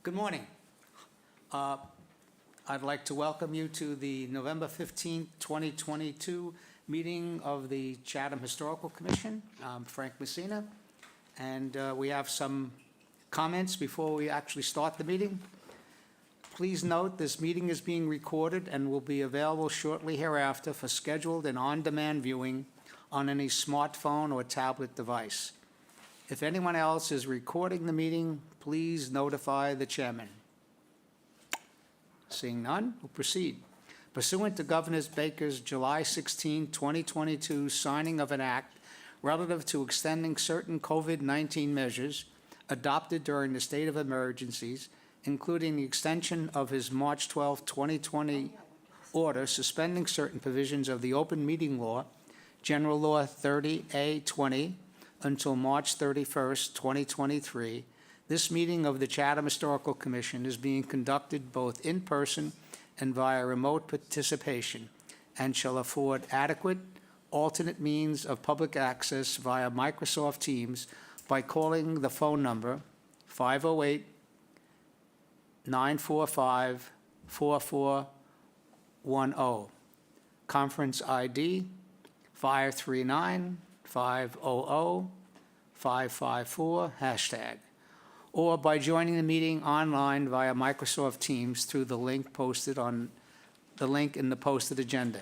Good morning. I'd like to welcome you to the November 15th, 2022 meeting of the Chatham Historical Commission. I'm Frank Messina, and we have some comments before we actually start the meeting. Please note this meeting is being recorded and will be available shortly hereafter for scheduled and on-demand viewing on any smartphone or tablet device. If anyone else is recording the meeting, please notify the chairman. Seeing none, we'll proceed. Pursuant to Governor Baker's July 16, 2022 signing of an act relative to extending certain COVID-19 measures adopted during the state of emergencies, including the extension of his March 12, 2020 order suspending certain provisions of the open meeting law, General Law 30A-20, until March 31st, 2023, this meeting of the Chatham Historical Commission is being conducted both in person and via remote participation and shall afford adequate alternate means of public access via Microsoft Teams by calling the phone number 508-945-4410, conference ID 539-500-554 #, or by joining the meeting online via Microsoft Teams through the link in the posted agenda.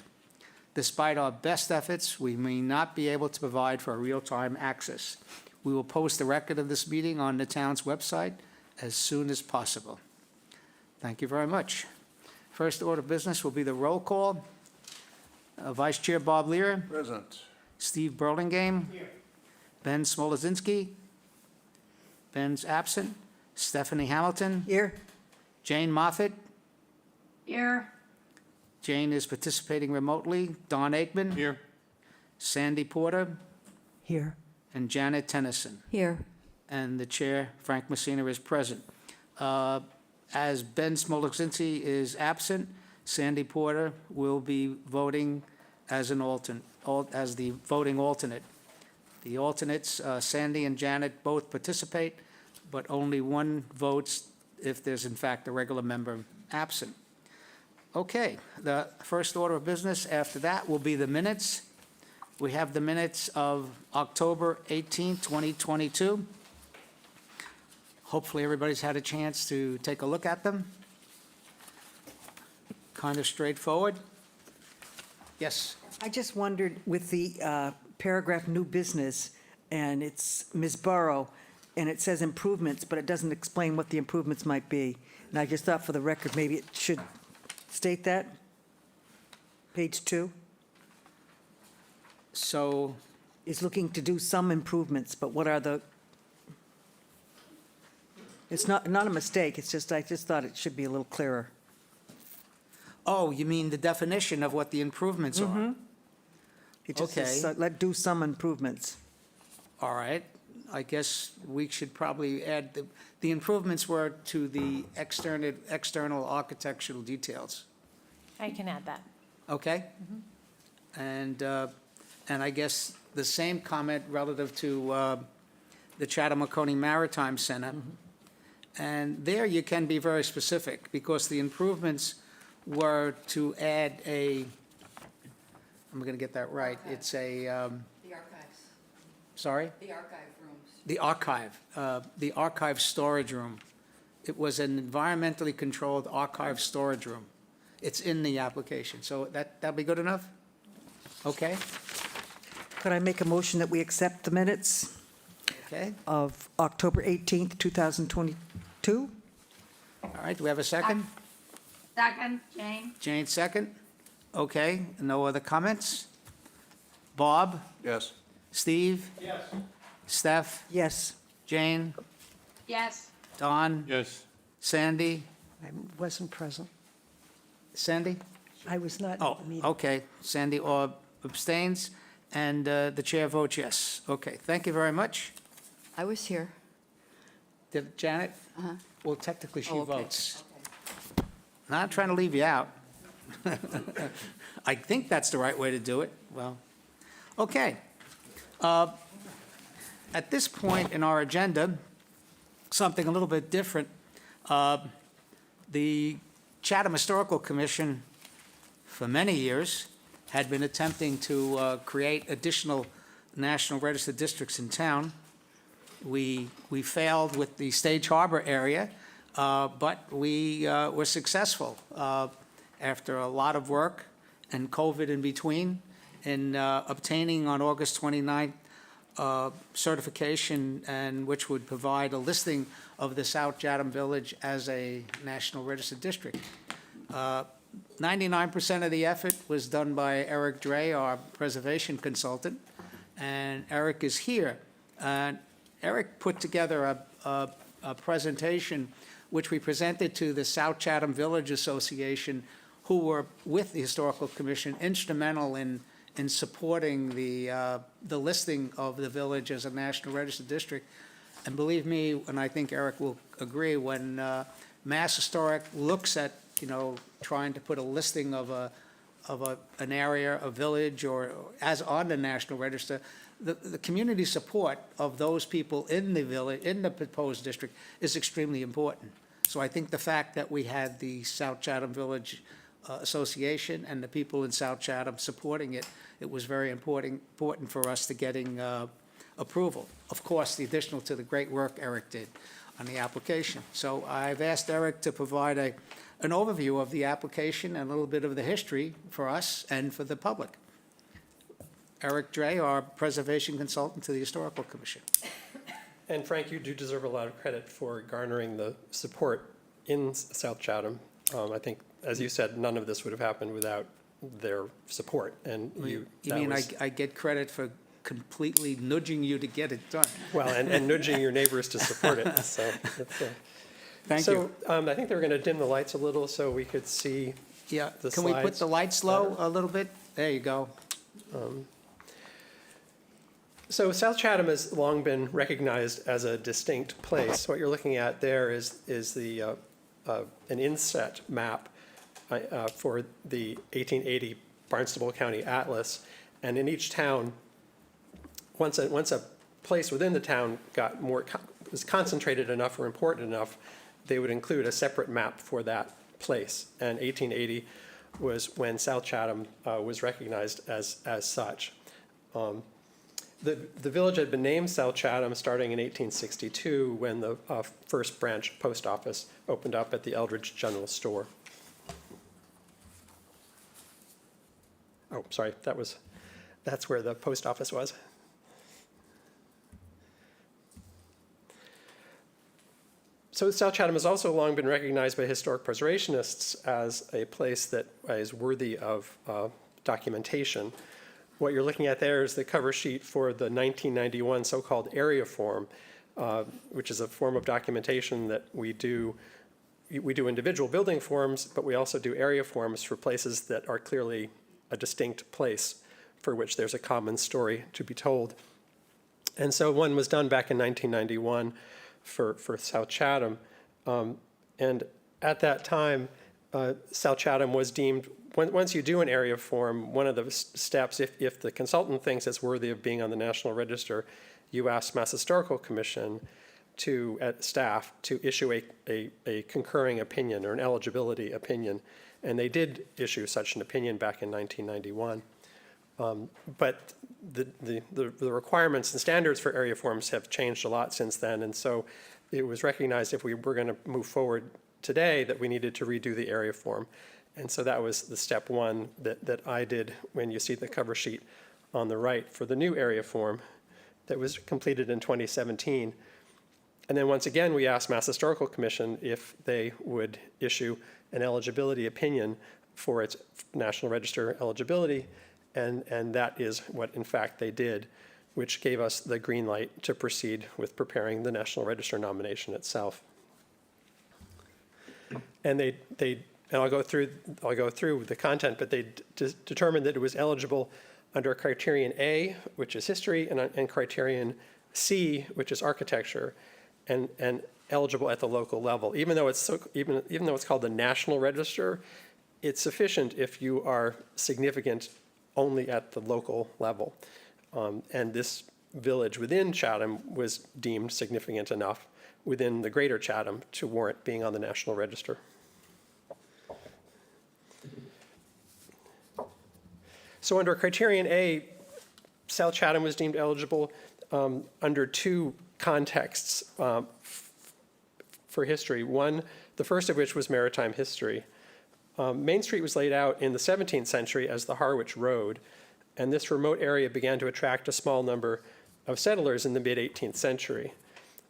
Despite our best efforts, we may not be able to provide for real-time access. We will post the record of this meeting on the town's website as soon as possible. Thank you very much. First order of business will be the roll call. Vice Chair Bob Lear. Present. Steve Burlingame. Here. Ben Smolazinski. Ben's absent. Stephanie Hamilton. Here. Jane Moffett. Here. Jane is participating remotely. Don Aikman. Here. Sandy Porter. Here. And Janet Tennyson. Here. And the chair, Frank Messina, is present. As Ben Smolazinski is absent, Sandy Porter will be voting as an as the voting alternate. The alternates, Sandy and Janet, both participate, but only one votes if there's in fact a regular member absent. Okay, the first order of business after that will be the minutes. We have the minutes of October 18, 2022. Hopefully everybody's had a chance to take a look at them. Kind of straightforward. Yes. I just wondered with the paragraph new business, and it's Ms. Burrow, and it says improvements, but it doesn't explain what the improvements might be. And I just thought for the record, maybe it should state that. Page 2 So, is looking to do some improvements, but what are the? It's not a mistake. It's just I just thought it should be a little clearer. oh, you mean the definition of what the improvements are? It just Okay. says, let do some improvements. All right. I guess we should probably add, the improvements were to the external architectural details. I can add that. Okay? And I guess the same comment relative to the Chatham-Oconee Maritime Center. And there you can be very specific, because the improvements were to add I'm going to get that right. Archive. It's a, The archives, sorry? the archive rooms. The archive storage room. It was an environmentally controlled archive storage room. It's in the application, so that'll be good enough? Okay, Could I make a motion that we accept the minutes okay. of October 18th, 2022? All right, do we have a second? Second, Jane? Jane, second? Okay, no other comments? Bob? Yes. Steve? Yes. Steph? Yes. Jane? Yes. Don? Yes. Sandy? I wasn't present. Sandy? I was not Oh, at the meeting. okay. Sandy abstains, and the chair votes yes. Okay, thank you very much. I was here. Did Janet? Uh-huh. Well, technically, she Oh, okay. votes. Not trying to leave you out. I think that's the right way to do it. Well, okay. At this point in our agenda, something a little bit different. The Chatham Historical Commission, for many years, had been attempting to create additional National Register districts in town. We failed with the Stage Harbor area, but we were successful after a lot of work and COVID in between in obtaining on August 29th certification, and which would provide a listing of the South Chatham Village as a National Register district. 99% of the effort was done by Eric Dre, our preservation consultant, and Eric is here. Eric put together a presentation which we presented to the South Chatham Village Association, who were with the Historical Commission instrumental in supporting the listing of the village as a National Register district. And believe me, and I think Eric will agree, when Mass Historic looks at, trying to put a listing of an area, a village, or as on the National Register, the community support of those people in the village, in the proposed district, is extremely important. So I think the fact that we had the South Chatham Village Association and the people in South Chatham supporting it, it was very important for us to getting approval. Of course, the additional to the great work Eric did on the application. So I've asked Eric to provide an overview of the application and a little bit of the history for us and for the public. Eric Dre, our preservation consultant to the Historical Commission. And Frank, you do deserve a lot of credit for garnering the support in South Chatham. I think, as you said, none of this would have happened without their support. And You mean I get credit for completely nudging you to get it done? Well, and nudging your neighbors to support it. So, Thank you. I think they were going to dim the lights a little so we could see Yeah, the can we put slides the lights low better. a little bit? There you go. So South Chatham has long been recognized as a distinct place. What you're looking at there is the an inset map for the 1880 Barnstable County Atlas, and in each town, once a place within the town was concentrated enough or important enough, they would include a separate map for that place. And 1880 was when South Chatham was recognized as such. The village had been named South Chatham starting in 1862 when the first branch post office opened up at the Eldridge General Store. Oh, sorry, that's where the post office was. So South Chatham has also long been recognized by historic preservationists as a place that is worthy of documentation. What you're looking at there is the cover sheet for the 1991 so-called area form, which is a form of documentation that we do. We do individual building forms, but we also do area forms for places that are clearly a distinct place for which there's a common story to be told. And so one was done back in 1991 for South Chatham. And at that time, South Chatham was deemed, once you do an area form, one of the steps, if the consultant thinks it's worthy of being on the National Register, you ask Mass Historical Commission staff to issue a concurring opinion or an eligibility opinion. And they did issue such an opinion back in 1991. But the requirements and standards for area forms have changed a lot since then. And so it was recognized if we were going to move forward today that we needed to redo the area form. And so that was the step one that I did when you see the cover sheet on the right for the new area form that was completed in 2017. And then once again, we asked Mass Historical Commission if they would issue an eligibility opinion for its National Register eligibility. And that is what, in fact, they did, which gave us the green light to proceed with preparing the National Register nomination itself. And and I'll go through the content, but they determined that it was eligible under criterion A, which is history, and criterion C, which is architecture, and eligible at the local level. Even though it's called the National Register, it's sufficient if you are significant only at the local level. And this village within Chatham was deemed significant enough within the greater Chatham to warrant being on the National Register. So under criterion A, South Chatham was deemed eligible under two contexts for history. One, the first of which was maritime history. Main Street was laid out in the 17th century as the Harwich Road, and this remote area began to attract a small number of settlers in the mid-18th century.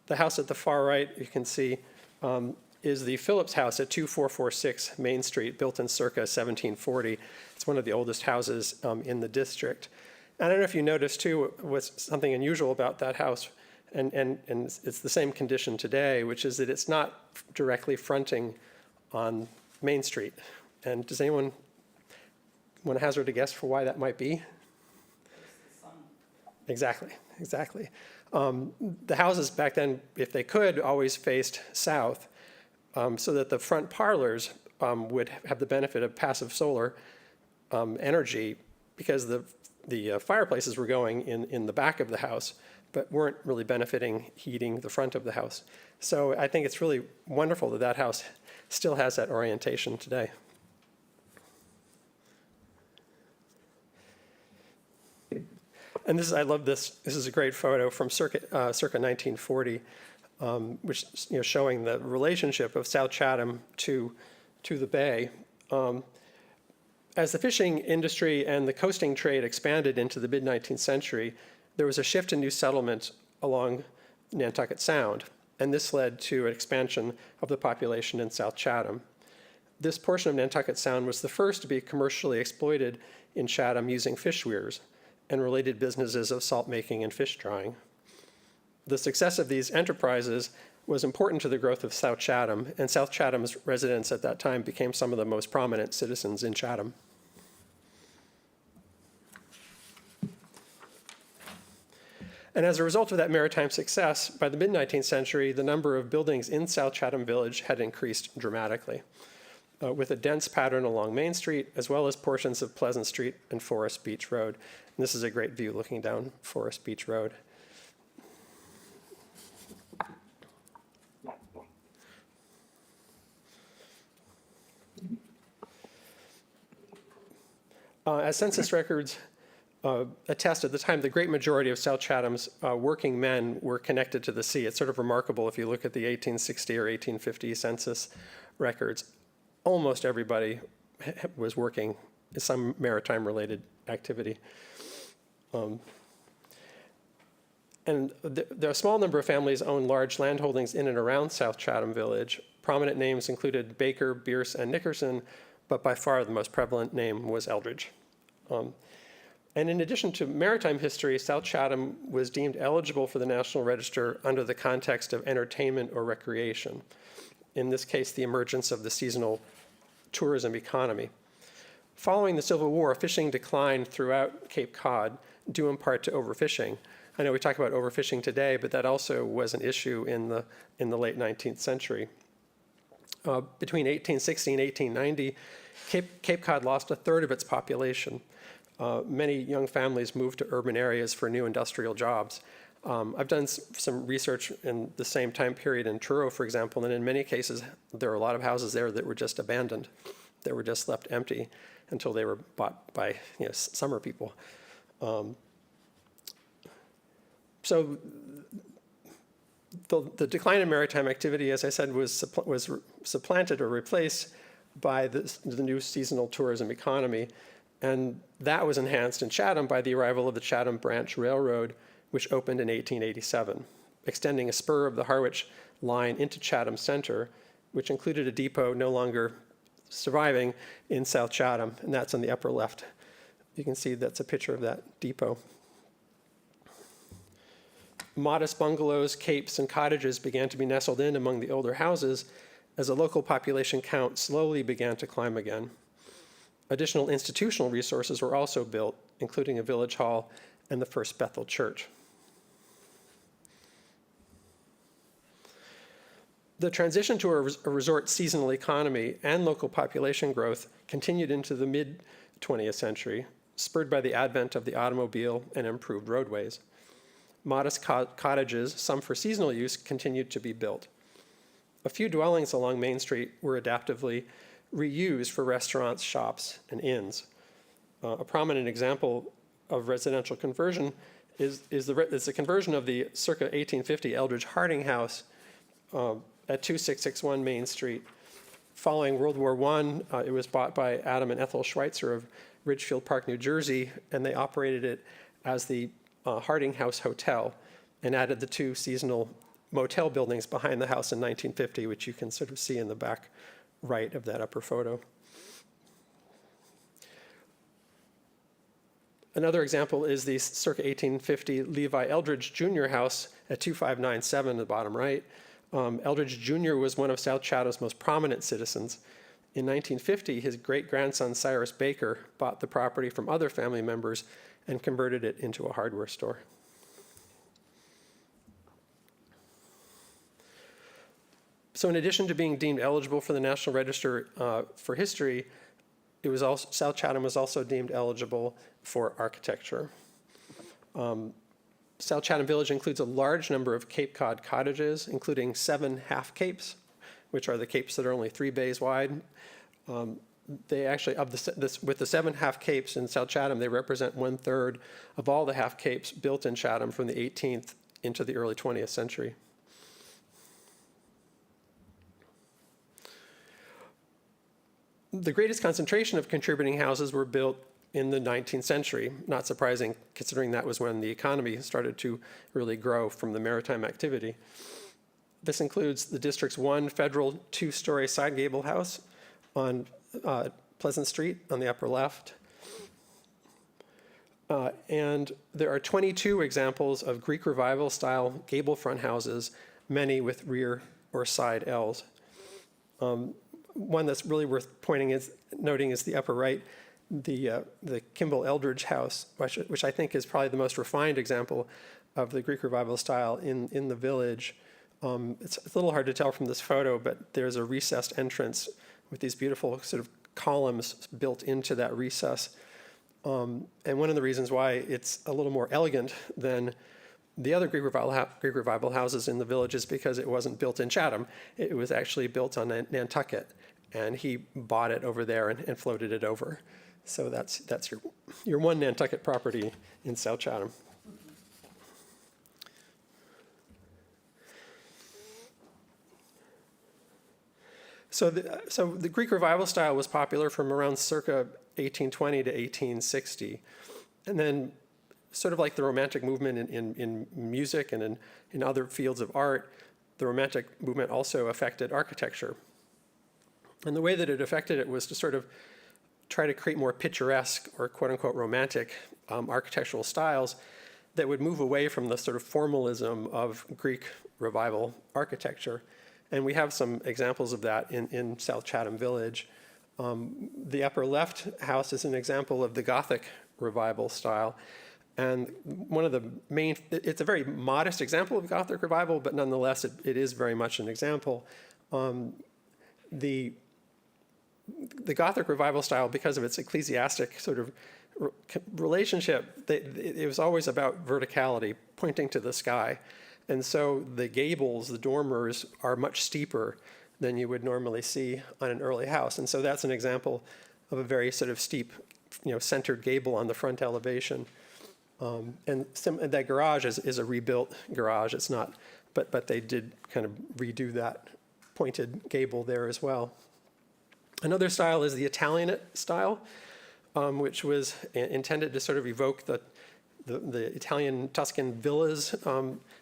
The house at the far right, you can see, is the Phillips House at 2446 Main Street, built in circa 1740. It's one of the oldest houses in the district. And I don't know if you noticed, too, what's something unusual about that house, and it's the same condition today, which is that it's not directly fronting on Main Street. And does anyone want to hazard a guess for why that might be? Exactly. The houses back then, if they could, always faced south, so that the front parlors would have the benefit of passive solar energy, because the fireplaces were going in the back of the house, but weren't really benefiting heating the front of the house. So I think it's really wonderful that that house still has that orientation today. And I love this. This is a great photo from circa 1940, which showing the relationship of South Chatham to the bay. As the fishing industry and the coasting trade expanded into the mid-19th century, there was a shift in new settlement along Nantucket Sound, and this led to an expansion of the population in South Chatham. This portion of Nantucket Sound was the first to be commercially exploited in Chatham using fish weirs and related businesses of salt making and fish drying. The success of these enterprises was important to the growth of South Chatham, and South Chatham's residents at that time became some of the most prominent citizens in Chatham. And as a result of that maritime success, by the mid-19th century, the number of buildings in South Chatham Village had increased dramatically, with a dense pattern along Main Street, as well as portions of Pleasant Street and Forest Beach Road. And this is a great view looking down Forest Beach Road. As census records attest, at the time, the great majority of South Chatham's working men were connected to the sea. It's sort of remarkable if you look at the 1860 or 1850 census records. Almost everybody was working in some maritime-related activity. And there are a small number of families owned large landholdings in and around South Chatham Village. Prominent names included Baker, Bierce, and Nickerson, but by far the most prevalent name was Eldridge. And in addition to maritime history, South Chatham was deemed eligible for the National Register under the context of entertainment or recreation. In this case, the emergence of the seasonal tourism economy. Following the Civil War, fishing declined throughout Cape Cod, due in part to overfishing. I know we talk about overfishing today, but that also was an issue in the late 19th century. Between 1860 and 1890, Cape Cod lost a third of its population. Many young families moved to urban areas for new industrial jobs. I've done some research in the same time period in Truro, for example, and in many cases, there are a lot of houses there that were just abandoned, that were just left empty until they were bought by summer people. So the decline in maritime activity, as I said, was supplanted or replaced by the new seasonal tourism economy. And that was enhanced in Chatham by the arrival of the Chatham Branch Railroad, which opened in 1887, extending a spur of the Harwich line into Chatham Center, which included a depot no longer surviving in South Chatham, and that's on the upper left. You can see that's a picture of that depot. Modest bungalows, capes, and cottages began to be nestled in among the older houses as a local population count slowly began to climb again. Additional institutional resources were also built, including a village hall and the First Bethel Church. The transition to a resort seasonal economy and local population growth continued into the mid-20th century, spurred by the advent of the automobile and improved roadways. modest cottages, some for seasonal use, continued to be built. A few dwellings along Main Street were adaptively reused for restaurants, shops, and inns. A prominent example of residential conversion is the conversion of the circa 1850 Eldridge Harding House at 2661 Main Street. Following World War I, it was bought by Adam and Ethel Schweitzer of Ridgefield Park, New Jersey, and they operated it as the Harding House Hotel and added the 2 seasonal motel buildings behind the house in 1950, which you can sort of see in the back right of that upper photo. Another example is the circa 1850 Levi Eldridge Jr. house at 2597, the bottom right. Eldridge Jr. was one of South Chatham's most prominent citizens. In 1950, his great-grandson Cyrus Baker bought the property from other family members and converted it into a hardware store. So in addition to being deemed eligible for the National Register for history, South Chatham was also deemed eligible for architecture. South Chatham Village includes a large number of Cape Cod cottages, including 7 half capes, which are the capes that are only 3 bays wide. They actually, with the 7 half capes in South Chatham, they represent 1/3 of all the half capes built in Chatham from the 18th into the early 20th century. The greatest concentration of contributing houses were built in the 19th century, not surprising considering that was when the economy started to really grow from the maritime activity. This includes the district's 1 federal 2-story side gable house on Pleasant Street on the upper left. And there are 22 examples of Greek Revival style gable front houses, many with rear or side Ls. One that's really worth noting is the upper right, the Kimball Eldridge house, which I think is probably the most refined example of the Greek Revival style in the village. It's a little hard to tell from this photo, but there's a recessed entrance with these beautiful sort of columns built into that recess. And one of the reasons why it's a little more elegant than the other Greek Revival houses in the village is because it wasn't built in Chatham. It was actually built on Nantucket, and he bought it over there and floated it over. So that's your one Nantucket property in South Chatham. So the Greek Revival style was popular from around circa 1820 to 1860. And then sort of like the Romantic movement in music and in other fields of art, the Romantic movement also affected architecture. And the way that it affected it was to sort of try to create more picturesque or quote-unquote romantic architectural styles that would move away from the sort of formalism of Greek Revival architecture. And we have some examples of that in South Chatham Village. The upper left house is an example of the Gothic Revival style. And one of the main, it's a very modest example of Gothic Revival, but nonetheless, it is very much an example. The Gothic Revival style, because of its ecclesiastic sort of relationship, it was always about verticality, pointing to the sky. And so the gables, the dormers, are much steeper than you would normally see on an early house. And so that's an example of a very sort of steep, centered gable on the front elevation. And that garage is a rebuilt garage. It's not, but they did kind of redo that pointed gable there as well. Another style is the Italianate style, which was intended to sort of evoke the Italian Tuscan villas,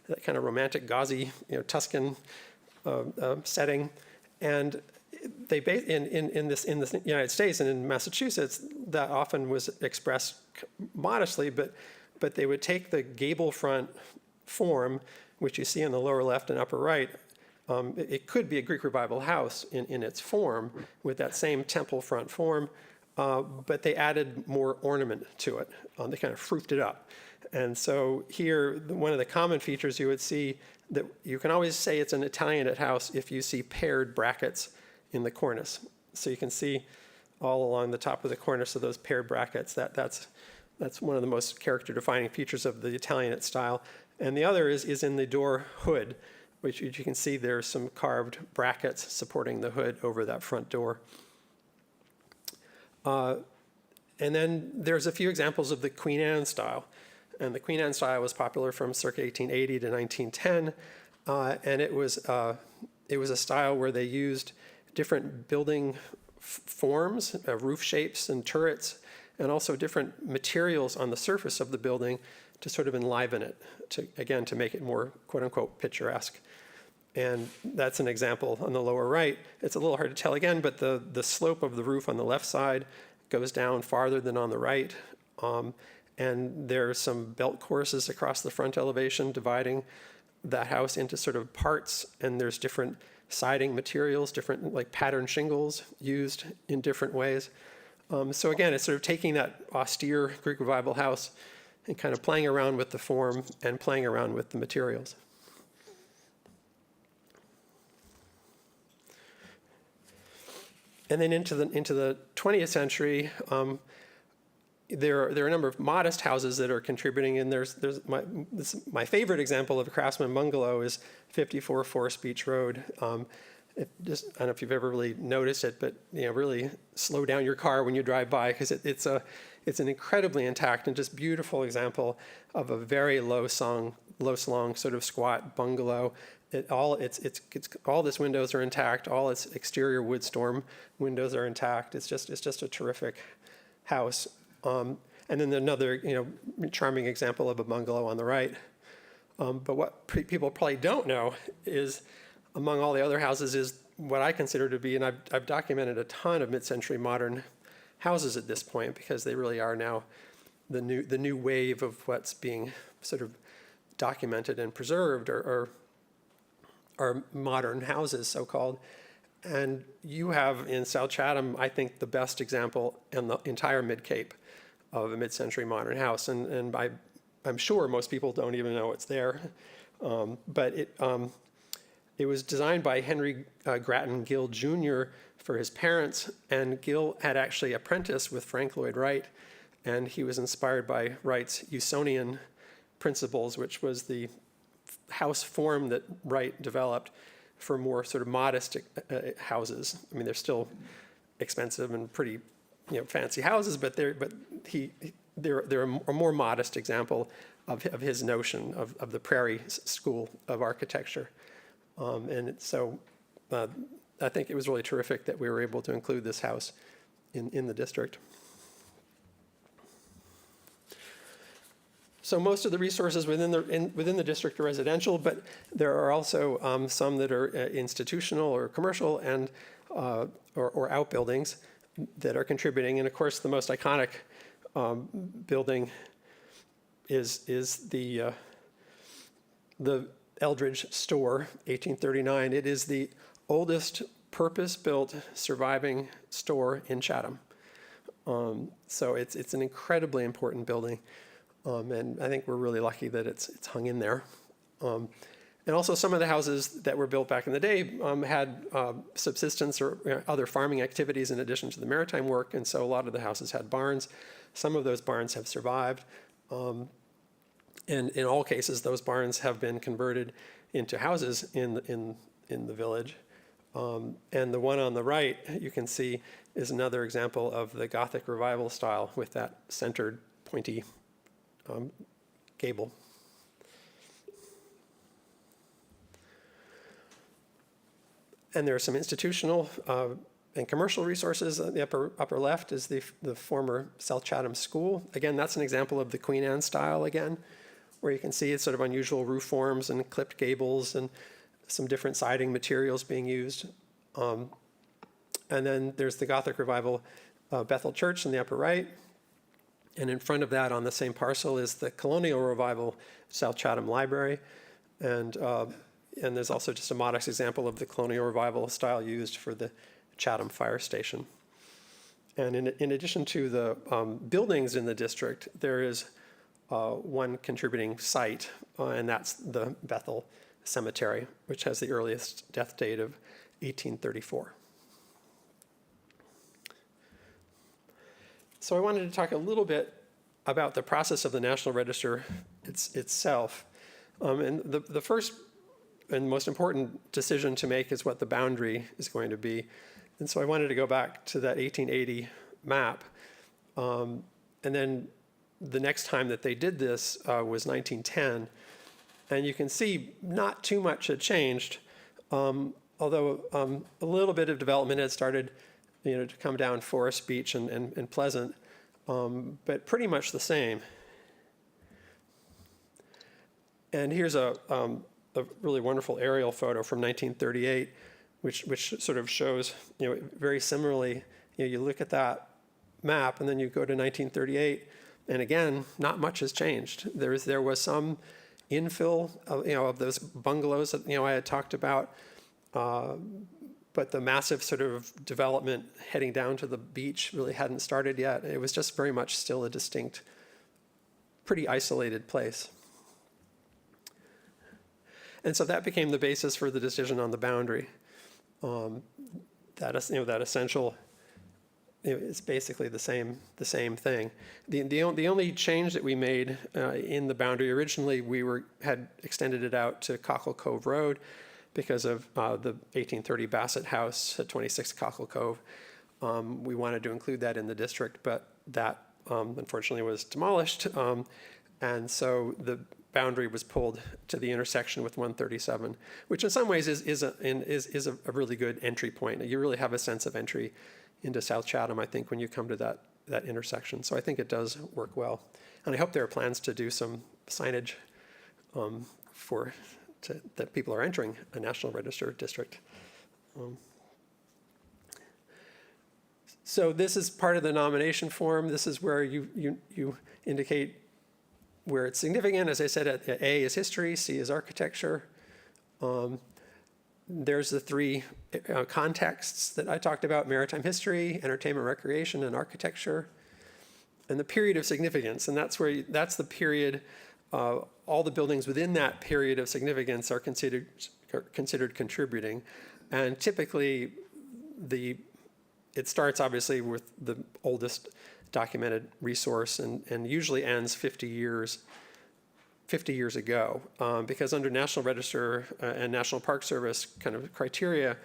that kind of romantic, gauzy, Tuscan setting. And they in the United States and in Massachusetts, that often was expressed modestly, but they would take the gable front form, which you see in the lower left and upper right. It could be a Greek Revival house in its form with that same temple front form, but they added more ornament to it. They kind of fruited it up. And so here, one of the common features you would see that you can always say it's an Italianate house if you see paired brackets in the cornice. So you can see all along the top of the cornice of those paired brackets. That's one of the most character-defining features of the Italianate style. And the other is in the door hood, which you can see there's some carved brackets supporting the hood over that front door. And then there's a few examples of the Queen Anne style. And the Queen Anne style was popular from circa 1880 to 1910. And it was a style where they used different building forms, roof shapes and turrets, and also different materials on the surface of the building to sort of enliven it, to make it more quote unquote picturesque. And that's an example on the lower right. It's a little hard to tell again, but the slope of the roof on the left side goes down farther than on the right. And there's some belt courses across the front elevation dividing that house into sort of parts, and there's different siding materials, different like pattern shingles used in different ways. So again, it's sort of taking that austere Greek Revival house and kind of playing around with the form and playing around with the materials. And then into the 20th century, there are a number of modest houses that are contributing, and there's my favorite example of a craftsman bungalow is 54 Forest Beach Road. I don't know if you've ever really noticed it, but really slow down your car when you drive by, because it's an incredibly intact and just beautiful example of a very low slung sort of squat bungalow. All its windows are intact. All its exterior wood storm windows are intact. It's just a terrific house. And then another charming example of a bungalow on the right. But what people probably don't know is, among all the other houses, is what I consider to be, and I've documented a ton of mid-century modern houses at this point, because they really are now the new wave of what's being sort of documented and preserved, or modern houses, so-called. And you have in South Chatham, I think, the best example in the entire Mid-Cape of a mid-century modern house. And I'm sure most people don't even know it's there. But it was designed by Henry Grattan Gill Jr. for his parents, and Gill had actually apprenticed with Frank Lloyd Wright, and he was inspired by Wright's Usonian principles, which was the house form that Wright developed for more sort of modest houses. I mean, they're still expensive and pretty, fancy houses, but they're a more modest example of his notion of the Prairie School of architecture. So I think it was really terrific that we were able to include this house in the district. So most of the resources within the district are residential, but there are also some that are institutional or commercial and or outbuildings that are contributing. And of course, the most iconic building is the Eldridge Store, 1839. It is the oldest purpose-built surviving store in Chatham. So it's an incredibly important building. And I think we're really lucky that it's hung in there. And also some of the houses that were built back in the day had subsistence or other farming activities in addition to the maritime work, and so a lot of the houses had barns. Some of those barns have survived. And in all cases, those barns have been converted into houses in the village. And the one on the right, you can see, is another example of the Gothic Revival style with that centered, pointy gable. And there are some institutional and commercial resources. The upper left is the former South Chatham School. Again, that's an example of the Queen Anne style again, where you can see it's sort of unusual roof forms and clipped gables and some different siding materials being used. And then there's the Gothic Revival Bethel Church in the upper right. And in front of that on the same parcel is the Colonial Revival South Chatham Library. And there's also just a modest example of the Colonial Revival style used for the Chatham Fire Station. And in addition to the buildings in the district, there is one contributing site, and that's the Bethel Cemetery, which has the earliest death date of 1834. So I wanted to talk a little bit about the process of the National Register itself. And the first and most important decision to make is what the boundary is going to be. And so I wanted to go back to that 1880 map. And then the next time that they did this was 1910. And you can see not too much had changed, although a little bit of development had started to come down Forest Beach and Pleasant, but pretty much the same. And here's a really wonderful aerial photo from 1938, which sort of shows, very similarly, you look at that map and then you go to 1938, and again, not much has changed. There was some infill, of those bungalows that, I had talked about, but the massive sort of development heading down to the beach really hadn't started yet. It was just very much still a distinct, pretty isolated place. And so that became the basis for the decision on the boundary. That essential, it's basically the same thing. The only change that we made in the boundary, originally we had extended it out to Cockle Cove Road because of the 1830 Bassett House at 26 Cockle Cove. We wanted to include that in the district, but that unfortunately was demolished. And so the boundary was pulled to the intersection with 137, which in some ways is a really good entry point. You really have a sense of entry into South Chatham, I think, when you come to that intersection. So I think it does work well. And I hope there are plans to do some signage that people are entering a National Register district. So this is part of the nomination form. This is where you indicate where it's significant. As I said, A is history, C is architecture. There's the three contexts that I talked about: maritime history, entertainment, recreation, and architecture. And the period of significance, and that's the period, all the buildings within that period of significance are considered contributing. And typically, it starts obviously with the oldest documented resource and usually ends 50 years ago, because under National Register and National Park Service kind of criteria,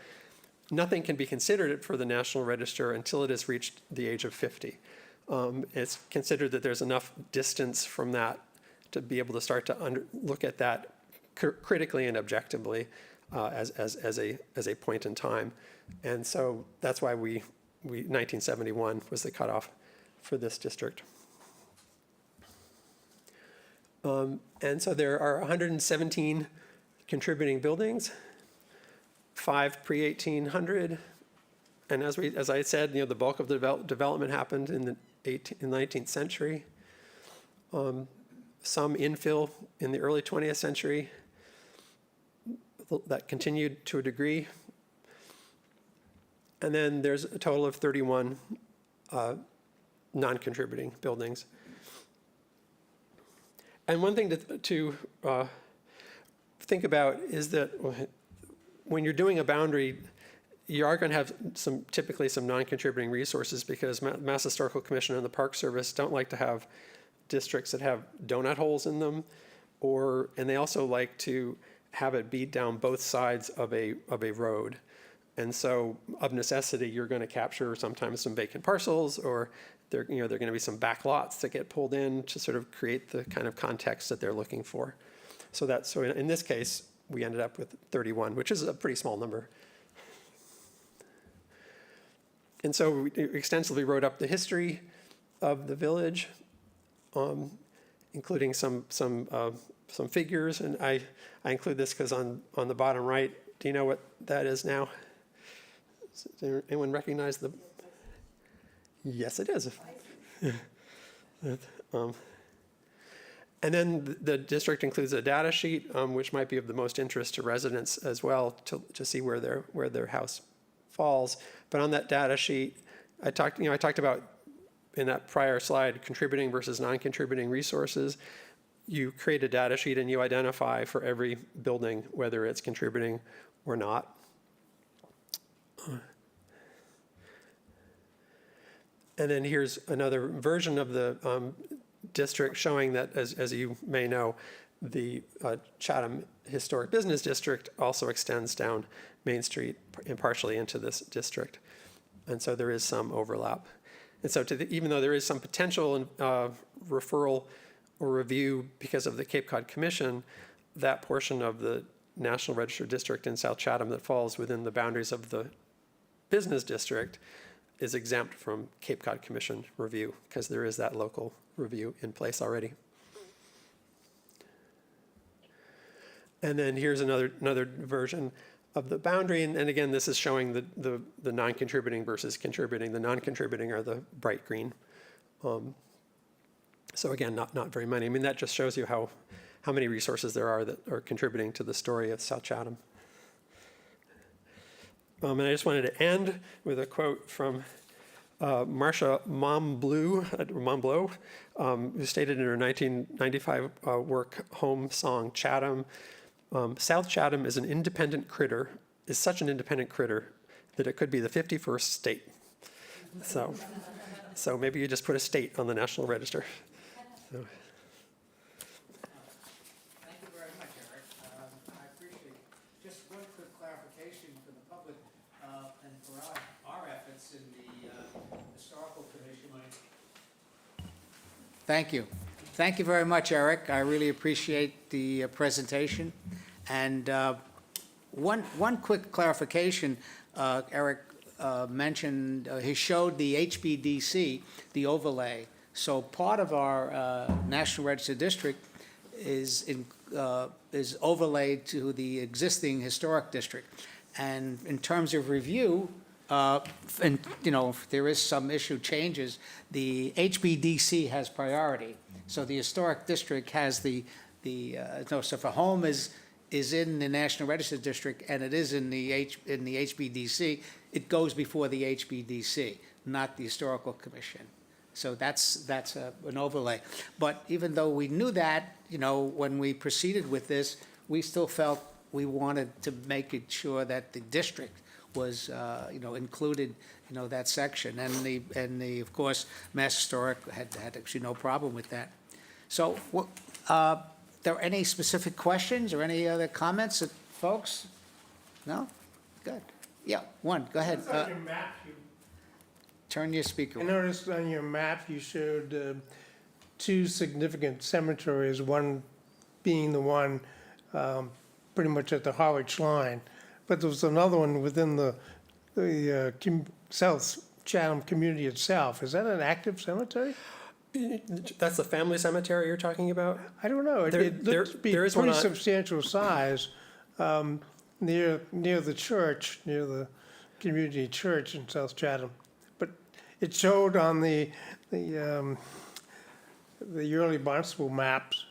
nothing can be considered for the National Register until it has reached the age of 50. It's considered that there's enough distance from that to be able to start to look at that critically and objectively as a point in time. And so that's why 1971 was the cutoff for this district. And so there are 117 contributing buildings, 5 pre-1800, and as I said, the bulk of the development happened in the 19th century. Some infill in the early 20th century that continued to a degree. And then there's a total of 31 non-contributing buildings. And one thing to think about is that when you're doing a boundary, you are going to have typically some non-contributing resources, because Mass Historical Commission and the Park Service don't like to have districts that have donut holes in them, and they also like to have it be down both sides of a road. And so, of necessity, you're going to capture sometimes some vacant parcels, or there are going to be some back lots that get pulled in to sort of create the kind of context that they're looking for. So in this case, we ended up with 31, which is a pretty small number. And so we extensively wrote up the history of the village, including some figures. And I include this because on the bottom right, do you know what that is now? Does anyone recognize the? Yes, it is. And then the district includes a data sheet, which might be of the most interest to residents as well, to see where their house falls. But on that data sheet, I talked about in that prior slide contributing versus non-contributing resources. You create a data sheet and you identify for every building whether it's contributing or not. And then here's another version of the district showing that, as you may know, the Chatham Historic Business District also extends down Main Street and partially into this district. And so there is some overlap. And so even though there is some potential referral or review because of the Cape Cod Commission, that portion of the National Register District in South Chatham that falls within the boundaries of the business district is exempt from Cape Cod Commission review because there is that local review in place already. And then here's another version of the boundary. And again, this is showing the non-contributing versus contributing. The non-contributing are the bright green. So again, not very many. I mean, that just shows you how many resources there are that are contributing to the story of South Chatham. And I just wanted to end with a quote from Marcia Montbleau, who stated in her 1995 work, Home Song Chatham, South Chatham is such an independent critter that it could be the 51st state. So maybe you just put a state on the National Register. So. Thank you very much, Eric. I appreciate it. Just one quick clarification for the public and for our efforts in the Historical Commission. Thank you. Thank you very much, Eric. I really appreciate the presentation. And one quick clarification, Eric mentioned, he showed the HBDC, the overlay. So part of our National Register District is overlaid to the existing historic district. And in terms of review, and if there is some issue changes, the HBDC has priority. So the historic district has so if a home is in the National Register District and it is in the HBDC, it goes before the HBDC, not the Historical Commission. So that's an overlay. But even though we knew that, when we proceeded with this, we still felt we wanted to make it sure that the district was, included, that section. And of course, Mass Historic had actually no problem with that. So, there any specific questions or any other comments, folks? No? Good. Yeah, one, go ahead. On your map, Turn your speaker I on. noticed on your map you showed two significant cemeteries, one being the one pretty much at the Harwich line, but there was another one within the South Chatham community itself. Is that an active cemetery? That's the family cemetery you're talking about? I don't know. It looks to be there is one pretty on- substantial size near the church, near the community church in South Chatham. But it showed on the early Barnstable maps.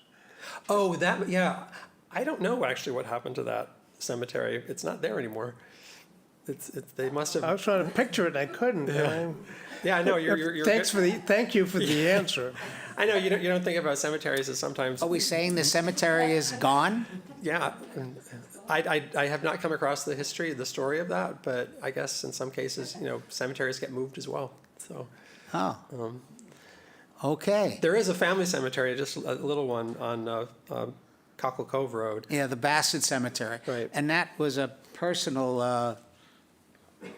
Oh, yeah. I don't know actually what happened to that cemetery. It's not there anymore. They must have. I was trying to picture it, and I couldn't. Yeah, I know. You're Thank you for the answer. I know you don't think about cemeteries as sometimes. Are we saying the cemetery is gone? Yeah, I have not come across the story of that, but I guess in some cases, cemeteries get moved as well. So Oh. Okay. there is a family cemetery, just a little one on Cockle Cove Road. Yeah, the Bassett Cemetery. Right. And that was a personal,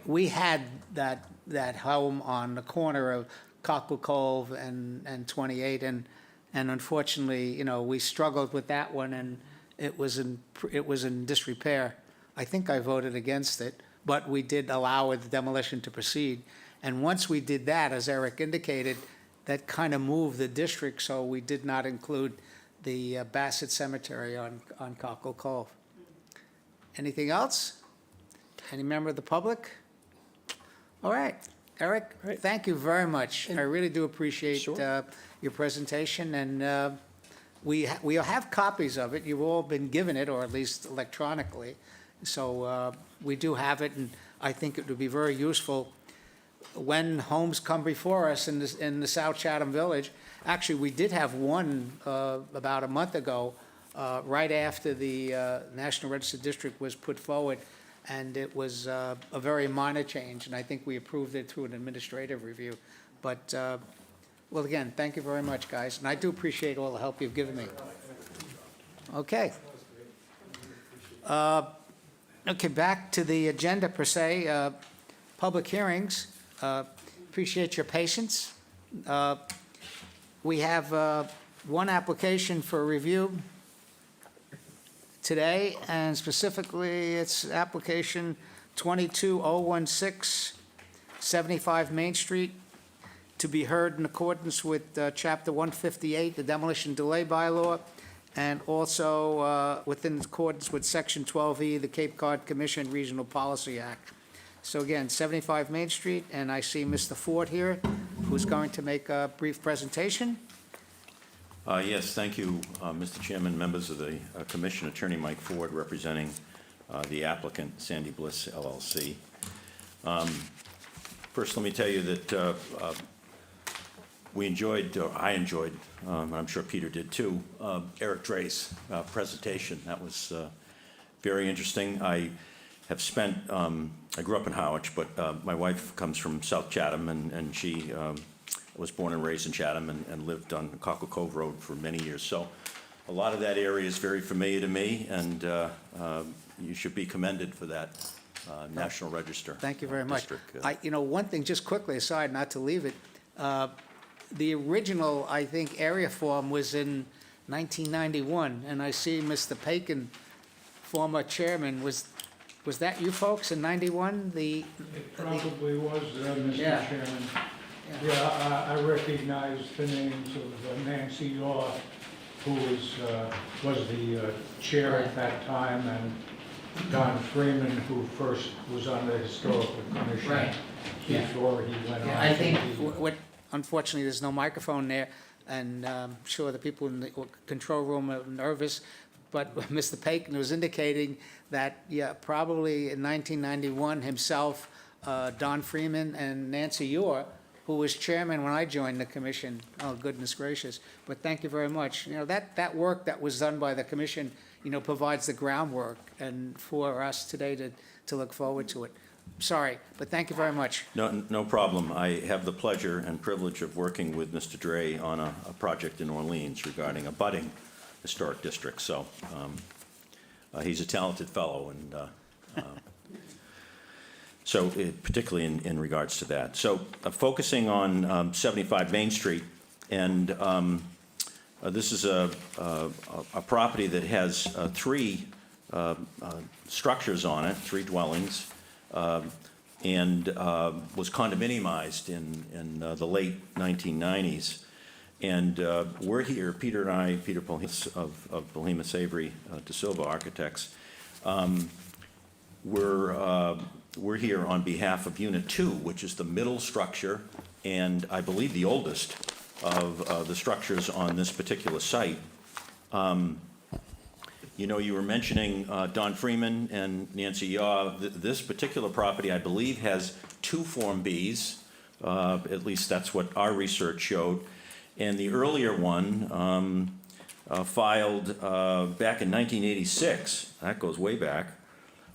we had that home on the corner of Cockle Cove and 28, and unfortunately, we struggled with that one, and it was in disrepair. I think I voted against it, but we did allow the demolition to proceed. And once we did that, as Eric indicated, that kind of moved the district, so we did not include the Bassett Cemetery on Cockle Cove. Anything else? Any member of the public? All right, Eric, Right. thank you very much. I really do appreciate Sure. your presentation, and we have copies of it. You've all been given it, or at least electronically. So we do have it, and I think it would be very useful when homes come before us in the South Chatham Village. Actually, we did have one about a month ago, right after the National Register District was put forward, and it was a very minor change, and I think we approved it through an administrative review. But, well, again, thank you very much, guys, and I do appreciate all the help you've given me. Okay. Okay, back to the agenda per se, public hearings. Appreciate your patience. We have one application for review today, and specifically, it's application 22016, 75 Main Street, to be heard in accordance with Chapter 158, the demolition delay bylaw, and also within accordance with Section 12E, the Cape Cod Commission Regional Policy Act. So again, 75 Main Street, and I see Mr. Ford here, who's going to make a brief presentation. Yes, thank you, Mr. Chairman, members of the Commission, Attorney Mike Ford, representing the applicant, Sandy Bliss LLC. First, let me tell you that I enjoyed, and I'm sure Peter did too, Eric Dre's presentation. That was very interesting. I have spent, I grew up in Howard, but my wife comes from South Chatham, and she was born and raised in Chatham and lived on Cockle Cove Road for many years. So a lot of that area is very familiar to me, and you should be commended for that National Register. Thank you very much. district. One thing, just quickly aside, not to leave it, the original, I think, area form was in 1991, and I see Mr. Pakin, former chairman, was that you folks in 91? It probably was, Mr. Yeah. Chairman. Yeah, I recognize the names of Nancy Yaw, who was the chair at that time, and Don Freeman, who first was on the Historical Commission Right. Yeah. before he went on. I think, to be- unfortunately, there's no microphone there, and I'm sure the people in the control room are nervous, but Mr. Pakin was indicating that, yeah, probably in 1991 himself, Don Freeman and Nancy Ure, who was chairman when I joined the commission. Oh, goodness gracious. But thank you very much. That work that was done by the commission, provides the groundwork and for us today to look forward to it. Sorry, but thank you very much. No problem. I have the pleasure and privilege of working with Mr. Dre on a project in Orleans regarding a budding historic district. So he's a talented fellow, and so particularly in regards to that. So focusing on 75 Main Street, and this is a property that has three structures on it, three dwellings, and was condominiumized in the late 1990s. And we're here, Peter and I, Peter Polhemus of Polhemus Avery de Silva Architects, we're here on behalf of Unit 2, which is the middle structure and I believe the oldest of the structures on this particular site. You were mentioning Don Freeman and Nancy Yaw. This particular property, I believe, has 2 Form Bs. At least that's what our research showed. And the earlier one filed back in 1986, that goes way back,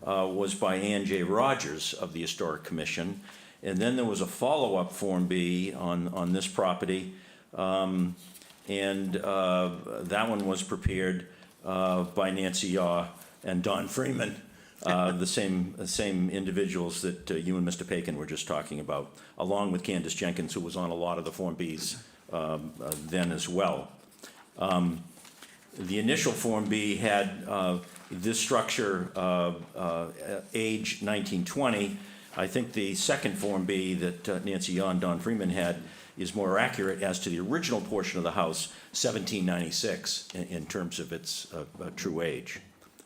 was by Ann J. Rogers of the Historic Commission. And then there was a follow-up Form B on this property. And that one was prepared by Nancy Yaw and Don Freeman, the same individuals that you and Mr. Pakin were just talking about, along with Candace Jenkins, who was on a lot of the Form Bs then as well. The initial Form B had this structure age 1920. I think the second Form B that Nancy Yaw and Don Freeman had is more accurate as to the original portion of the house, 1796, in terms of its true age.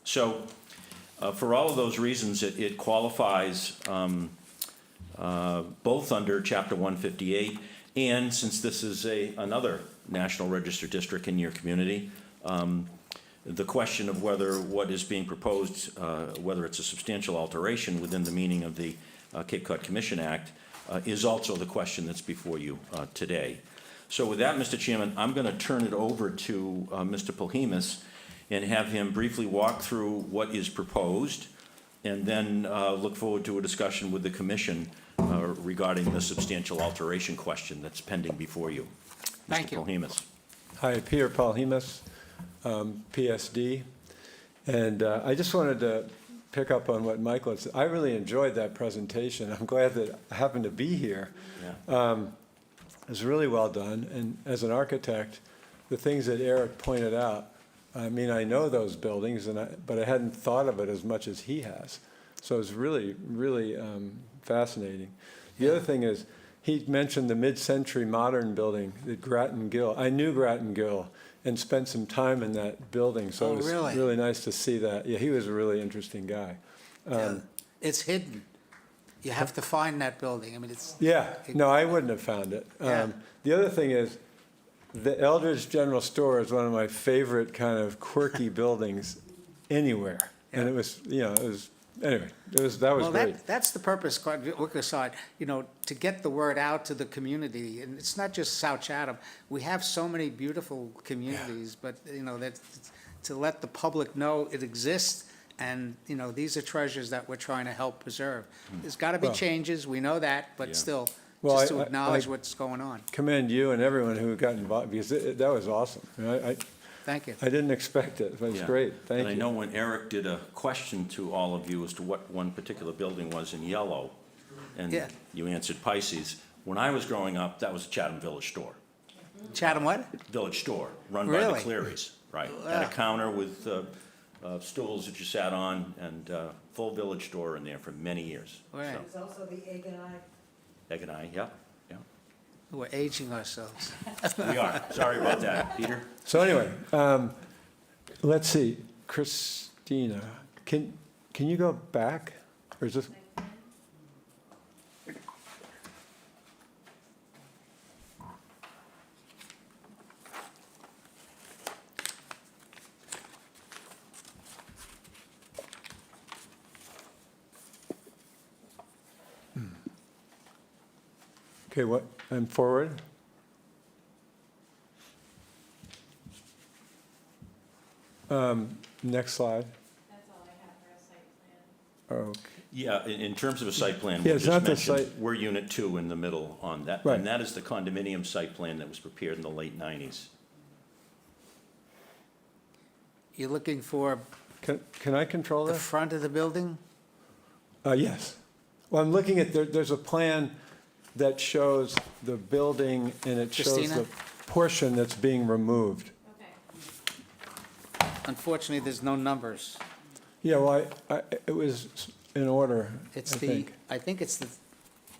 So for all of those reasons, it qualifies both under Chapter 158, and since this is another National Register district in your community, the question of whether what is being proposed, whether it's a substantial alteration within the meaning of the Cape Cod Commission Act, is also the question that's before you today. So with that, Mr. Chairman, I'm going to turn it over to Mr. Polhemus and have him briefly walk through what is proposed, and then look forward to a discussion with the Commission regarding the substantial alteration question that's pending before you. Thank you. Mr. Polhemus. Hi, Peter Polhemus. PSD. And I just wanted to pick up on what Michael said. I really enjoyed that presentation. I'm glad that I happened to be here. Yeah. It was really well done. And as an architect, the things that Eric pointed out, I mean, I know those buildings, but I hadn't thought of it as much as he has. So it was really, really fascinating. The other thing is, he mentioned the mid-century modern building, the Grattan Gill. I knew Grattan Gill and spent some time in that building, so Oh, it was really? really nice to see that. Yeah, he was a really interesting guy. It's hidden. You have to find that building. I mean, it's, Yeah, no, I wouldn't have found it. Yeah. The other thing is, the Eldridge General Store is one of my favorite kind of quirky buildings anywhere. And Yeah. it was, it was, anyway, that was well, great. that's the purpose, quick aside, to get the word out to the community. And it's not just South Chatham. We have so many beautiful communities, but, that to let the public know it exists. And, these are treasures that we're trying to help preserve. There's got to be Well- changes, we know that, but Yeah. still, Well, just to I- acknowledge what's going on. Commend you and everyone who got involved, because that was awesome. Thank you. I didn't expect it, but it's Yeah. great, thank And I know you. when Eric did a question to all of you as to what one particular building was in yellow, and Yeah. you answered Pisces. When I was growing up, that was Chatham Village Store. Chatham what? Village Store, run by the Really? Clearys, right. Had a Wow. counter with stools that you sat on, and full village store in there for many years. Right. So, There's also the Egg and I. Egg and I, yeah. We're aging ourselves. We are, sorry about that, Peter. So anyway, let's see, Christina, can you go back? Or is this? Okay, what, and forward? Next slide. That's all I have for a site plan. Okay. Yeah, in terms of a site plan, Yeah, we it's just not the mentioned, site- we're Unit 2 in the middle on that. Right. And that is the condominium site plan that was prepared in the late 90s. You're looking for Can I control the this? front of the building? Yes. Well, I'm looking at, there's a plan that shows the building, and it shows Christina? the portion that's being removed. Okay. Unfortunately, there's no numbers. Yeah, well, it was in order, I It's the, think. I think it's the,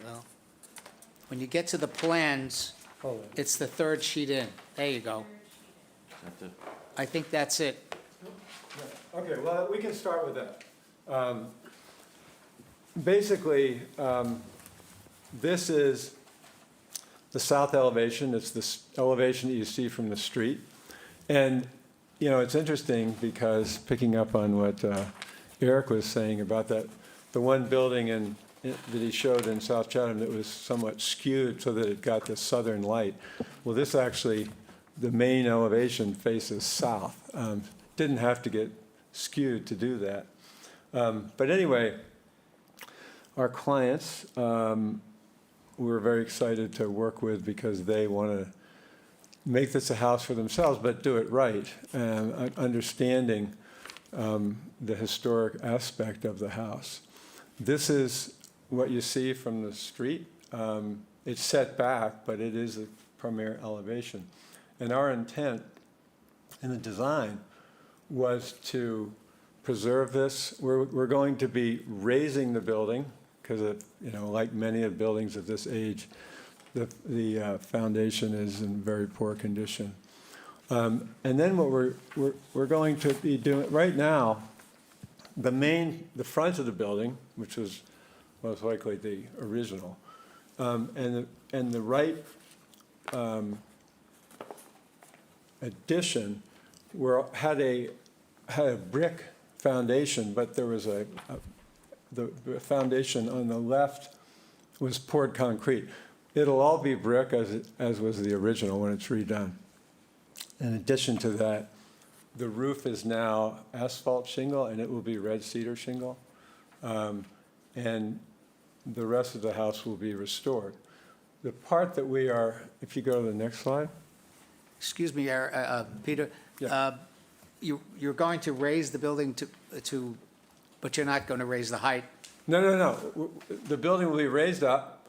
well, when you get to the plans, Hold on. it's the third sheet in. There you go. Is that the- I think that's it. Okay, well, we can start with that. Basically, this is the south elevation. It's the elevation that you see from the street. And, it's interesting because picking up on what Eric was saying about that, the one building that he showed in South Chatham that was somewhat skewed so that it got the southern light. Well, this actually, the main elevation faces south. Didn't have to get skewed to do that. But anyway, our clients, we're very excited to work with because they want to make this a house for themselves, but do it right, understanding the historic aspect of the house. This is what you see from the street. It's set back, but it is a premier elevation. And our intent in the design was to preserve this. We're going to be raising the building because, like many of the buildings of this age, the foundation is in very poor condition. And then what we're going to be doing right now, the front of the building, which was most likely the original, and the right addition had a brick foundation, but there was the foundation on the left was poured concrete. It'll all be brick as was the original when it's redone. In addition to that, the roof is now asphalt shingle, and it will be red cedar shingle. And the rest of the house will be restored. The part that we are, if you go to the next slide. Excuse me, Peter. Yeah. you're going to raise the building but you're not going to raise the height. No, no, no. The building will be raised up,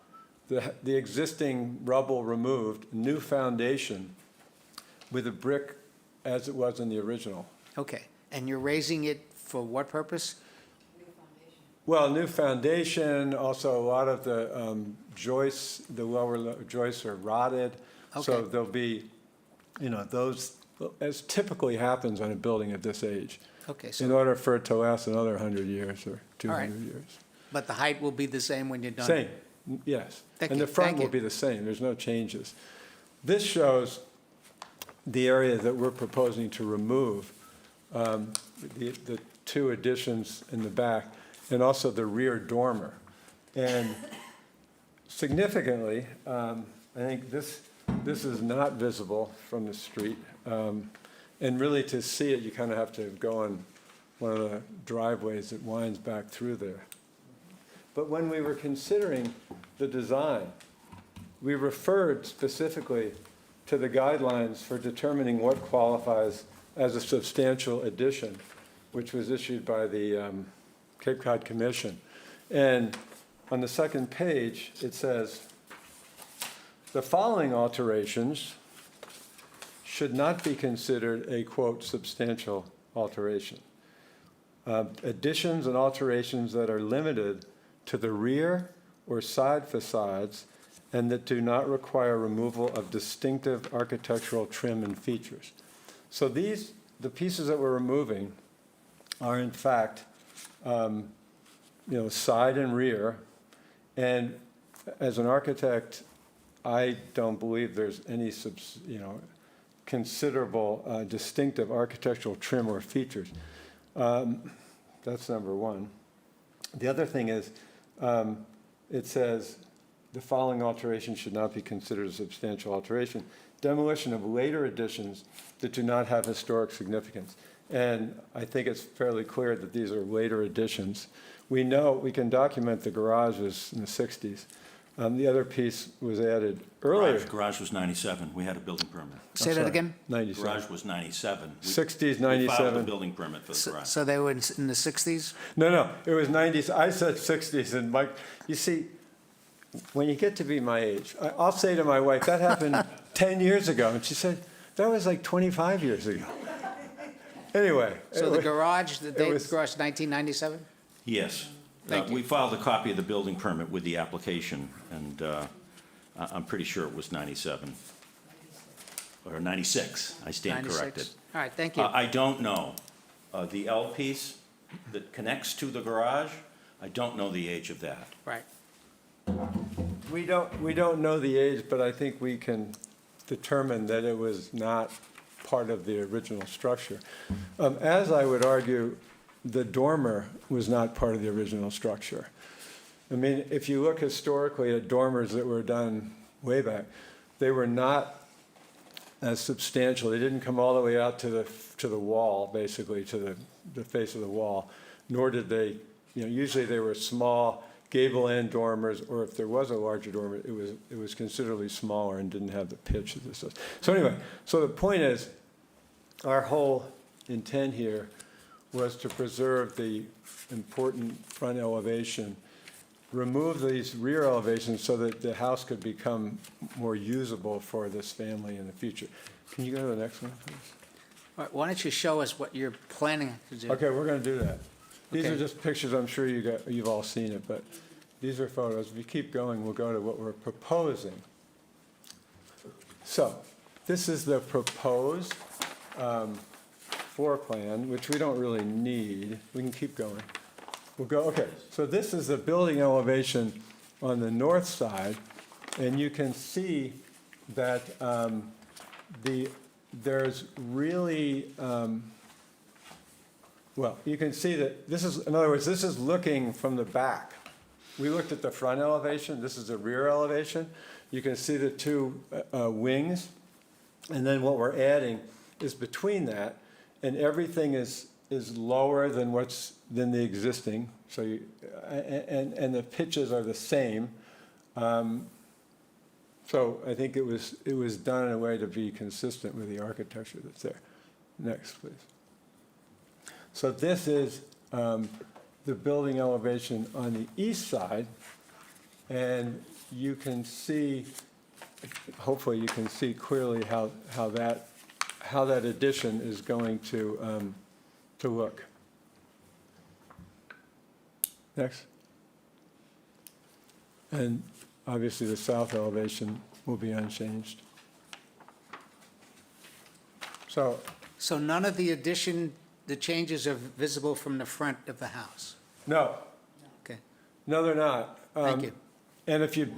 the existing rubble removed, new foundation with a brick as it was in the original. Okay, and you're raising it for what purpose? Well, new foundation, also a lot of the joists, the lower joists are rotted. So Okay. there'll be, those, as typically happens on a building at this age, Okay, in so, order for it to last another 100 years or 200 right. years. but the height will be the same when you're done? Same, yes. Thank And you, the front thank will you. be the same, there's no changes. This shows the area that we're proposing to remove, the two additions in the back, and also the rear dormer. And significantly, I think this is not visible from the street. And really to see it, you kind of have to go on one of the driveways that winds back through there. But when we were considering the design, we referred specifically to the guidelines for determining what qualifies as a substantial addition, which was issued by the Cape Cod Commission. And on the second page, it says, the following alterations should not be considered a, quote, substantial alteration. Additions and alterations that are limited to the rear or side facades and that do not require removal of distinctive architectural trim and features. So the pieces that we're removing are in fact, side and rear. And as an architect, I don't believe there's any, considerable distinctive architectural trim or features. That's number one. The other thing is, it says, the following alteration should not be considered a substantial alteration. Demolition of later additions that do not have historic significance. And I think it's fairly clear that these are later additions. We know, we can document the garage was in the 60s. The other piece was added earlier. Garage was 97. We had a building permit. Say that sorry. again? 97. Garage was 97. 60s, We filed a 97. building permit for the garage. So they were in the 60s? No, it was 90s. I said 60s, and Mike, you see, when you get to be my age, I'll say to my wife, that happened 10 years ago, and she said, that was like 25 years ago. Anyway. So the garage, the date, was- garage 1997? Yes. Thank you. We filed a copy of the building permit with the application, and I'm pretty sure it was 97. Or 96, I stand 96? corrected. All right, thank you. I don't know. The L piece that connects to the garage, I don't know the age of that. Right. We don't know the age, but I think we can determine that it was not part of the original structure. As I would argue, the dormer was not part of the original structure. I mean, if you look historically at dormers that were done way back, they were not as substantial. They didn't come all the way out to the wall, basically, to the face of the wall, nor did they, usually they were small gable end dormers, or if there was a larger dormer, it was considerably smaller and didn't have the pitch that this does. So anyway, so the point is, our whole intent here was to preserve the important front elevation, remove these rear elevations so that the house could become more usable for this family in the future. Can you go to the next one, please? All right, why don't you show us what you're planning to do? Okay, we're going to do that. These Okay. are just pictures, I'm sure you've all seen it, but these are photos. If you keep going, we'll go to what we're proposing. So, this is the proposed floor plan, which we don't really need. We can keep going. We'll go, okay, so this is the building elevation on the north side, and you can see that there's really, well, you can see that this is, in other words, this is looking from the back. We looked at the front elevation, this is the rear elevation. You can see the two wings, and then what we're adding is between that, and everything is lower than than the existing, so and the pitches are the same. So I think it was done in a way to be consistent with the architecture that's there. Next, please. So this is the building elevation on the east side, and you can see, hopefully you can see clearly how that addition is going to look. Next. And obviously, the south elevation will be unchanged. So, So none of the addition, the changes are visible from the front of the house? no, Okay, no, they're not. thank you. And if you,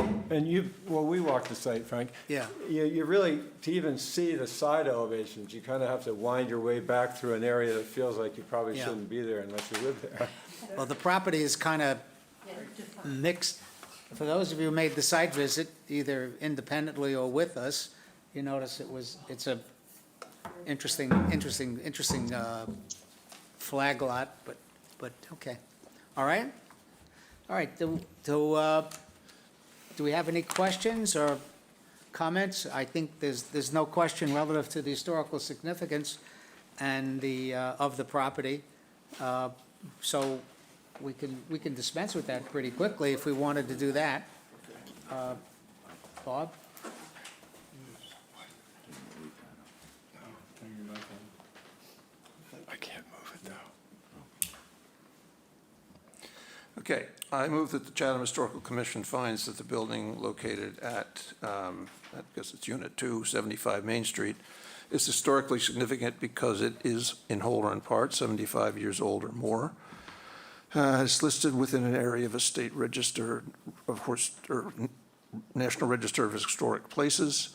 well, we walked the site, Frank. Yeah. You really, to even see the side elevations, you kind of have to wind your way back through an area that feels like you probably Yeah. shouldn't be there unless you live there. Well, the property is kind of mixed. For those of you who made the site visit, either independently or with us, you notice it's a interesting flag lot, but, okay. All right? All right, do we have any questions or comments? I think there's no question relative to the historical significance and of the property. So we can dispense with that pretty quickly if we wanted to do that. Bob? I can't move it, though. Okay, I move that the Chatham Historical Commission finds that the building located at, I guess it's Unit 2, 75 Main Street, is historically significant because it is in whole or in part 75 years old or more. It's listed within an area of a state register of or National Register of Historic Places,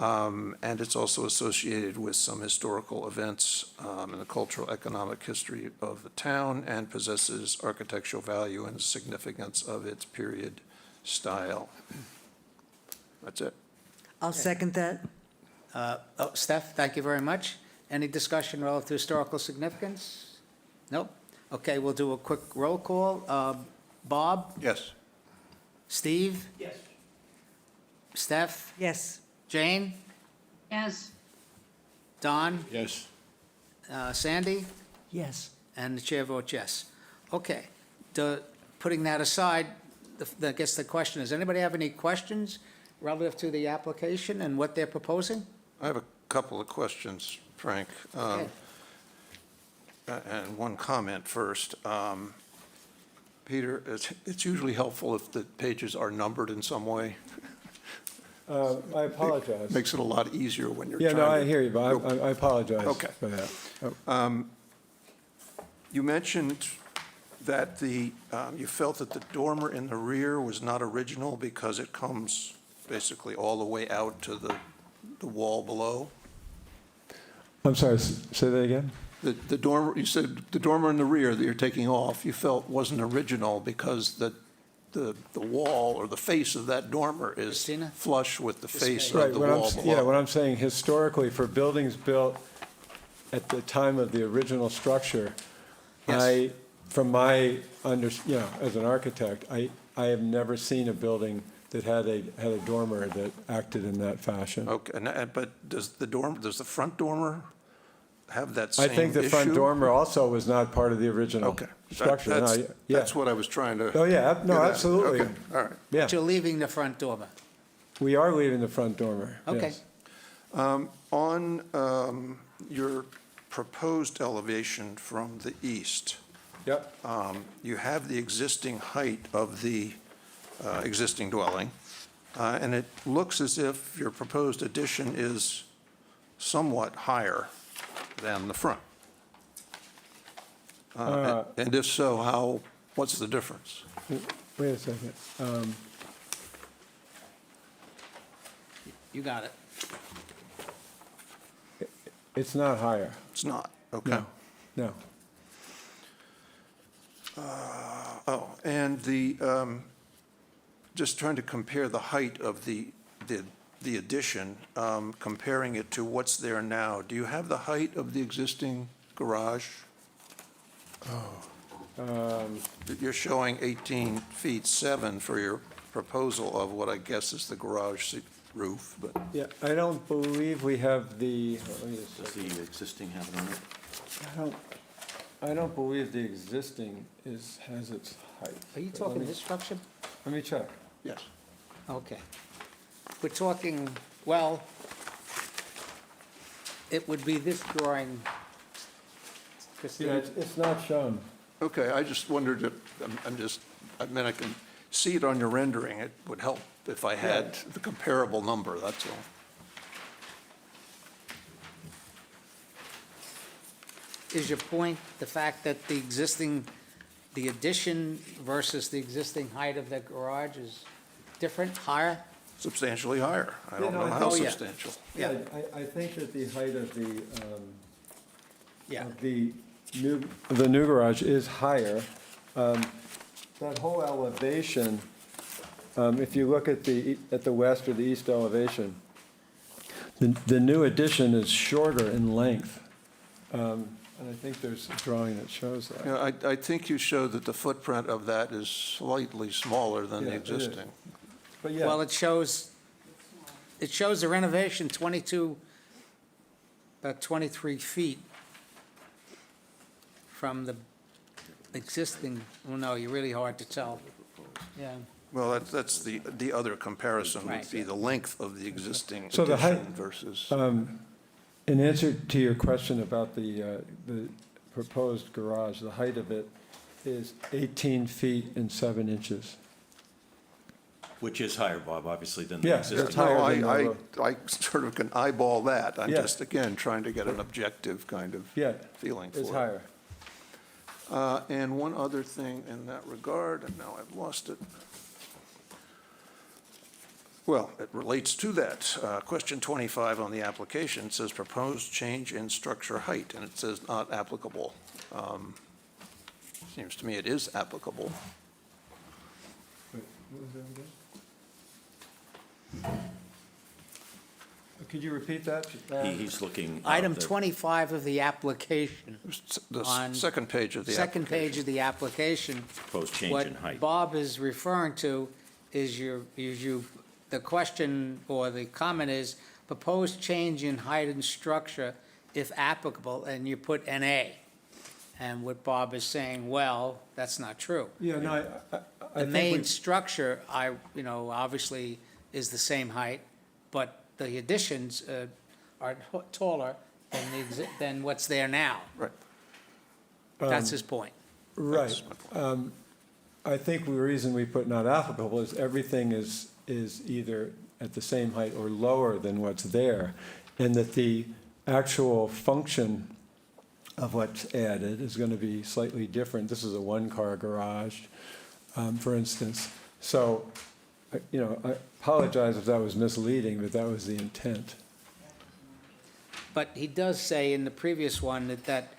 and it's also associated with some historical events in the cultural economic history of the town, and possesses architectural value and significance of its period style. That's it. I'll second that. Steph, thank you very much. Any discussion relative to historical significance? Nope. Okay, we'll do a quick roll call. Bob? Yes. Steve? Yes. Steph? Yes. Jane? Yes. Don? Yes. Sandy? Yes. And the chair votes yes. Okay, putting that aside, I guess the question is, anybody have any questions relative to the application and what they're proposing? I have a couple of questions, Frank. Okay. And one comment first. Peter, it's usually helpful if the pages are numbered in some way. I apologize. Makes it a lot easier when you're Yeah, trying to... no, I hear you, but I apologize Okay. for that. You mentioned that you felt that the dormer in the rear was not original because it comes basically all the way out to the wall below. I'm sorry, say that again? The dormer, you said the dormer in the rear that you're taking off, you felt wasn't original because the wall or the face of that dormer is Christina? flush with the face Right, of the what wall yeah, what below. I'm saying, historically, for buildings built at the time of the original structure, Yes. from my as an architect, I have never seen a building that had a dormer that acted in that fashion. Okay, but does the front dormer have that same I think the front issue? dormer also was not part of the original Okay. structure. No, yeah. That's what I was trying to... Oh, yeah, no, get at. absolutely. Okay, all right. Yeah, But you're leaving the front dormer? we are leaving the front dormer. Okay. yes. On your proposed elevation from the east, Yep, you have the existing height of the existing dwelling, and it looks as if your proposed addition is somewhat higher than the front. And if so, what's the difference? wait a second. You got it. It's not higher, It's not, okay. no, no. Oh, and just trying to compare the height of the addition, comparing it to what's there now. Do you have the height of the existing garage? You're showing 18 feet 7 for your proposal of what I guess is the garage roof, but Yeah, I don't believe we have the, let me just Does the existing have it on it? I don't, I don't believe the existing has its height. Are you But let talking me- this structure? Let me check. Yes. Okay. We're talking, well, it would be this drawing. Yeah, Christine. it's not shown. Okay, I just wondered if, I mean, I can see it on your rendering. It would help if I had the comparable number, that's all. Is your point the fact that the addition versus the existing height of the garage is different, higher? Substantially higher. I don't Yeah, no, know I how think- Oh, yeah. substantial. Yeah. I think that the height of Yeah. the new garage is higher. That whole elevation, if you look at the west or the east elevation, the new addition is shorter in length. And I think there's a drawing that shows that. Yeah, I think you showed that the footprint of that is slightly smaller than the Yeah, it is. existing. But yeah. Well, it shows the renovation 22, about 23 feet from the existing, well, no, you're really hard to tell. Yeah. Well, that's the other comparison would Right. be the length of the existing So the height- addition versus. In answer to your question about the proposed garage, the height of it is 18 feet and 7 inches. Which is higher, Bob, obviously, than the Yeah, existing. it's higher No, than the I road. sort of can eyeball that. I'm Yeah. just, again, trying to get an objective kind of Yeah, feeling for it. it's higher. And one other thing in that regard, and now I've lost it. Well, it relates to that. Question 25 on the application says proposed change in structure height, and it says not applicable. Seems to me it is applicable. Wait, what was that again? Could you repeat that? He's looking. Item the- 25 of the application, The On second page of the second application. page of the application. Proposed change in height. What Bob is referring to is the question or the comment is proposed change in height and structure if applicable, and you put NA. And what Bob is saying, well, that's not true. Yeah, no, I The think main we, structure, obviously is the same height, but the additions are taller than what's there now. Right. That's his point. right. That's my point. I think the reason we put not applicable is everything is either at the same height or lower than what's there, and that the actual function of what's added is going to be slightly different. This is a one-car garage, for instance. So, I apologize if that was misleading, but that was the intent. But he does say in the previous one that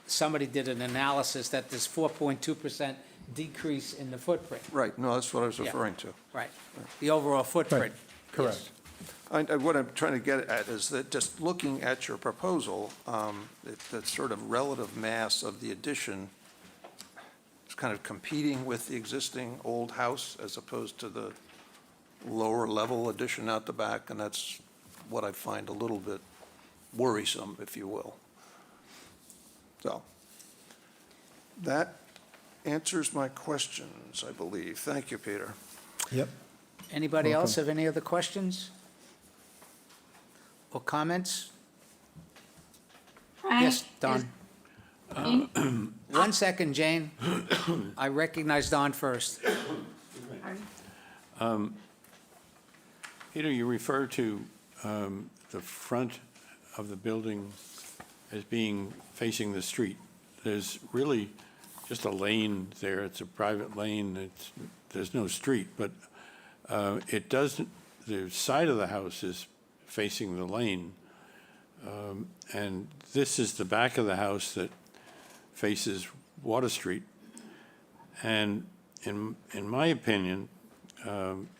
somebody did an analysis that there's 4.2% decrease in the footprint. Right, no, that's what I was Yeah. referring to. Right. The overall footprint. Correct. What I'm trying to get at is that just looking at your proposal, that sort of relative mass of the addition is kind of competing with the existing old house as opposed to the lower level addition out the back, and that's what I find a little bit worrisome, if you will. So, that answers my questions, I believe. Thank you, Peter. Yep. Anybody else Welcome. have any other questions? Or comments? Frank? Yes, Don. Jane? 1 second, Jane. I recognize Don first. Peter, you refer to the front of the building as being facing the street. There's really just a lane there. It's a private lane. There's no street, but it doesn't, the side of the house is facing the lane. And this is the back of the house that faces Water Street. And in my opinion,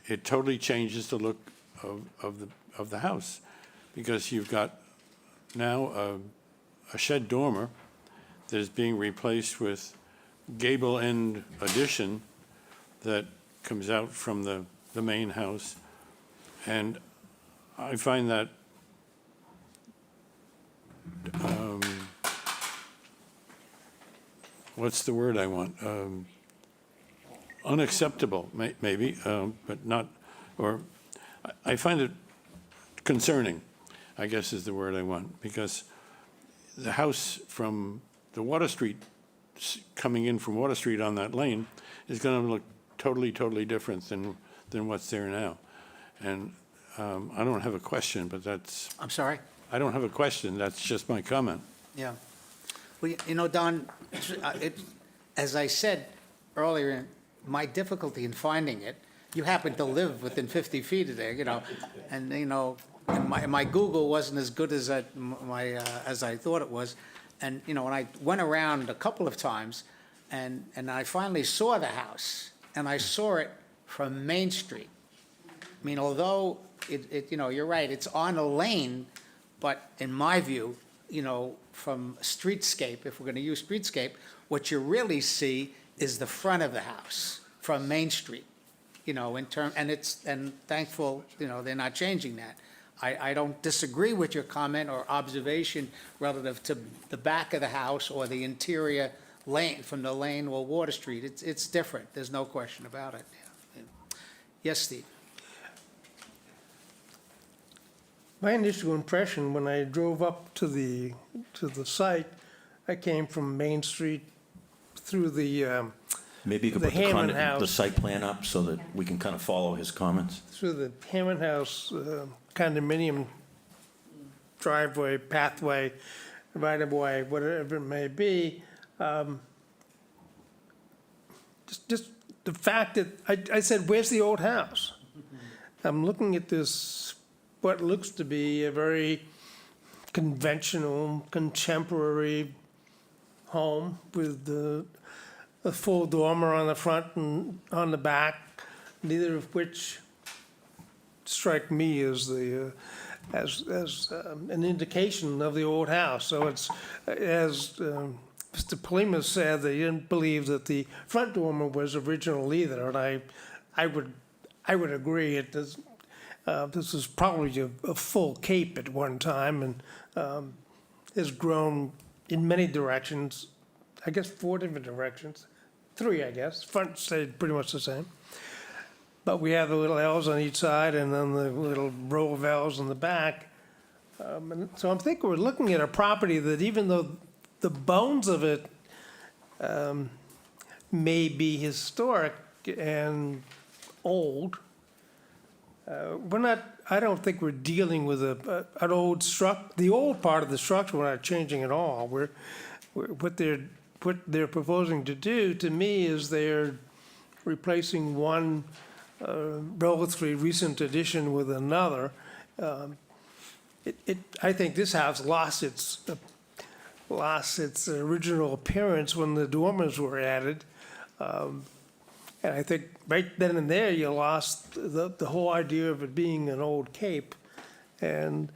it totally changes the look of the house, because you've got now a shed dormer that is being replaced with gable end addition that comes out from the main house. And I find that what's the word I want? Unacceptable, maybe, but not, or I find it concerning, I guess is the word I want, because the house from the Water Street, coming in from Water Street on that lane, is going to look totally different than what's there now. And I don't have a question, but that's, I'm sorry? I don't have a question, that's just my comment. Yeah. Well, you know, Don, as I said earlier, my difficulty in finding it, you happen to live within 50 feet of there, you know, and, you know, and my Google wasn't as good as as I thought it was. And, you know, when I went around a couple of times, and I finally saw the house, and I saw it from Main Street. I mean, although you know, you're right, it's on a lane, but in my view, you know, from streetscape, if we're gonna use streetscape, what you really see is the front of the house from Main Street, you know, and thankful, you know, they're not changing that. I don't disagree with your comment or observation relative to the back of the house or the interior lane, from the lane or Water Street. It's different, there's no question about it. Yeah. Yes, Steve? My initial impression when I drove up to the site, I came from Main Street through the Maybe you could The put the Hammond the House. site plan up so that we can kind of follow his comments. Hammond House condominium driveway, pathway, right-of-way, whatever it may be. Just the fact that, I said, where's the old house? I'm looking at this, what looks to be a very conventional, contemporary home with a full dormer on the front and on the back, neither of which strike me as an indication of the old house. So it's, as Mr. Palima said, they didn't believe that the front dormer was original either, and I would agree. It does. This is probably a full cape at one time, and has grown in many directions. I guess 4 different directions, 3, I guess. Front stayed pretty much the same. But we have the little L's on each side and then the little row of L's in the back. And so I'm thinking we're looking at a property that, even though the bones of it may be historic and old, I don't think we're dealing with an old the old part of the structure. We're not changing at all. What they're proposing to do, to me, is they're replacing one relatively recent addition with another. I think this house lost its original appearance when the dormers were added. And I think right then and there, you lost the whole idea of it being an old cape. And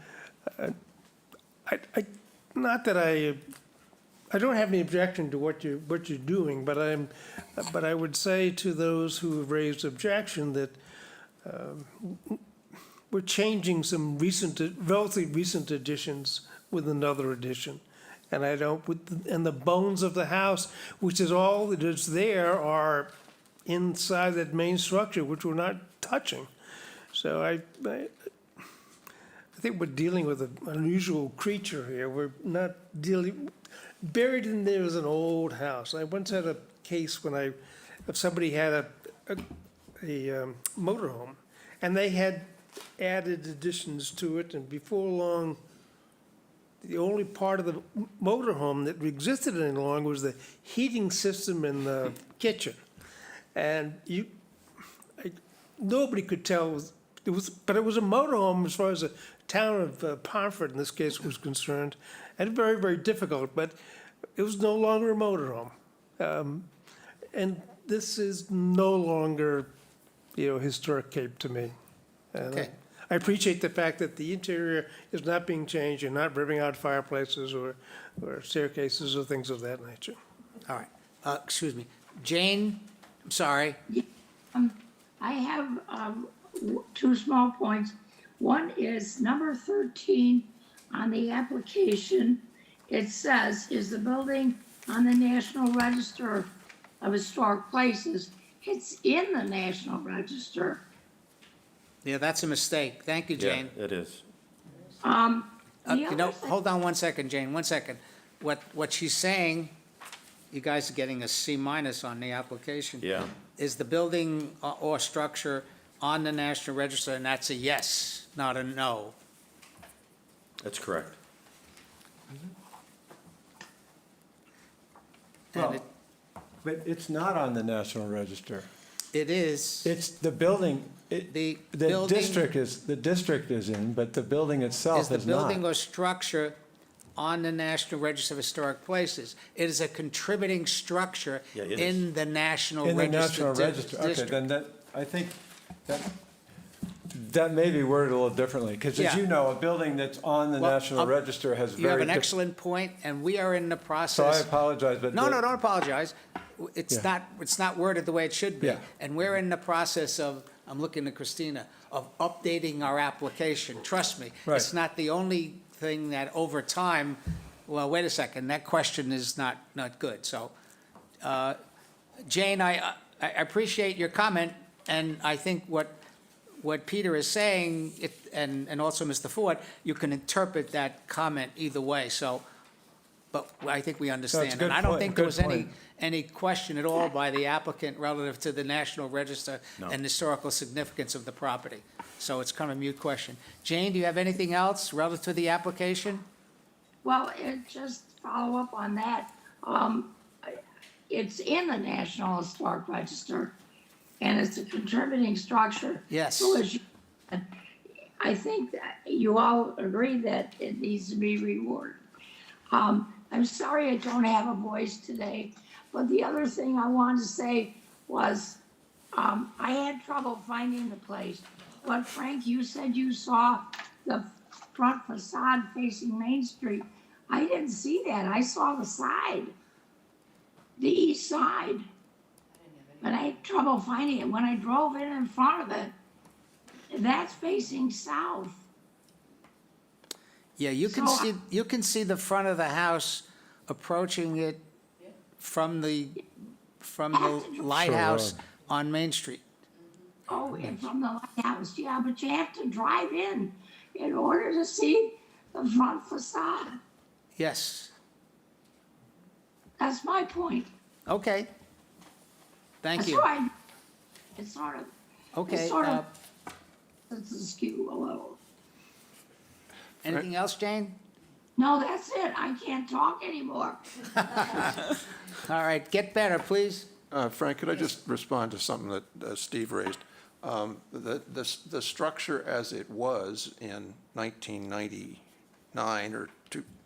not that I don't have any objection to what you're doing, but I would say to those who have raised objection that we're changing some relatively recent additions with another addition. And and the bones of the house, which is all that is there, are inside that main structure, which we're not touching. So I think we're dealing with an unusual creature here. We're not dealing, buried in there is an old house. I once had a case when somebody had a motorhome, and they had added additions to it, and before long, the only part of the motorhome that existed any longer was the heating system in the kitchen. And nobody could tell, but it was a motorhome as far as the town of Pomfret, in this case, was concerned, and very, very difficult, but it was no longer a motorhome. And this is no longer, historic Cape to me. And Okay. I appreciate the fact that the interior is not being changed, and not ripping out fireplaces or staircases or things of that nature. All right. Excuse me. Jane, I'm sorry. I have 2 small points. One is number 13 on the application. It says, is the building on the National Register of Historic Places. It's in the National Register. Yeah, that's a mistake. Thank you, Jane. Yeah, it is. The You know, other thing- hold on one second, Jane, one second. What she's saying, you guys are getting a C- on the application. Yeah. Is the building or structure on the National Register, and that's a yes, not a no. That's correct. And it- But it's not on the National Register. it is, It's the building, the the building, district is in, but the building is itself the is building not. or structure on the National Register of Historic Places. It is a contributing structure Yeah, it is. in the National In the Register National Register, okay, district. then that, I think that may be worded a little differently, because Yeah. as you know, a building that's on the Well, National Register has You have very. an excellent point, and we are in the So I process. apologize, but. No, the- no, don't apologize. Yeah. It's not worded the way it should be. Yeah. And we're in the process of, I'm looking at Christina, of updating our application. Trust me. Right. It's not the only thing that over time, well, wait a second, that question is not good. So, Jane, I appreciate your comment, and I think what Peter is saying, and also Mr. Ford, you can interpret that comment either way, so, but I think we understand. good And I don't point, think there good was point. any question at all by the applicant relative to the National Register No. and historical significance of the property. So it's kind of a mute question. Jane, do you have anything else relative to the application? Well, just follow up on that. It's in the National Historic Register, and it's a contributing structure. Yes. So as you, I think that you all agree that it needs to be rewarded. I'm sorry I don't have a voice today, but the other thing I wanted to say was, I had trouble finding the place. But Frank, you said you saw the front facade facing Main Street. I didn't see that. I saw the side, the east side. But I had trouble finding it. When I drove in front of it, that's facing south. Yeah, you can So- see the front of the house approaching it from the lighthouse on Main Street. Oh, and from the lighthouse, yeah, but you have to drive in order to see the front facade. Yes, That's my point. okay. Thank That's you. why it's sort of, Okay, sort of- it's askew a little. anything else, Jane? No, that's it. I can't talk anymore. All right, get better, please. Frank, could I just respond to something that Steve raised? The structure as it was in 1999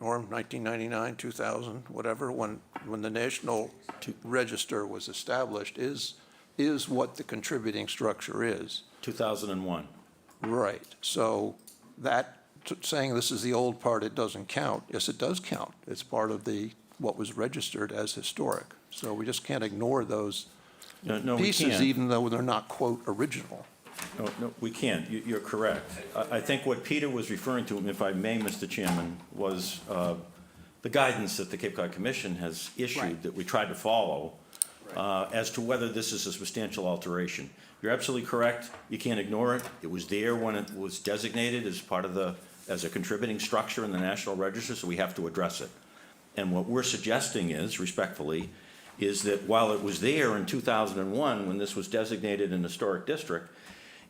Norm, 1999, 2000, whatever, when the National Register was established, is what the contributing structure is. 2001. Right. So that, saying this is the old part, it doesn't count. Yes, it does count. It's part of what was registered as historic. So we just can't ignore those No, we pieces, can't. even though they're not, quote, original. No, we can't. You're correct. I think what Peter was referring to, if I may, Mr. Chairman, was the guidance that the Cape Cod Commission has issued Right. that we tried to follow as to whether this is a substantial alteration. You're absolutely correct. You can't ignore it. It was there when it was designated as part of as a contributing structure in the National Register, so we have to address it. And what we're suggesting is, respectfully, is that while it was there in 2001, when this was designated an historic district,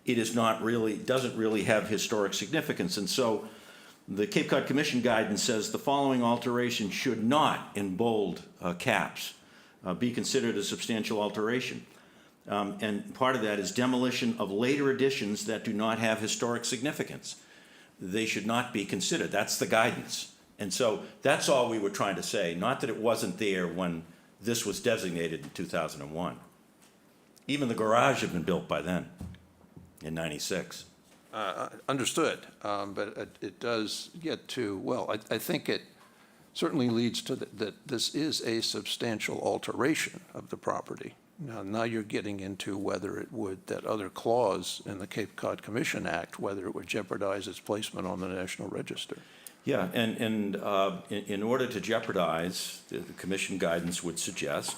it is not really, doesn't really have historic significance. And so the Cape Cod Commission guidance says the following alteration should not, in bold caps, be considered a substantial alteration. And part of that is demolition of later additions that do not have historic significance. They should not be considered. That's the guidance. And so that's all we were trying to say, not that it wasn't there when this was designated in 2001. Even the garage had been built by then, in 96. Understood, but it does get to, well, I think it certainly leads to that this is a substantial alteration of the property. Now you're getting into whether it would, that other clause in the Cape Cod Commission Act, whether it would jeopardize its placement on the National Register. Yeah, and in order to jeopardize, the commission guidance would suggest,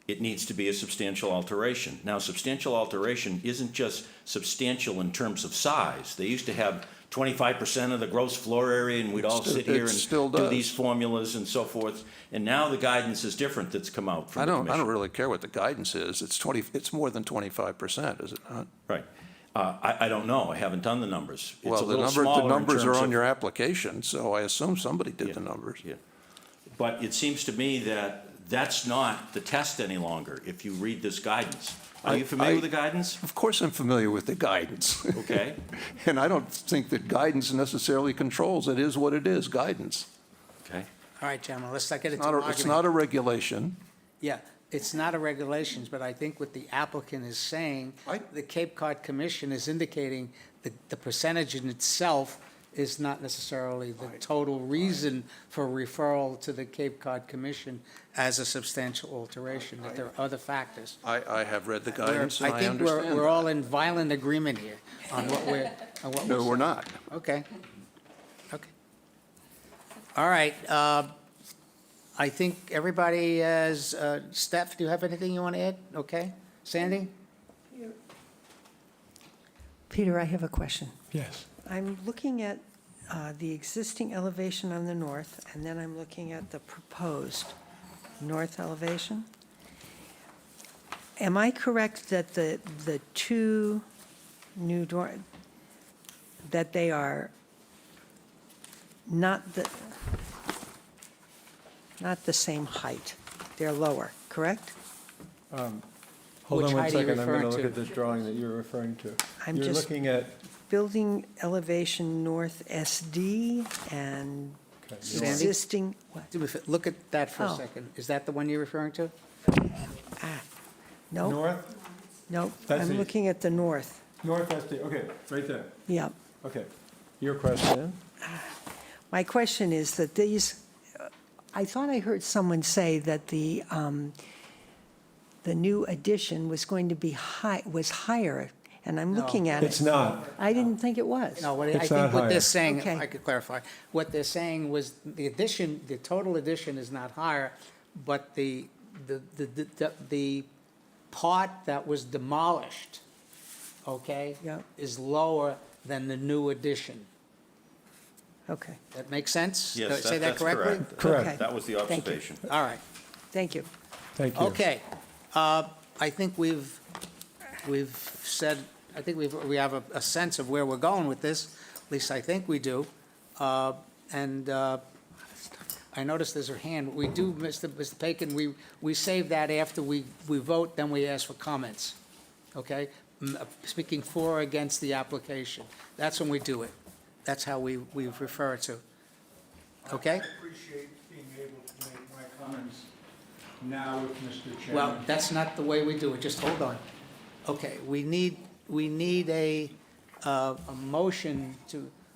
it needs to be a substantial alteration. Now, substantial alteration isn't just substantial in terms of size. They used to have 25% of the gross floor area, and we'd all sit here It still and do does. these formulas and so forth. And now the guidance is different that's come out from I the don't commission. really care what the guidance is. It's more than 25%, is it not? Right. I don't know. I haven't done the numbers. It's Well, a little smaller the in numbers are terms on of- your application, so I assume somebody did Yeah, the numbers. yeah. But it seems to me that that's not the test any longer, if you read this guidance. Are you familiar with the guidance? Of course I'm familiar with the guidance. Okay. And I don't think that guidance necessarily controls. It is what it is, guidance. Okay. All right, gentlemen, let's not get into Not an a- argument. It's not a regulation. Yeah, it's not a regulations, but I think what the applicant is saying, the Cape Cod Commission is indicating the percentage in itself is not necessarily the total reason for referral to the Cape Cod Commission as a substantial alteration, that there are other factors. I have read the guidance and I think understand. we're all in violent agreement here on what we're No, we're saying. not. Okay. Okay. All right, I think everybody has, Steph, do you have anything you want to add? Okay. Sandy? Peter, I have a question. Yes. I'm looking at the existing elevation on the north, and then I'm looking at the proposed north elevation. Am I correct that the two new door, that they are not the same height? They're lower, correct? Hold Which on one height are you second, I'm going to referring look to? at the drawing that you're referring to. I'm You're just- looking at, Building elevation north SD and okay, Sandy? existing, what? Look at that for a Oh. second. Is that the one you're referring to? No, north, no, That's I'm the- looking at the north. north SD, okay, right there, Yeah. okay. Your question? My question is that these, I thought I heard someone say that the new addition was going to be was higher, and I'm looking at It's it. not. I didn't think it was. No, I It's think not what they're higher. saying, if Okay. I could clarify, what they're saying was the addition, the total addition is not higher, but the part that was demolished, okay? Yeah. Is lower than the new addition. Okay, That make sense? Did I Yes, say that that's correctly? correct. Correct. Okay. That was the Thank you. observation. All right. thank you. Thank you. Okay, I think we've said, I think we have a sense of where we're going with this, at least I think we do. And I noticed there's a hand, we do, Mr. Bacon, we save that after we vote, then we ask for comments, okay? Speaking for or against the application, that's when we do it. That's how we refer to, okay? I appreciate being able to make my comments now with Mr. Chairman. Well, that's not the way we do it, just hold on. Okay, we need a motion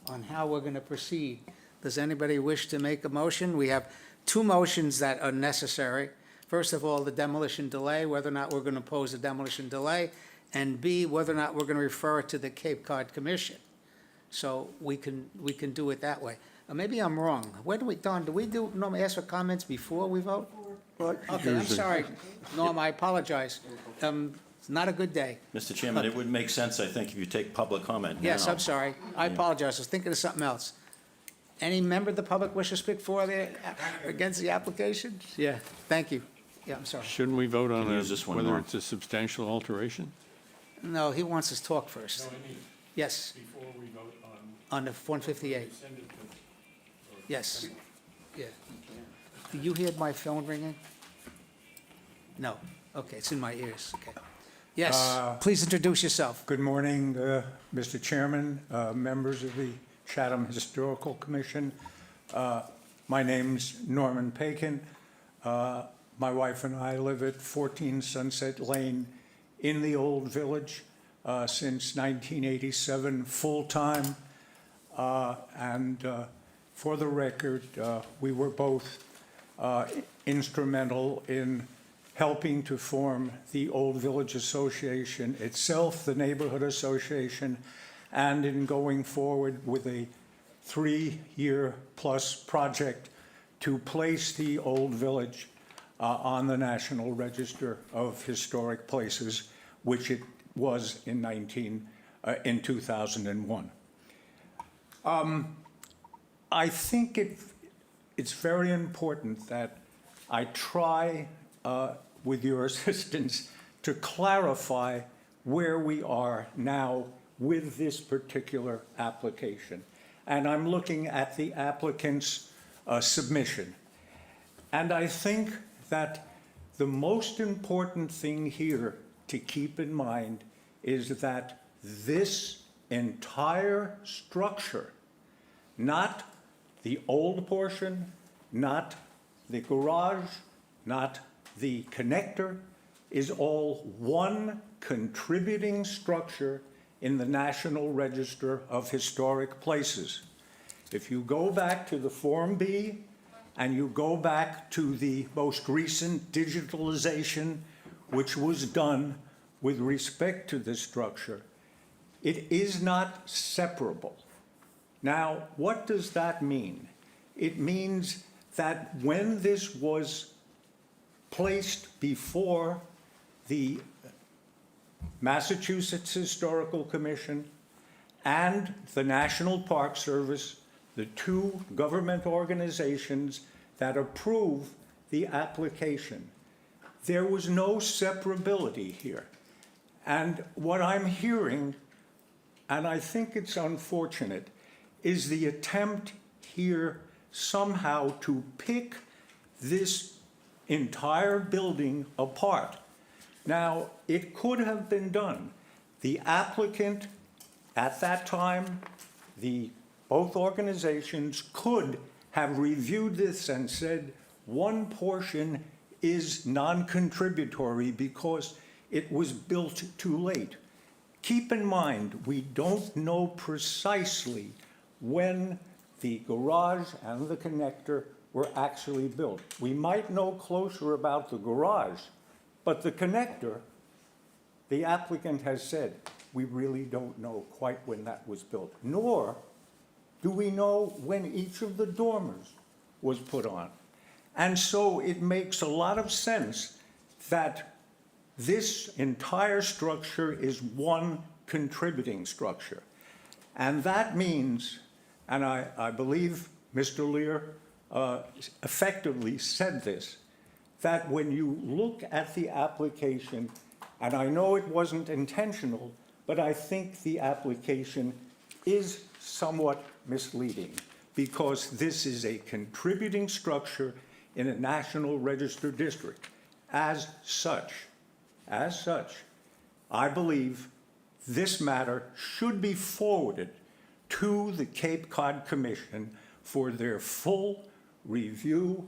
on how we're gonna proceed. Does anybody wish to make a motion? We have two motions that are necessary. First of all, the demolition delay, whether or not we're gonna oppose the demolition delay, and B, whether or not we're gonna refer it to the Cape Cod Commission. So we can do it that way. Maybe I'm wrong. Where do we, Don, do we normally ask for comments before we vote? Okay, I'm sorry. Norm, I apologize. It's not a good day. Mr. Chairman, it would make sense, I think, if you take public comment now. Yes, I'm sorry. I apologize. I was thinking of something else. Any member of the public wish to speak for the, against the application? Yeah, thank you. Yeah, I'm sorry. Shouldn't we vote on Can we use this one, whether Norm? it's a substantial alteration? No, he wants us to talk first. Yes, Before we vote on on the 158. Yes, yeah. Do you hear my phone ringing? No. Okay, it's in my ears. Okay. Yes, please introduce yourself. Good morning, Mr. Chairman, members of the Chatham Historical Commission. My name's Norman Paikin. My wife and I live at 14 Sunset Lane in the Old Village since 1987, full-time. And for the record, we were both instrumental in helping to form the Old Village Association itself, the Neighborhood Association, and in going forward with a 3-year-plus project to place the old village on the National Register of Historic Places, which it was in 2001. I think it's very important that I try, with your assistance, to clarify where we are now with this particular application. And I'm looking at the applicant's submission. And I think that the most important thing here to keep in mind is that this entire structure, not the old portion, not the garage, not the connector, is all one contributing structure in the National Register of Historic Places. If you go back to the Form B and you go back to the most recent digitalization which was done with respect to this structure, it is not separable. Now, what does that mean? It means that when this was placed before the Massachusetts Historical Commission and the National Park Service, the two government organizations that approve the application, there was no separability here. And what I'm hearing, and I think it's unfortunate, is the attempt here somehow to pick this entire building apart. Now, it could have been done. The applicant, at that time, both organizations could have reviewed this and said one portion is non-contributory because it was built too late. Keep in mind, we don't know precisely when the garage and the connector were actually built. We might know closer about the garage, but the connector, the applicant has said, we really don't know quite when that was built, nor do we know when each of the dormers was put on. And so it makes a lot of sense that this entire structure is one contributing structure. And that means, and I believe Mr. Lear effectively said this, that when you look at the application, and I know it wasn't intentional, but I think the application is somewhat misleading because this is a contributing structure in a National Register district. As such, I believe this matter should be forwarded to the Cape Cod Commission for their full review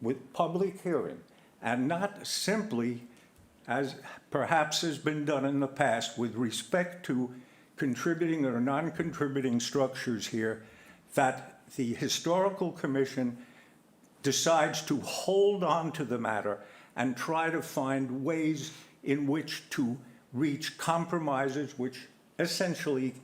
with public hearing, and not simply, as perhaps has been done in the past with respect to contributing or non-contributing structures here, that the Historical Commission decides to hold on to the matter and try to find ways in which to reach compromises which essentially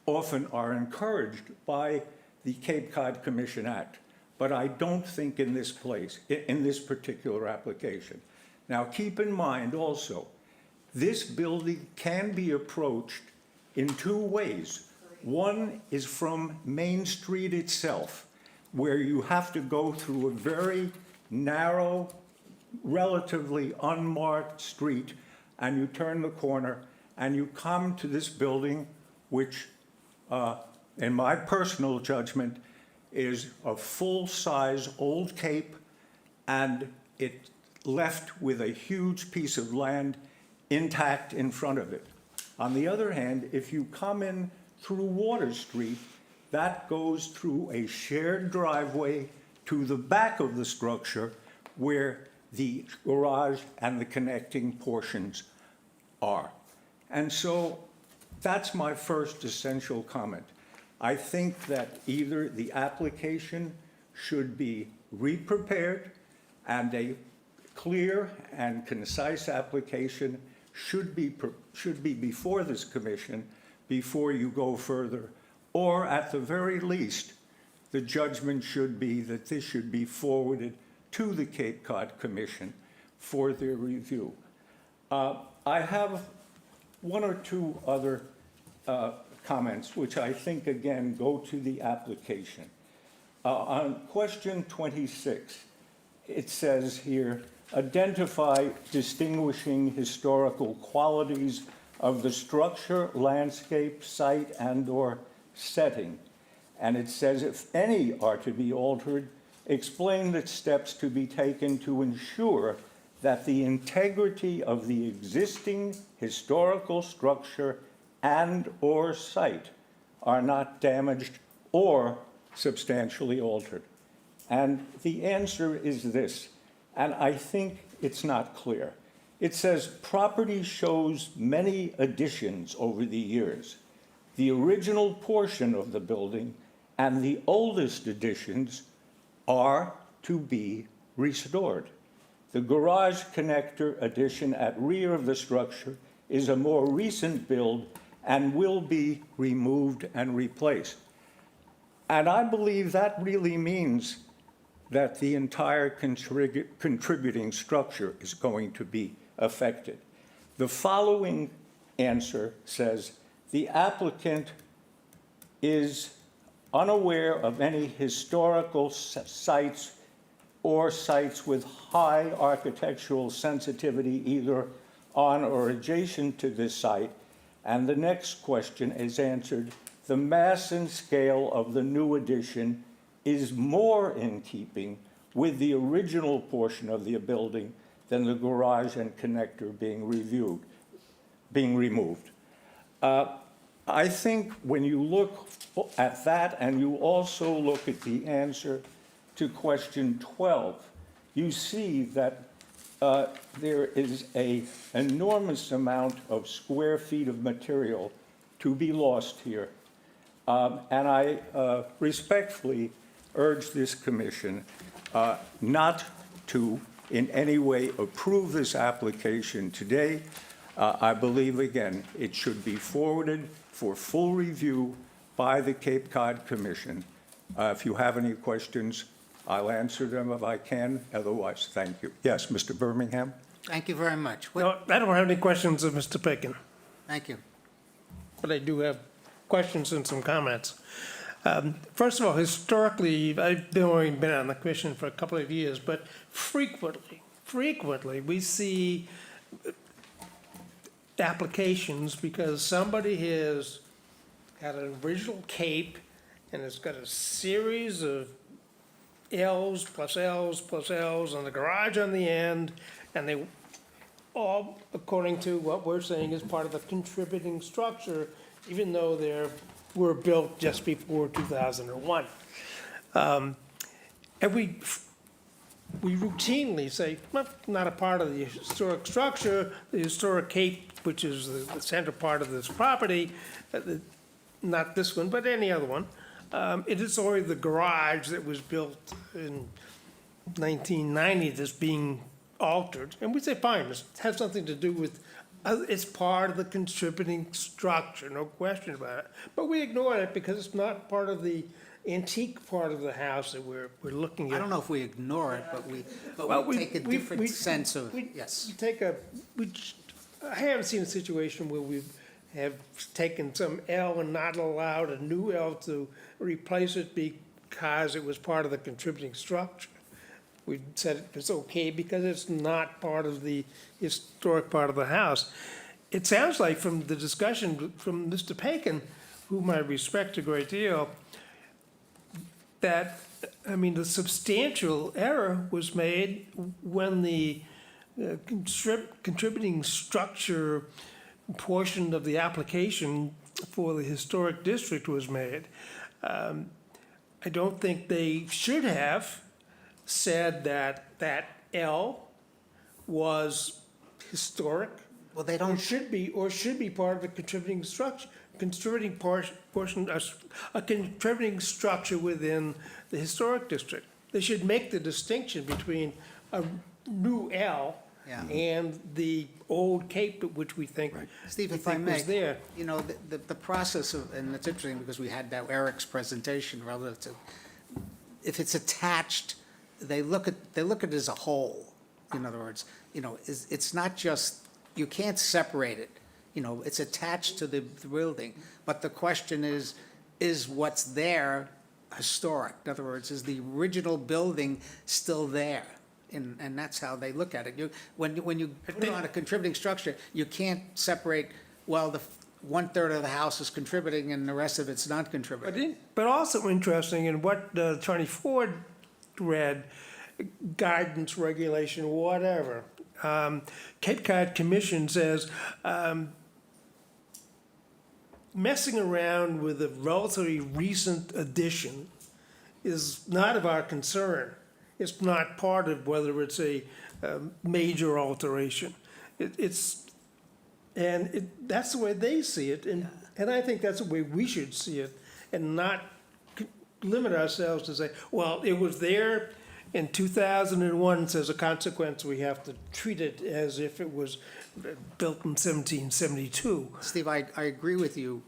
often are encouraged by the Cape Cod Commission Act. But I don't think in this particular application. Now, keep in mind also, this building can be approached in two ways. One is from Main Street itself, where you have to go through a very narrow, relatively unmarked street, and you turn the corner, and you come to this building, which, in my personal judgment, is a full-size old Cape, and it left with a huge piece of land intact in front of it. On the other hand, if you come in through Water Street, that goes through a shared driveway to the back of the structure where the garage and the connecting portions are. And so that's my first essential comment. I think that either the application should be re-prepared and a clear and concise application should be before this commission before you go further, or at the very least, the judgment should be that this should be forwarded to the Cape Cod Commission for their review. I have one or two other comments, which I think, again, go to the application. On question 26, it says here, identify distinguishing historical qualities of the structure, landscape, site, and/or setting. And it says, if any are to be altered, explain the steps to be taken to ensure that the integrity of the existing historical structure and/or site are not damaged or substantially altered. And the answer is this, and I think it's not clear. It says, property shows many additions over the years. The original portion of the building and the oldest additions are to be restored. The garage connector addition at rear of the structure is a more recent build and will be removed and replaced. And I believe that really means that the entire contributing structure is going to be affected. The following answer says, the applicant is unaware of any historical sites or sites with high architectural sensitivity either on or adjacent to this site. And the next question is answered, the mass and scale of the new addition is more in keeping with the original portion of the building than the garage and connector being removed. I think when you look at that and you also look at the answer to question 12, you see that there is an enormous amount of square feet of material to be lost here. And I respectfully urge this commission not to in any way approve this application today. I believe, again, it should be forwarded for full review by the Cape Cod Commission. If you have any questions, I'll answer them if I can. Otherwise, thank you. Yes, Mr. Birmingham? Thank you very much. No, I don't have any questions of Mr. Bacon, Thank you. but I do have questions and some comments. First of all, historically, I've only been on the commission for a couple of years, but frequently, we see applications because somebody has got an original cape and it's got a series of L's plus L's plus L's and the garage on the end, and they all, according to what we're saying, is part of the contributing structure, even though they were built just before 2001. And we routinely say, well, not a part of the historic structure, the historic cape, which is the center part of this property, not this one, but any other one. It is only the garage that was built in 1990 that's being altered. And we say, fine, it has something to do with, it's part of the contributing structure, no question about it. But we ignore it because it's not part of the antique part of the house that we're looking at. I don't know if we ignore it, but we take a different sense of, yes. I haven't seen a situation where we have taken some L and not allowed a new L to replace it because it was part of the contributing structure. We said it's okay because it's not part of the historic part of the house. It sounds like from the discussion from Mr. Bacon, whom I respect a great deal, that, I mean, the substantial error was made when the contributing structure portion of the application for the historic district was made. I don't think they should have said that that L was historic. Well, they don't. Or should be part of the contributing structure, portion, a contributing structure within the historic district. They should make the distinction between a new L Yeah. and the old cape, which we think, Steve, we if I think may, was there. you know, the process of, and it's interesting because we had that Eric's presentation relative to, if it's attached, they look at it as a whole. In other words, you know, it's not just, you can't separate it. You know, it's attached to the building, but the question is what's there historic? In other words, is the original building still there? And that's how they look at it. When you put it on a contributing structure, you can't separate, well, the 1/3 of the house is contributing and the rest of it's not contributing. But also interesting in what Attorney Ford read, guidance, regulation, whatever. Cape Cod Commission says, messing around with a relatively recent addition is not of our concern. It's not part of whether it's a major alteration. That's the way they see it, and I think that's the way we should see it, and not limit ourselves to say, well, it was there in 2001, so as a consequence, we have to treat it as if it was built in 1772. Steve, I agree with you.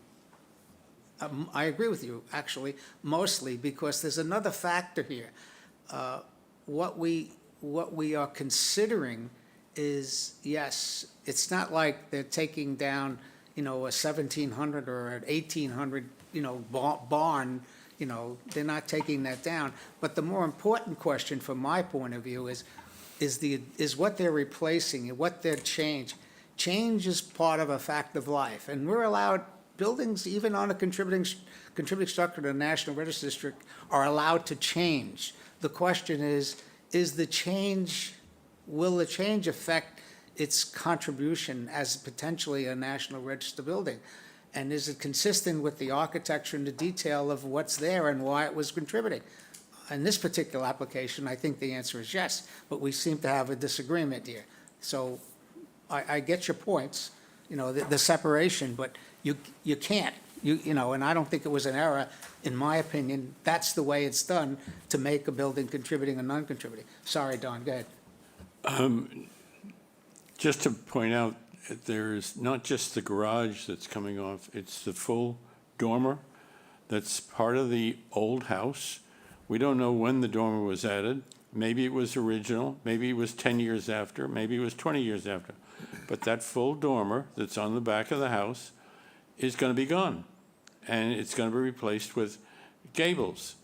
I agree with you, actually, mostly because there's another factor here. What we are considering is, yes, it's not like they're taking down, you know, a 1700 or an 1800, you know, barn, you know, they're not taking that down. But the more important question from my point of view is what they're replacing and what they're changing. Change is part of a fact of life, and we're allowed, buildings, even on a contributing structure to the National Register District, are allowed to change. The question is the change, will the change affect its contribution as potentially a National Register building? And is it consistent with the architecture and the detail of what's there and why it was contributing? In this particular application, I think the answer is yes, but we seem to have a disagreement here. So I get your points, you know, the separation, but you can't, you know, and I don't think it was an error, in my opinion. That's the way it's done to make a building contributing and non-contributing. Sorry, Don, go ahead. Just to point out, there's not just the garage that's coming off, it's the full dormer that's part of the old house. We don't know when the dormer was added. Maybe it was original, maybe it was 10 years after, maybe it was 20 years after. But that full dormer that's on the back of the house is going to be gone. And it's going to be replaced with gables.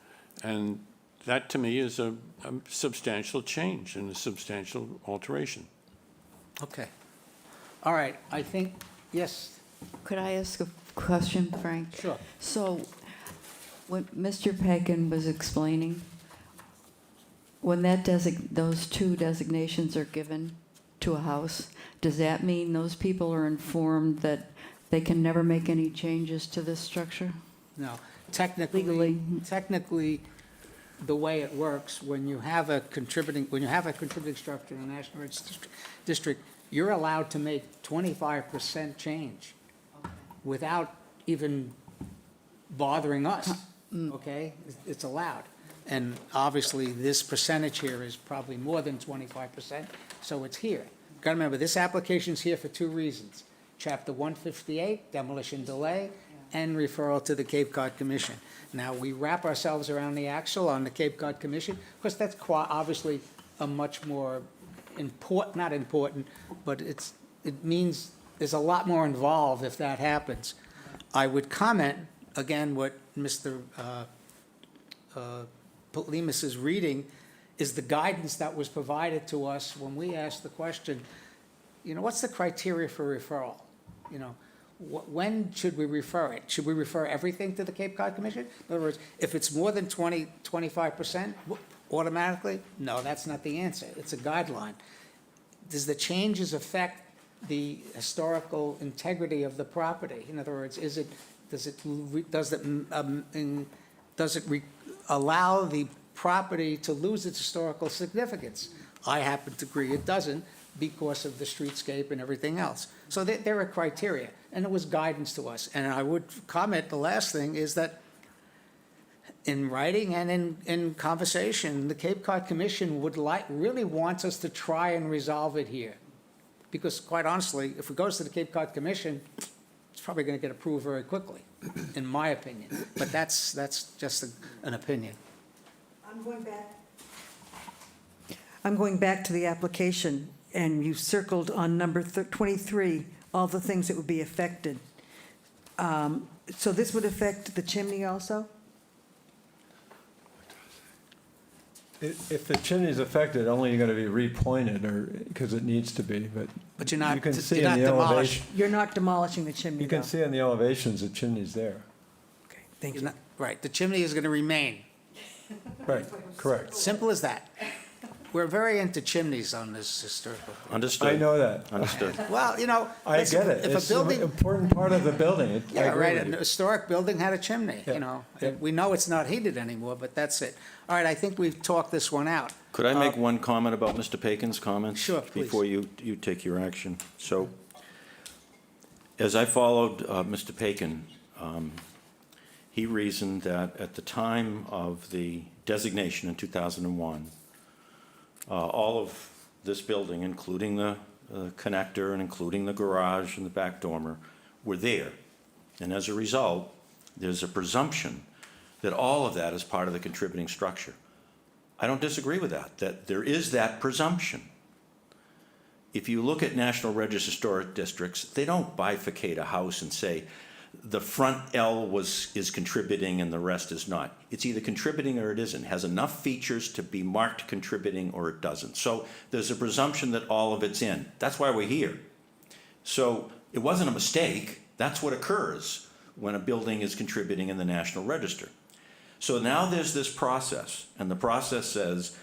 And that, to me, is a substantial change and a substantial alteration. Okay. All right, I think, yes, Could I ask a question, Frank? sure. So, when Mr. Pekin was explaining, when those two designations are given to a house, does that mean those people are informed that they can never make any changes to this structure? No, technically, the way it works, when you have a contributing structure in the National Register District, you're allowed to make 25% change without even bothering us, okay? It's allowed. And obviously, this percentage here is probably more than 25%, so it's here. Got to remember, this application's here for two reasons. Chapter 158, demolition delay, and referral to the Cape Cod Commission. Now, we wrap ourselves around the axle on the Cape Cod Commission, because that's obviously a much more not important, but it means there's a lot more involved if that happens. I would comment, again, what Mr. Lemus is reading is the guidance that was provided to us when we asked the question, you know, what's the criteria for referral? You know, when should we refer it? Should we refer everything to the Cape Cod Commission? In other words, if it's more than 25%, automatically? No, that's not the answer. It's a guideline. Does the changes affect the historical integrity of the property? In other words, does it allow the property to lose its historical significance? I happen to agree it doesn't, because of the streetscape and everything else. So there are criteria, and it was guidance to us. And I would comment, the last thing is that in writing and in conversation, the Cape Cod Commission really wants us to try and resolve it here. because quite honestly, if it goes to the Cape Cod Commission, it's probably going to get approved very quickly, in my opinion. But that's just an opinion. I'm going back to the application, and you circled on number 23, all the things that would be affected. So this would affect the chimney also? If the chimney's affected, only going to be repointed, or, because it needs to be, But you're not, you can see you're in not the demolishing. elevation, You're not demolishing the chimney, you can though? see in the elevations the chimney's there. Okay, thank You're you. not- Right, the chimney is going to remain. Right, correct. Simple as that. We're very into chimneys on this historical. Understood. I know that. Understood. Well, you know. I listen, get it. If It's a an building, important part of the building. I yeah, agree right, with a you. historic building had a chimney, Yeah, you know. yeah. We know it's not heated anymore, but that's it. All right, I think we've talked this one out. Could I make one comment about Mr. Pakin's comments? Sure, please. Before you take your action? So, as I followed Mr. Pakin, he reasoned that at the time of the designation in 2001, all of this building, including the connector and including the garage and the back dormer, were there. And as a result, there's a presumption that all of that is part of the contributing structure. I don't disagree with that there is that presumption. If you look at National Register Historic Districts, they don't bifurcate a house and say, the front L is contributing and the rest is not. It's either contributing or it isn't. It has enough features to be marked contributing or it doesn't. So there's a presumption that all of it's in. That's why we're here. So it wasn't a mistake. That's what occurs when a building is contributing in the National Register. So now there's this process, and the process says,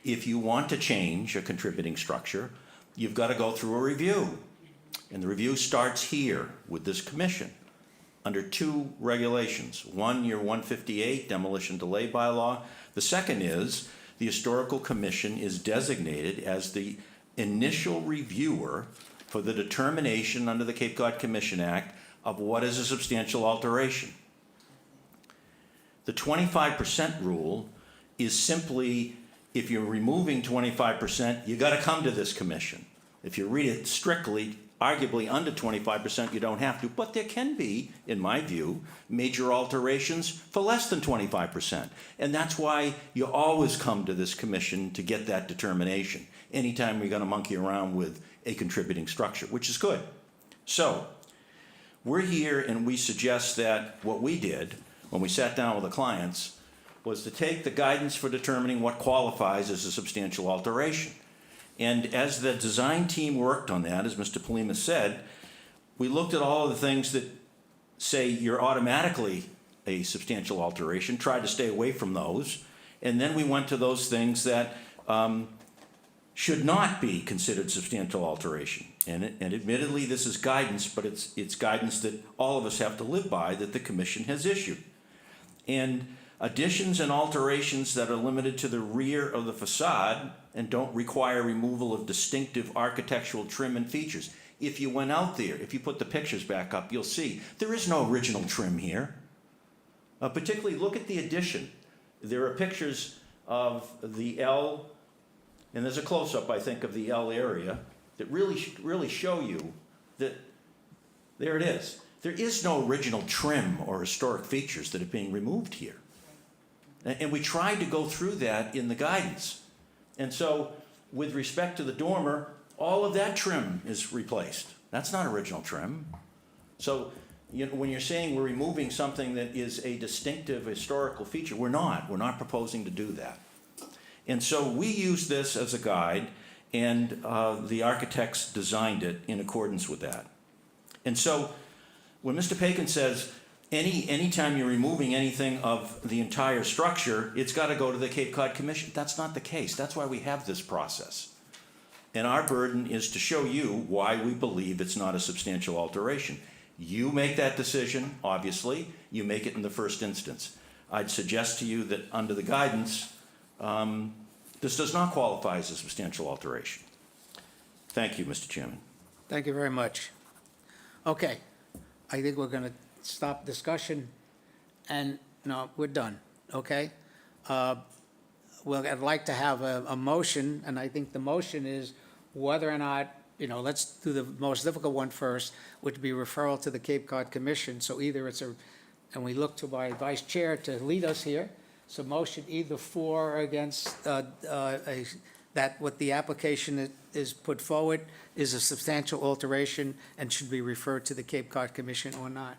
if you want to change a contributing structure, you've got to go through a review. And the review starts here with this commission under two regulations. One, your 158 demolition delay bylaw. The second is the Historical Commission is designated as the initial reviewer for the determination under the Cape Cod Commission Act of what is a substantial alteration. The 25% rule is simply, if you're removing 25%, you got to come to this commission. If you read it strictly, arguably under 25%, you don't have to, but there can be, in my view, major alterations for less than 25%. And that's why you always come to this commission to get that determination, anytime we're going to monkey around with a contributing structure, which is good. So, we're here and we suggest that what we did when we sat down with the clients was to take the guidance for determining what qualifies as a substantial alteration. And as the design team worked on that, as Mr. Polima said, we looked at all of the things that say you're automatically a substantial alteration, tried to stay away from those, and then we went to those things that should not be considered substantial alteration. And admittedly, this is guidance, but it's guidance that all of us have to live by, that the commission has issued. And additions and alterations that are limited to the rear of the facade and don't require removal of distinctive architectural trim and features. If you went out there, if you put the pictures back up, you'll see there is no original trim here. Particularly, look at the addition. There are pictures of the L, and there's a close-up, I think, of the L area that really show you that there it is. There is no original trim or historic features that are being removed here. And we tried to go through that in the guidance. And so, with respect to the dormer, all of that trim is replaced. That's not original trim. So, when you're saying we're removing something that is a distinctive historical feature, we're not. We're not proposing to do that. And so we use this as a guide, and the architects designed it in accordance with that. And so, when Mr. Pakin says, anytime you're removing anything of the entire structure, it's got to go to the Cape Cod Commission. That's not the case. That's why we have this process. And our burden is to show you why we believe it's not a substantial alteration. You make that decision, obviously. You make it in the first instance. I'd suggest to you that under the guidance, this does not qualify as a substantial alteration. Thank you, Mr. Chairman. Thank you very much. Okay, I think we're going to stop discussion, and, no, we're done, okay? Well, I'd like to have a motion, and I think the motion is whether or not let's do the most difficult one first, which would be referral to the Cape Cod Commission. So either it's and we look to my vice chair to lead us here. So motion either for or against that what the application is put forward is a substantial alteration and should be referred to the Cape Cod Commission or not.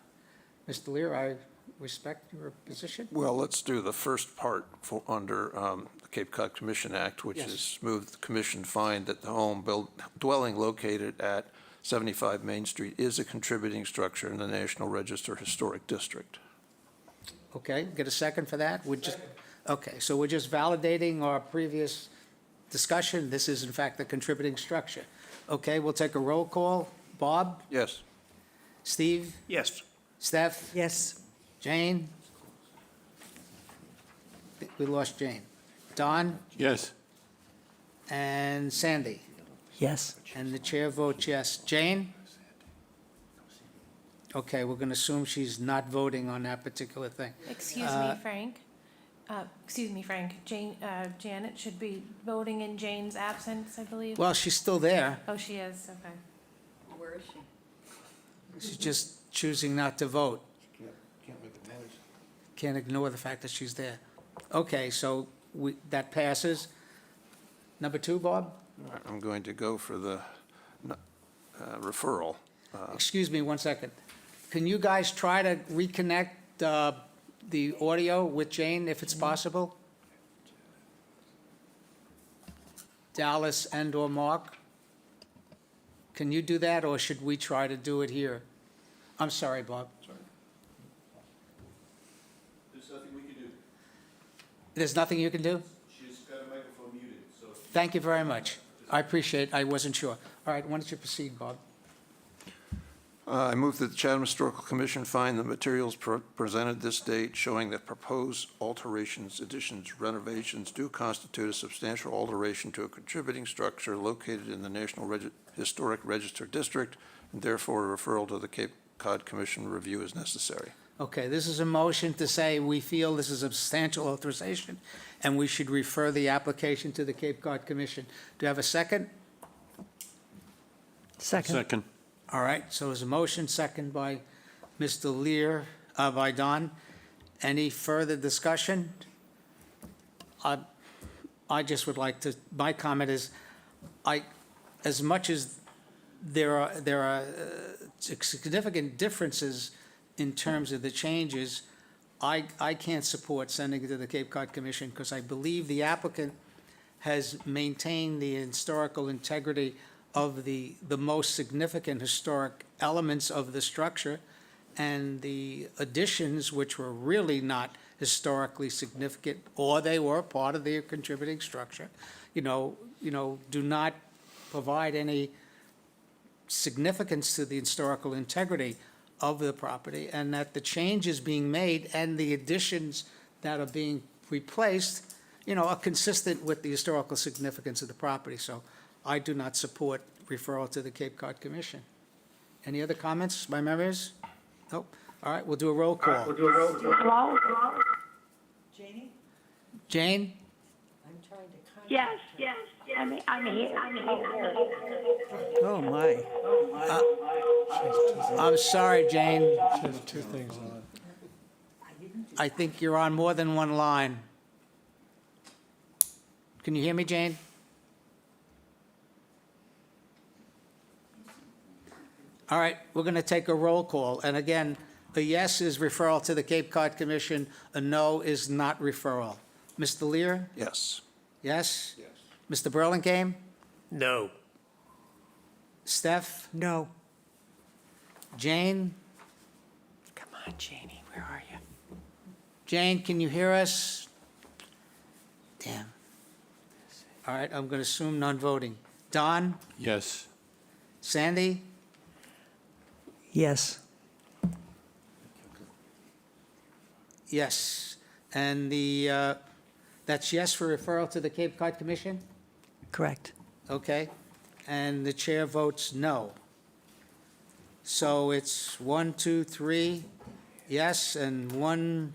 Mr. Lear, I respect your position. Well, let's do the first part under the Cape Cod Commission Act, which Yes. is move the commission find that the dwelling located at 75 Main Street is a contributing structure in the National Register Historic District. Okay, get a second for that? Okay, so we're just validating our previous discussion. This is in fact the contributing structure. Okay, we'll take a roll call. Bob? Yes. Steve? Yes. Steph? Yes. Jane? I think we lost Jane. Don? Yes. And Sandy? Yes. And the chair votes yes. Jane? Okay, we're going to assume she's not voting on that particular thing. Excuse me, Frank. Janet should be voting in Jane's absence, I believe. Well, she's still there. Oh, she is, okay. Where is she? She's just choosing not to vote. Can't ignore the fact that she's there. Okay, so that passes. Number 2, Bob? All right, I'm going to go for the referral. Excuse me 1 second. Can you guys try to reconnect the audio with Jane if it's possible? Dallas and/or Mark? Can you do that, or should we try to do it here? I'm sorry, Bob. There's nothing we can do. There's nothing you can do? She's got a microphone muted, so. Thank you very much. I appreciate it. I wasn't sure. All right, why don't you proceed, Bob? I move that the Chatham Historical Commission find the materials presented this date showing that proposed alterations, additions, renovations do constitute a substantial alteration to a contributing structure located in the National Historic Register District, and therefore a referral to the Cape Cod Commission review is necessary. Okay, this is a motion to say we feel this is a substantial authorization, and we should refer the application to the Cape Cod Commission. Do you have a second? Second. Second. All right, so there's a motion, second by Mr. Lear, by Don. Any further discussion? I just would like to, my comment is, as much as there are significant differences in terms of the changes, I can't support sending it to the Cape Cod Commission because I believe the applicant has maintained the historical integrity of the most significant historic elements of the structure, and the additions, which were really not historically significant, or they were part of the contributing structure, do not provide any significance to the historical integrity of the property, and that the changes being made and the additions that are being replaced, are consistent with the historical significance of the property. So I do not support referral to the Cape Cod Commission. Any other comments by members? Nope. All right, we'll do a roll call. Hello? Jane? Yes, I'm here. Oh, my. I'm sorry, Jane. She has 2 things on. I think you're on more than one line. Can you hear me, Jane? All right, we're going to take a roll call. And again, a yes is referral to the Cape Cod Commission, a no is not referral. Mr. Lear? Yes. Yes? Yes. Mr. Burlingame? No. Steph? No. Jane? Come on, Janie, where are you? Jane, can you hear us? Damn. All right, I'm going to assume non-voting. Don? Yes. Sandy? Yes. Yes. And that's yes for referral to the Cape Cod Commission? Correct. Okay. And the chair votes no. So it's 1, 2, 3, yes, and 1,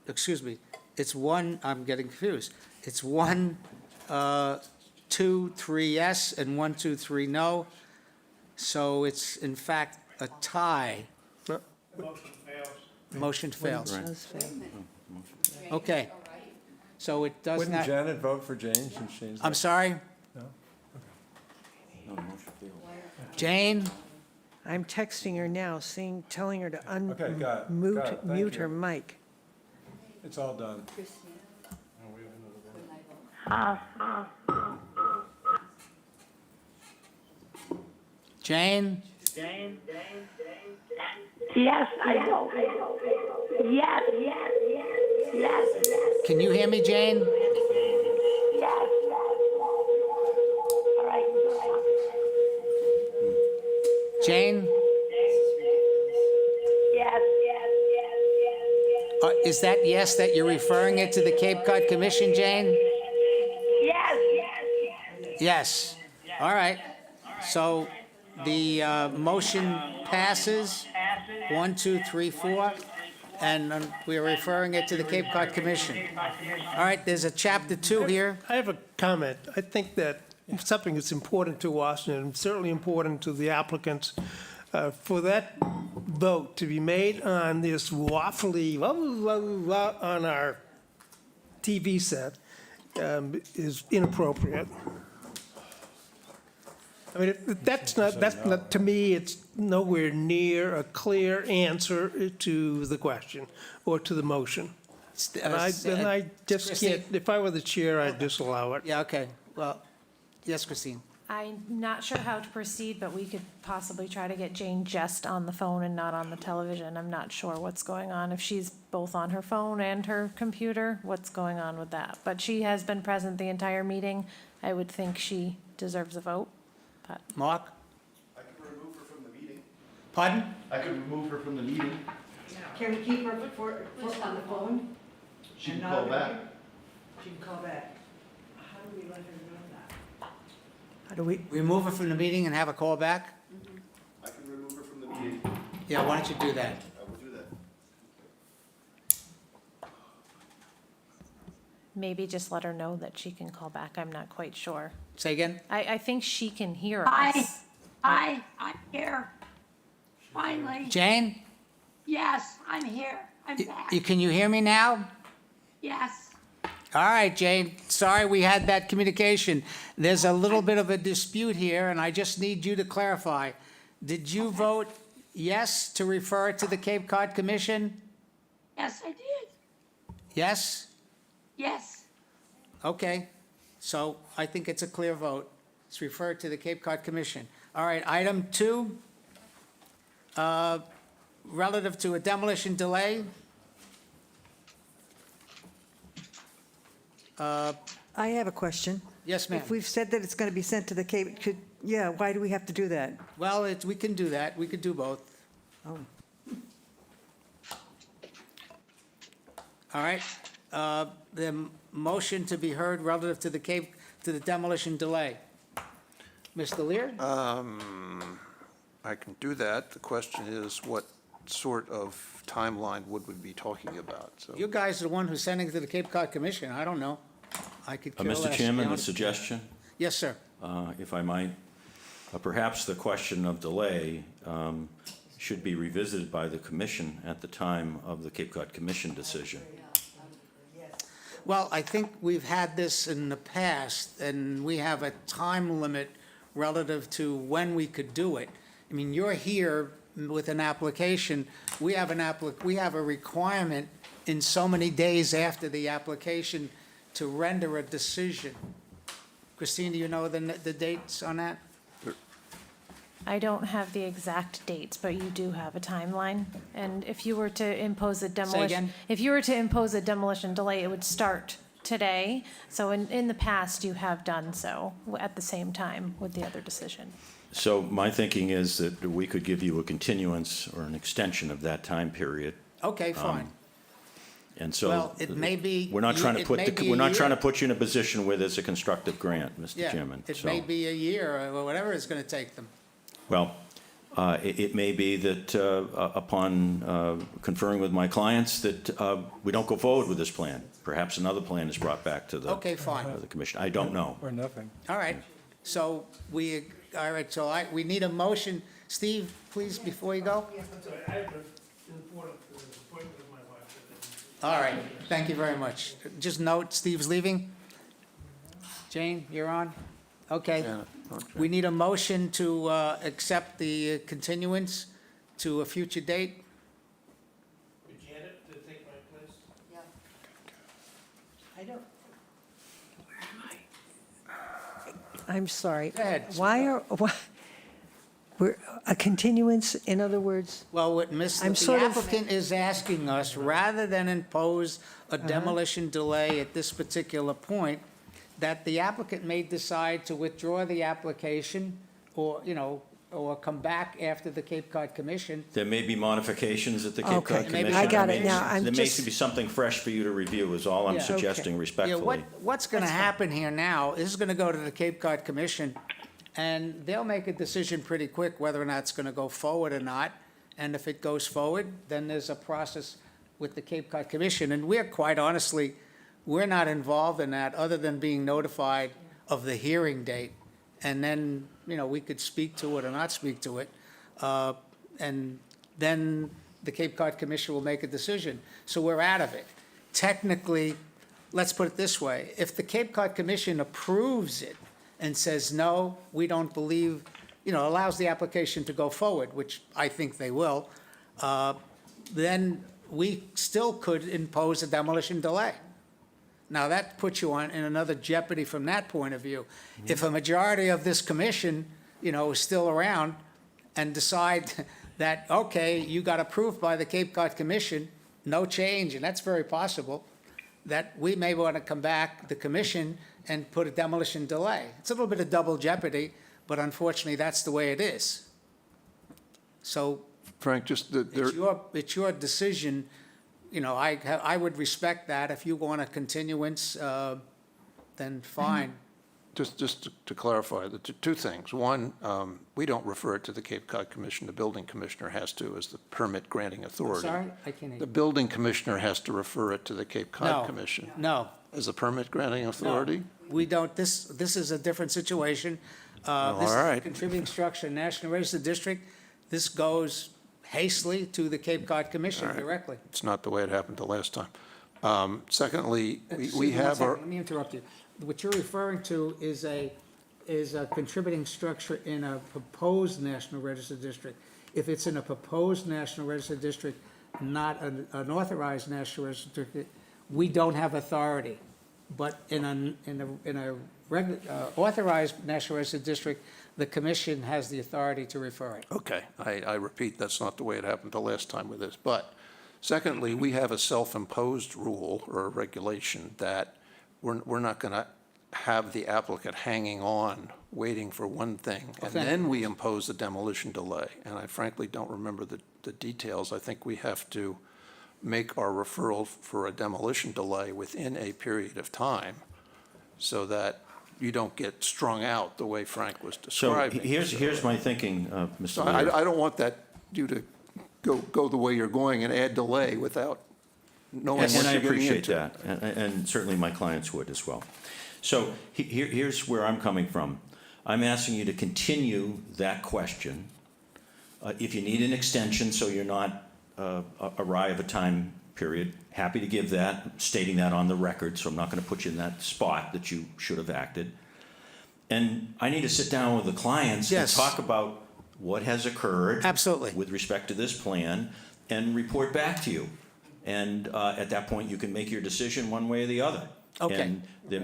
excuse me, it's 1, I'm getting confused. It's 1 2, 3 yes, and 1, 2, 3 no. So it's in fact a tie. Motion fails. Does fail. Okay. So it does Wouldn't not, Janet vote for Jane since she's? I'm sorry, No, the motion fails. Jane? I'm texting her now, telling her to Okay, got it, got it, thank mute you. her mic. It's all done. Jane? Yes, I vote. Yes, yes, yes, yes, yes, Can you hear me, Jane? yes. All right, all right. Jane? Yes, yes, yes, yes, yes. Is that yes, that you're referring it to the Cape Cod Commission, Jane? Yes, yes, yes. Yes. All right. So the motion passes, 1, 2, 3, 4, and we are referring it to the Cape Cod Commission. All right, there's a chapter 2 here. I have a comment. I think that something that's important to us, and certainly important to the applicants, for that vote to be made on this waffly, on our TV set, is inappropriate. I mean, that's not, to me, it's nowhere near a clear answer to the question or to the motion. And I just Christine? can't, if I were the chair, I'd disallow it. Yeah, okay. Well, yes, Christine. I'm not sure how to proceed, but we could possibly try to get Jane just on the phone and not on the television. I'm not sure what's going on. If she's both on her phone and her computer, what's going on with that? But she has been present the entire meeting. I would think she deserves a vote, but. Mark? I can remove her from the meeting. Pardon? I could remove her from the meeting. Can we keep her on the phone? She can call back. She can call back. How do we let her know that? How do we, Remove her from the meeting and have a call back? I can remove her from the meeting. Yeah, why don't you do that? I will do that. Maybe just let her know that she can call back. I'm not quite sure. Say again? I think she can hear Hi, us. hi, I'm here. Finally. Jane? Yes, I'm here. I'm back. Can you hear me now? Yes. All right, Jane, sorry we had that communication. There's a little bit of a dispute here, and I just need you to clarify. Did you vote yes to refer it to the Cape Cod Commission? Yes, I did. Yes? Yes. Okay, so I think it's a clear vote. It's referred to the Cape Cod Commission. All right, item 2, relative to a demolition delay. I have a question. Yes, ma'am. If we've said that it's going to be sent to the Cape, why do we have to do that? Well, we can do that. We could do both. Oh. All right. The motion to be heard relative to the demolition delay. Mr. Lear? I can do that. The question is, what sort of timeline would we be talking about? So You guys are the one who's sending it to the Cape Cod Commission. I don't know. I could care less, Mr. to be Chairman, a honest. suggestion, Yes, sir. if I might. Perhaps the question of delay should be revisited by the commission at the time of the Cape Cod Commission decision. Well, I think we've had this in the past, and we have a time limit relative to when we could do it. I mean, you're here with an application. We have a requirement in so many days after the application to render a decision. Christine, do you know the dates on that? I don't have the exact dates, but you do have a timeline. And if you were to impose a demolition, again? if you were to impose a demolition delay, it would start today. So in the past, you have done so at the same time with the other decision. So my thinking is that we could give you a continuance or an extension of that time period. Okay, fine. And so. Well, it may be- We're not trying to it put, may be a we're not trying to year. put you in a position where there's a constructive grant, Mr. Yeah, Chairman. it So- may be a year or whatever it's going to take them. Well, It may be that upon conferring with my clients that we don't go forward with this plan. Perhaps another plan is brought back to the Okay, fine. the commission. I don't know. Or nothing. All right, so we need a motion. Steve, please, before you go. I have an important appointment with my wife. All right, thank you very much. Just note, Steve's leaving. Jane, you're on? Okay. Yeah, okay. We need a motion to accept the continuance to a future date. Janet to take my place? I don't, I'm sorry. Go ahead. We're, a continuance, in other words? Well, what I'm the sort of- applicant is asking us, rather than impose a Uh-huh. demolition delay at this particular point, that the applicant may decide to withdraw the application or, or come back after the Cape Cod Commission. There may be modifications at the Cape Okay, Cod maybe Commission. I got There it may- now. I'm There may just- be something fresh for you to review is all I'm Yeah. suggesting Yeah, respectfully. what's gonna happen here now, this is gonna go to the Cape Cod Commission, and they'll make a decision pretty quick whether or not it's gonna go forward or not. And if it goes forward, then there's a process with the Cape Cod Commission, and we're quite honestly, we're not involved in that, other than being notified of the hearing date. And then, we could speak to it or not speak to it. And then the Cape Cod Commission will make a decision. So we're out of it. Technically, let's put it this way, if the Cape Cod Commission approves it and says, no, we don't believe, allows the application to go forward, which I think they will, then we still could impose a demolition delay. Now, that puts you in another jeopardy from that point of view. If a majority of this commission, is still around and decide that, okay, you got approved by the Cape Cod Commission, no change, and that's very possible, that we may want to come back, the commission, and put a demolition delay. It's a little bit of double jeopardy, but unfortunately, that's the way it is. So Frank, just it's your decision. I would respect that. If you want a continuance, then fine. Just to clarify, the two things. One, we don't refer it to the Cape Cod Commission. The building commissioner has to, as the permit granting authority. Sorry, I can't hear The you. building commissioner has to refer it to the Cape Cod No. Commission. No, As the permit granting authority? we don't. This is a different situation. all This is a right. contributing structure, National Register District. This goes hastily to the Cape Cod Commission All right. directly. It's not the way it happened the last time. Secondly, Excuse we me one have second, our, Let me interrupt you. What you're referring to is a contributing structure in a proposed National Register District. If it's in a proposed National Register District, not an authorized National Register District, we don't have authority. But in a authorized National Register District, the commission has the authority to refer it. okay, I repeat, that's not the way it happened the last time with this. But secondly, we have a self-imposed rule or a regulation that we're not going to have the applicant hanging on, waiting for one thing, and Okay. then we impose a demolition delay. And I frankly don't remember the details. I think we have to make our referral for a demolition delay within a period of time so that you don't get strung out the way Frank was So describing. here's my thinking, Mr. So Leader. I don't want you to go the way you're going and add delay without knowing what And I you're getting appreciate into. that, and certainly my clients would as well. So here's where I'm coming from. I'm asking you to continue that question. If you need an extension, so you're not awry of a time period, happy to give that, stating that on the record, so I'm not going to put you in that spot that you should have acted. And I need to sit down with the clients and Yes. talk about what has occurred. Absolutely. With respect to this plan, and report back to you. And at that point, you can make your decision one way or the other. Okay. And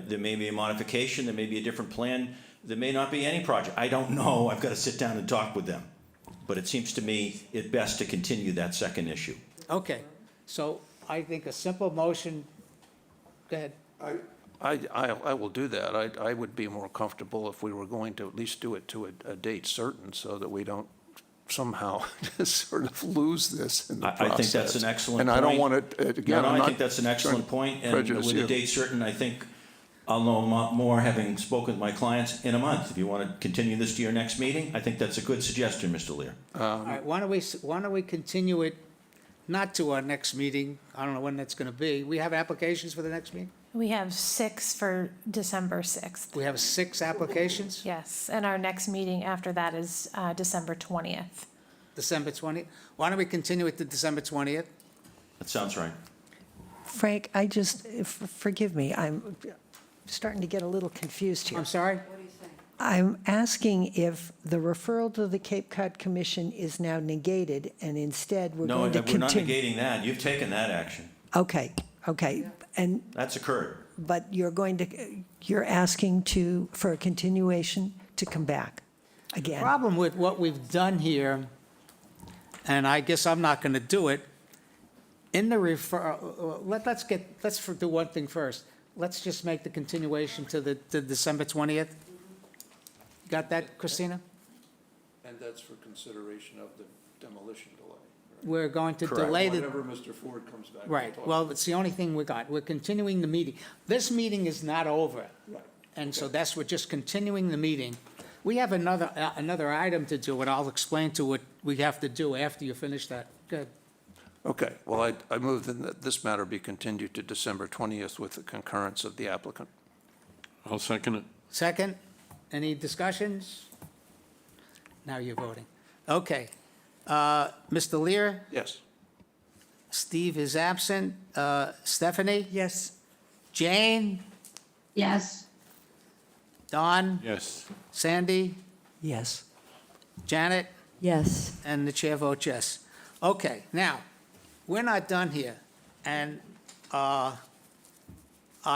there may be a modification, there may be a different plan, there may not be any project. I don't know, I've got to sit down and talk with them. But it seems to me it best to continue that second issue. Okay, so I think a simple motion, go ahead. I will do that. I would be more comfortable if we were going to at least do it to a date certain so that we don't somehow just sort of lose this in the process. I think that's an excellent point. And I don't want it, again, No, I'm I not think that's an excellent trying point, to and prejudice with a you. date certain, I think I'll know more having spoken with my clients in a month. If you want to continue this to your next meeting, I think that's a good suggestion, Mr. Lear. All right, why don't we continue it, not to our next meeting, I don't know when that's gonna be. We have applications for the next meeting? We have 6 for December 6th. We have 6 applications, Yes, and our next meeting after that is December 20th. December 20th. Why don't we continue it to December 20th? That sounds right. Frank, I just, forgive me, I'm starting to get a little confused here. I'm sorry? I'm asking if the referral to the Cape Cod Commission is now negated, and instead we're No, going to we're not continue. negating that. You've taken that action. Okay, and, That's occurred. but you're asking for a continuation to come back again. Problem with what we've done here, and I guess I'm not gonna do it, in the let's do one thing first. Let's just make the continuation to the December 20th. Got that, Christina? And that's for consideration of the demolition delay. We're going to Correct. delay the. Whenever Mr. Ford comes back. Right, well, it's the only thing we got. We're continuing the meeting. This meeting is not over. Right. And so we're just continuing the meeting. We have another item to do, and I'll explain to what we have to do after you finish that. Good. Okay, well, I move then that this matter be continued to December 20th with the concurrence of the applicant. I'll second it. Second, any discussions? Now you're voting. Okay. Mr. Lear, Yes. Steve is absent. Stephanie? Yes, Jane? Yes, Don? Yes. Sandy? Yes. Janet? Yes. And the chair votes yes. Okay, now, we're not done here. And I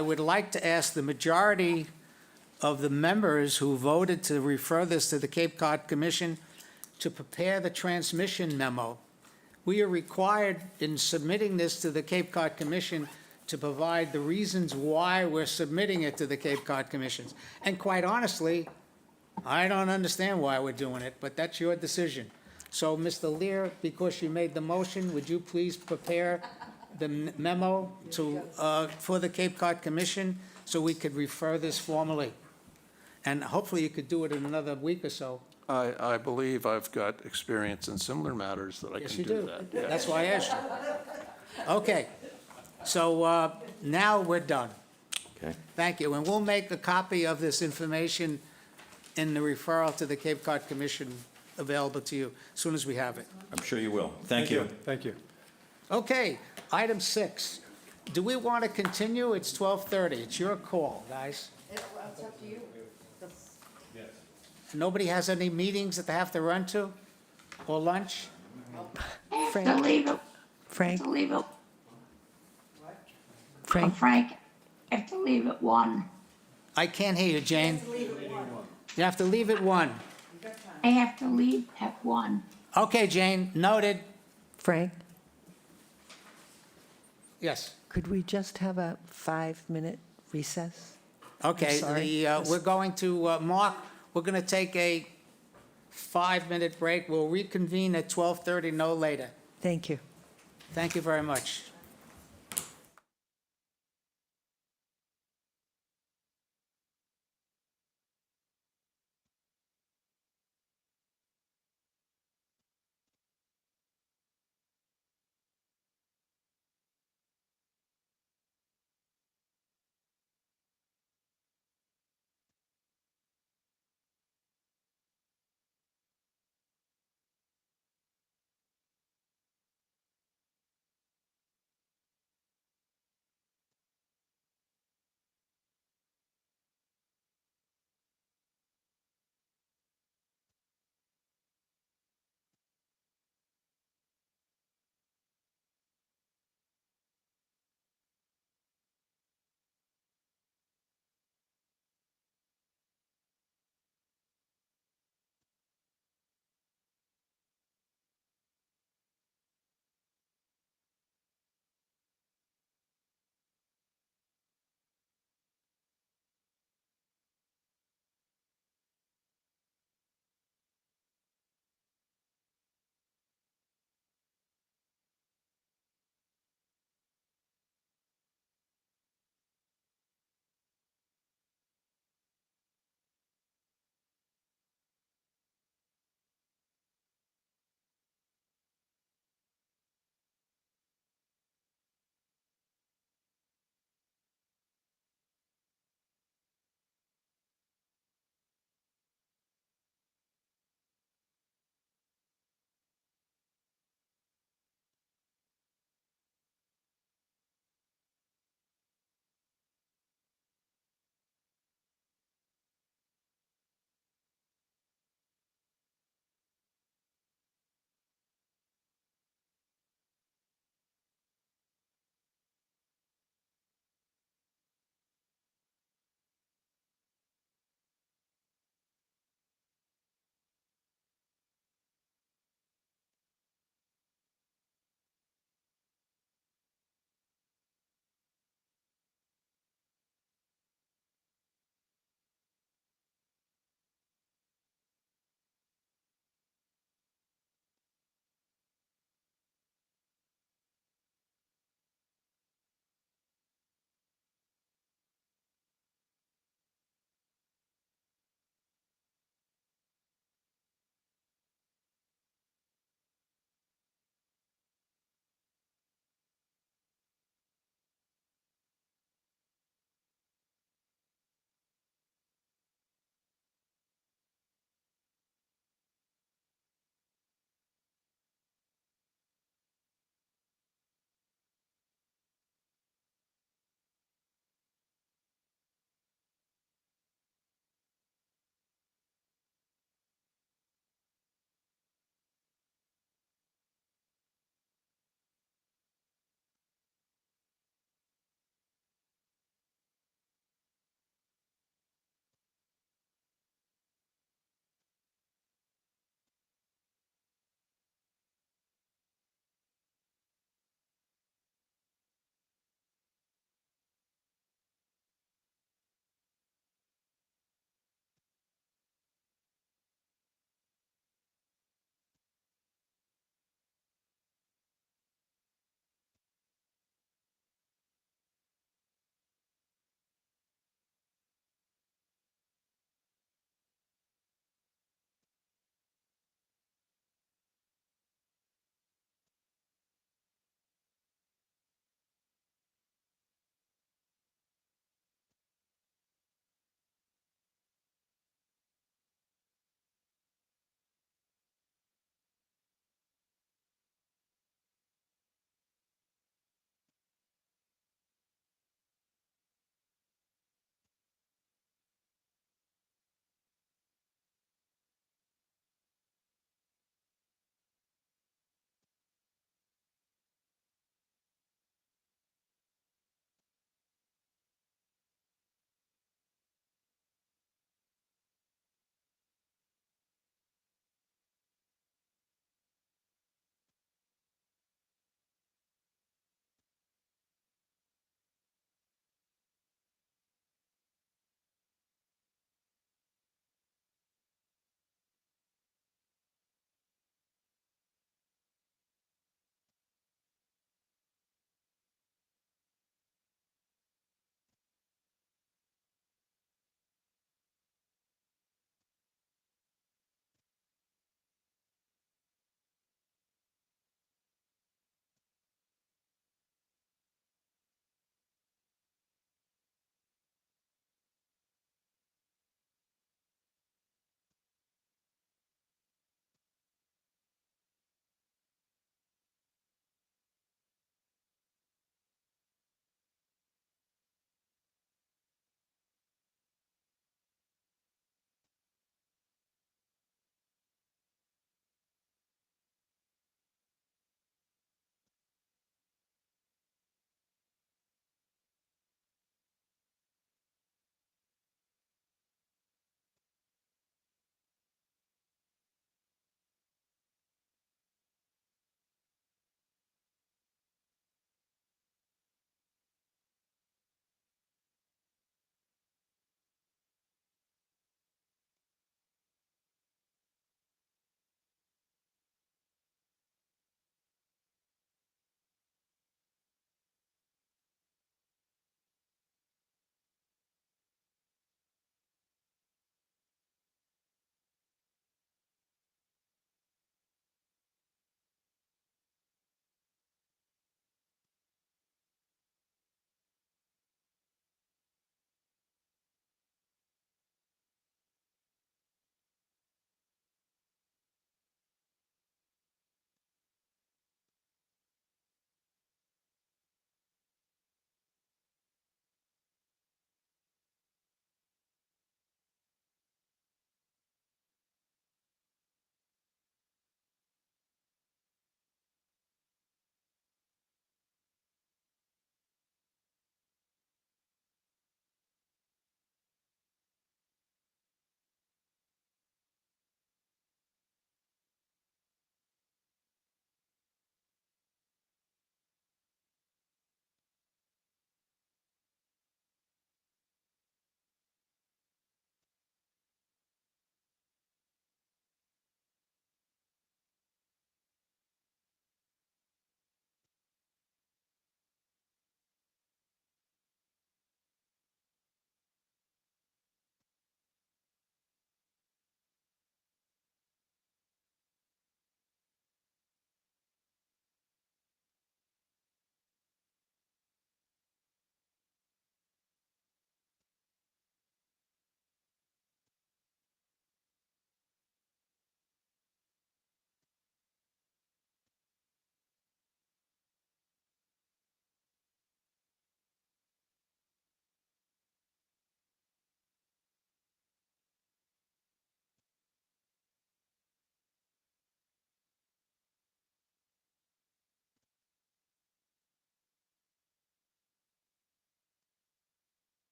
would like to ask the majority of the members who voted to refer this to the Cape Cod Commission to prepare the transmission memo. We are required in submitting this to the Cape Cod Commission to provide the reasons why we're submitting it to the Cape Cod Commissions. And quite honestly, I don't understand why we're doing it, but that's your decision. So, Mr. Lear, because you made the motion, would you please prepare the memo for the Cape Cod Commission so we could refer this formally? And hopefully you could do it in another week or so. I believe I've got experience in similar matters that I Yes, can you do do. that. Yeah. That's why I asked you. Okay, so now we're done. Okay. Thank you, and we'll make a copy of this information in the referral to the Cape Cod Commission available to you as soon as we have it. I'm sure you will. Thank you. Thank you. Okay, item 6. Do we want to continue? It's 12:30. It's your call, guys. It's up to you. Nobody has any meetings that they have to run to or lunch? I have to Frank? leave it, Frank, to leave it, Frank, Frank, I have to leave at 1. I can't hear you, Jane. You have to leave at 1. I have to leave at 1. Okay, Jane, noted. Frank, Yes. could we just have a 5-minute recess? Okay, sorry. we're going to, Mark, we're going to take a 5-minute break. We'll reconvene at 12:30, no later. Thank you. Thank you very much.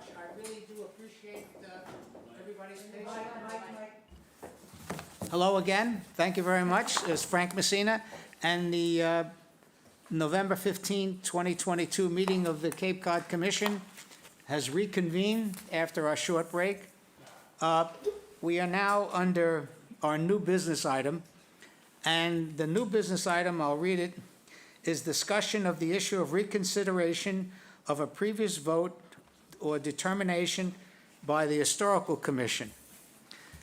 much. I really do appreciate everybody's patience. Hello again. Thank you very much. It's Frank Messina, and the November 15, 2022 meeting of the Cape Cod Commission has reconvened after our short break. We are now under our new business item, and the new business item, I'll read it, is discussion of the issue of reconsideration of a previous vote or determination by the Historical Commission.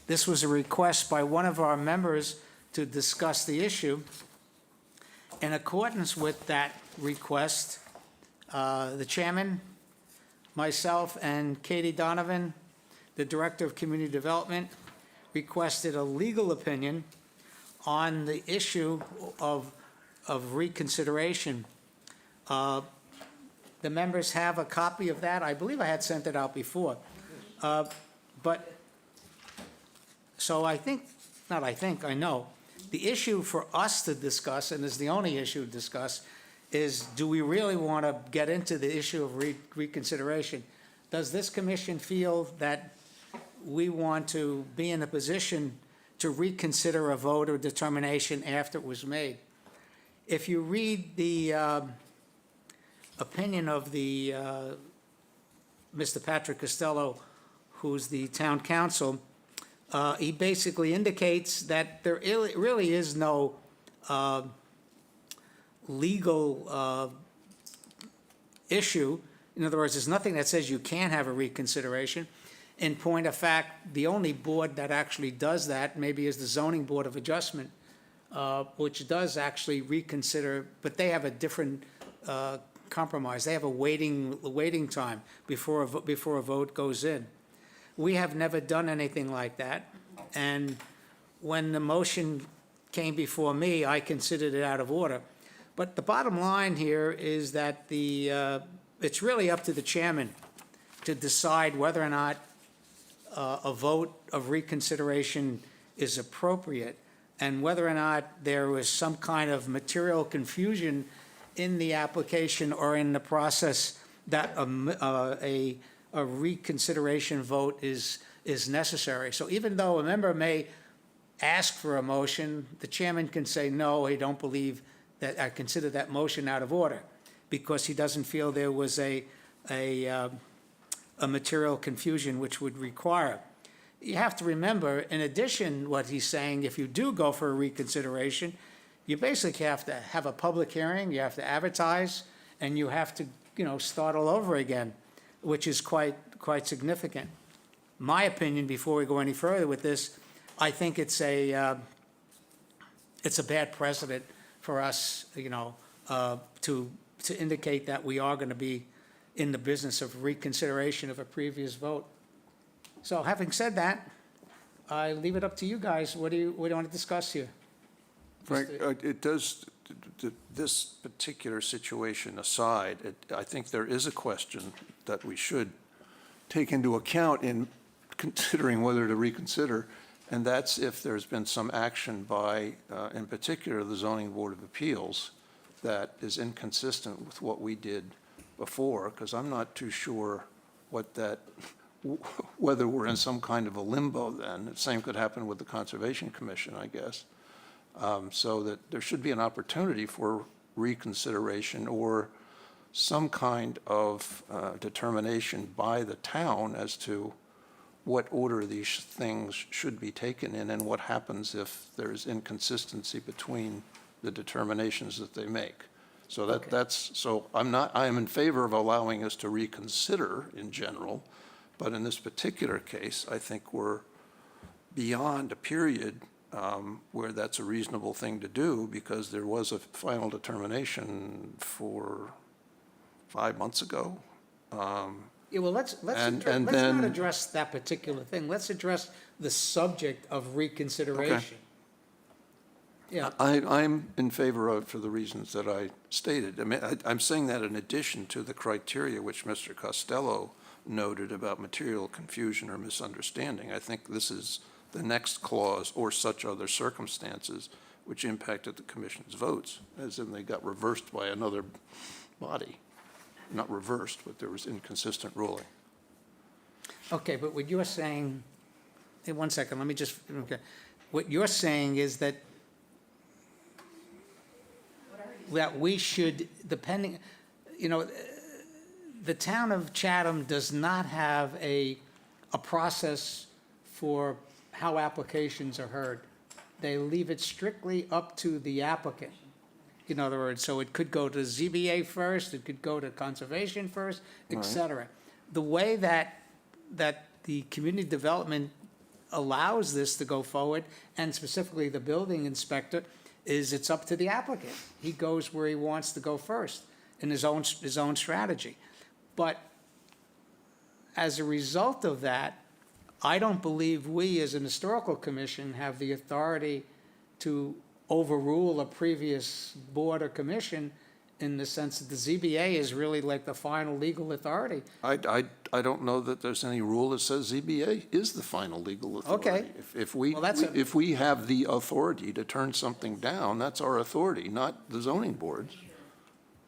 This was a request by one of our members to discuss the issue. In accordance with that request, the chairman, myself, and Katie Donovan, the Director of Community Development, requested a legal opinion on the issue of reconsideration. The members have a copy of that. I believe I had sent it out before. So I know. The issue for us to discuss, and is the only issue to discuss, is do we really want to get into the issue of reconsideration? Does this commission feel that we want to be in a position to reconsider a vote or determination after it was made? If you read the opinion of the Mr. Patrick Costello, who's the town council, he basically indicates that there really is no legal issue. In other words, there's nothing that says you can't have a reconsideration. In point of fact, the only board that actually does that maybe is the Zoning Board of Adjustment, which does actually reconsider, but they have a different compromise. They have a waiting time before a vote goes in. We have never done anything like that, and when the motion came before me, I considered it out of order. But the bottom line here is that it's really up to the chairman to decide whether or not a vote of reconsideration is appropriate, and whether or not there was some kind of material confusion in the application or in the process that a reconsideration vote is necessary. So even though a member may ask for a motion, the chairman can say, no, I don't believe that, I consider that motion out of order, because he doesn't feel there was a material confusion which would require. You have to remember, in addition, what he's saying, if you do go for a reconsideration, you basically have to have a public hearing, you have to advertise, and you have to, start all over again, which is quite significant. My opinion, before we go any further with this, I think it's a bad precedent for us, to indicate that we are going to be in the business of reconsideration of a previous vote. So having said that, I leave it up to you guys. What do you want to discuss here? Frank, it does, this particular situation aside, I think there is a question that we should take into account in considering whether to reconsider, and that's if there's been some action by, in particular, the Zoning Board of Appeals that is inconsistent with what we did before, because I'm not too sure whether we're in some kind of a limbo then. The same could happen with the Conservation Commission, I guess. So that there should be an opportunity for reconsideration or some kind of determination by the town as to what order these things should be taken in and what happens if there's inconsistency between the determinations that they make. So I am in favor of allowing us to reconsider in general, but in this particular case, I think we're beyond a period where that's a reasonable thing to do, because there was a final determination 5 months ago. Yeah, well, let's not address that particular thing. Let's address the subject of reconsideration. Okay. Yeah. I'm in favor of it for the reasons that I stated. I mean, I'm saying that in addition to the criteria which Mr. Costello noted about material confusion or misunderstanding. I think this is the next clause, or such other circumstances which impacted the commission's votes, as in they got reversed by another body. Not reversed, but there was inconsistent ruling. Okay, but what you're saying, hey, one second, let me just, okay. What you're saying is that we should, depending, the town of Chatham does not have a process for how applications are heard. They leave it strictly up to the applicant. In other words, so it could go to ZBA first, it could go to conservation first, et cetera. The way that the community development allows this to go forward, and specifically the building inspector, is it's up to the applicant. He goes where he wants to go first in his own strategy. But as a result of that, I don't believe we, as an historical commission, have the authority to overrule a previous board or commission, in the sense that the ZBA is really like the final legal authority. I don't know that there's any rule that says ZBA is the final legal authority. Okay. If we have the authority to turn something down, that's our authority, not the zoning boards,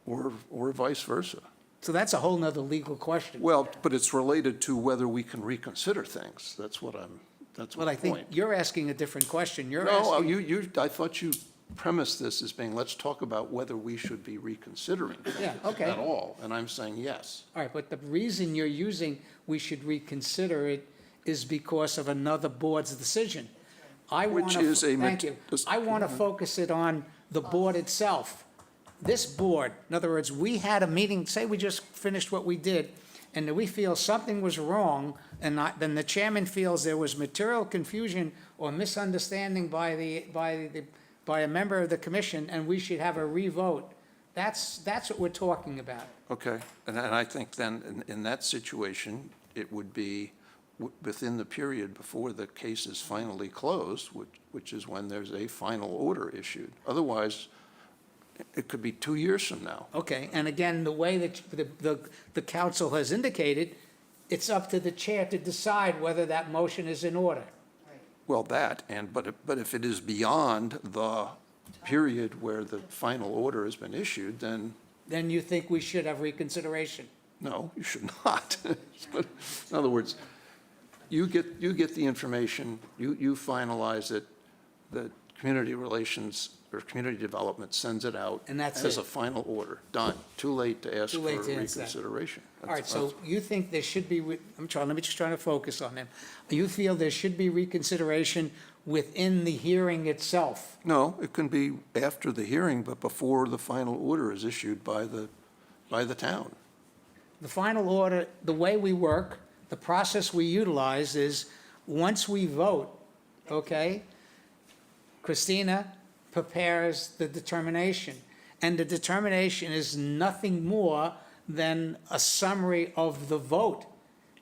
or vice versa. So that's a whole nother legal question. Well, but it's related to whether we can reconsider things. That's Well, my I think point. you're asking a different question. You're No, asking. I thought you premised this as being, let's talk about whether we should be reconsidering Yeah, things okay. at all. And I'm saying yes. All right, but the reason you're using we should reconsider it is because of another board's decision. Which is a Thank you. I want to focus it on the board itself. This board, in other words, we had a meeting, say we just finished what we did, and we feel something was wrong, and then the chairman feels there was material confusion or misunderstanding by a member of the commission, and we should have a revote. That's what we're talking about. Okay, and I think then, in that situation, it would be within the period before the case is finally closed, which is when there's a final order issued. Otherwise, it could be 2 years from now. Okay, and again, the way that the council has indicated, it's up to the chair to decide whether that motion is in order. Well, but if it is beyond the period where the final order has been issued, then Then you think we should have reconsideration? no, you should not. In other words, you get the information, you finalize it, the community relations or community development sends it out. And that's as it. a final order, done. Too late to ask Too for late to answer that. reconsideration. All right, so you think there should be, let me just try to focus on them. You feel there should be reconsideration within the hearing itself? No, it can be after the hearing, but before the final order is issued by the town. The final order, the way we work, the process we utilize is, once we vote, okay, Christina prepares the determination. And the determination is nothing more than a summary of the vote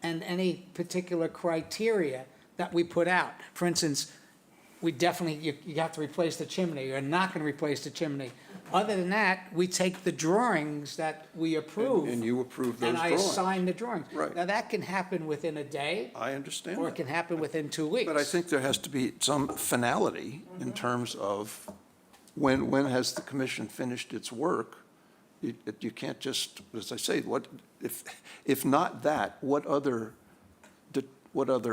and any particular criteria that we put out. For instance, we definitely, you have to replace the chimney, you're not going to replace the chimney. Other than that, we take the drawings that we approve. And you approve those And I drawings. assign the drawings. Right. Now, that can happen within a day, I understand or that. it can happen within 2 weeks. But I think there has to be some finality in terms of when has the commission finished its work? You can't just, as I say, if not that, what other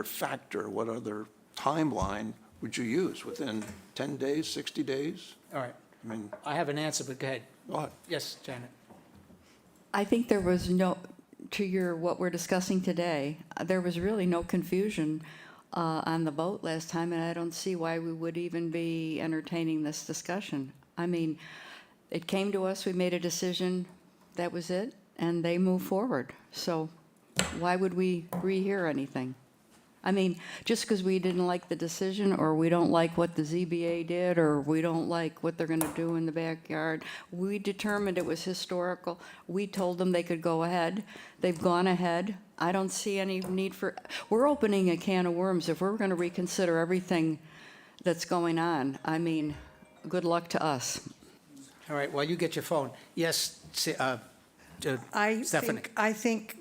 factor, what other timeline would you use? Within 10 days, 60 days? All right, I mean, I have an answer, but go ahead. go ahead. Yes, Janet? I think there was no, what we're discussing today, there was really no confusion on the vote last time, and I don't see why we would even be entertaining this discussion. I mean, it came to us, we made a decision, that was it, and they moved forward. So why would we rehear anything? I mean, just because we didn't like the decision, or we don't like what the ZBA did, or we don't like what they're going to do in the backyard, we determined it was historical. We told them they could go ahead. They've gone ahead. I don't see any need for, we're opening a can of worms if we're going to reconsider everything that's going on. I mean, good luck to us. All right, well, you get your phone. Yes, Stephanie? I think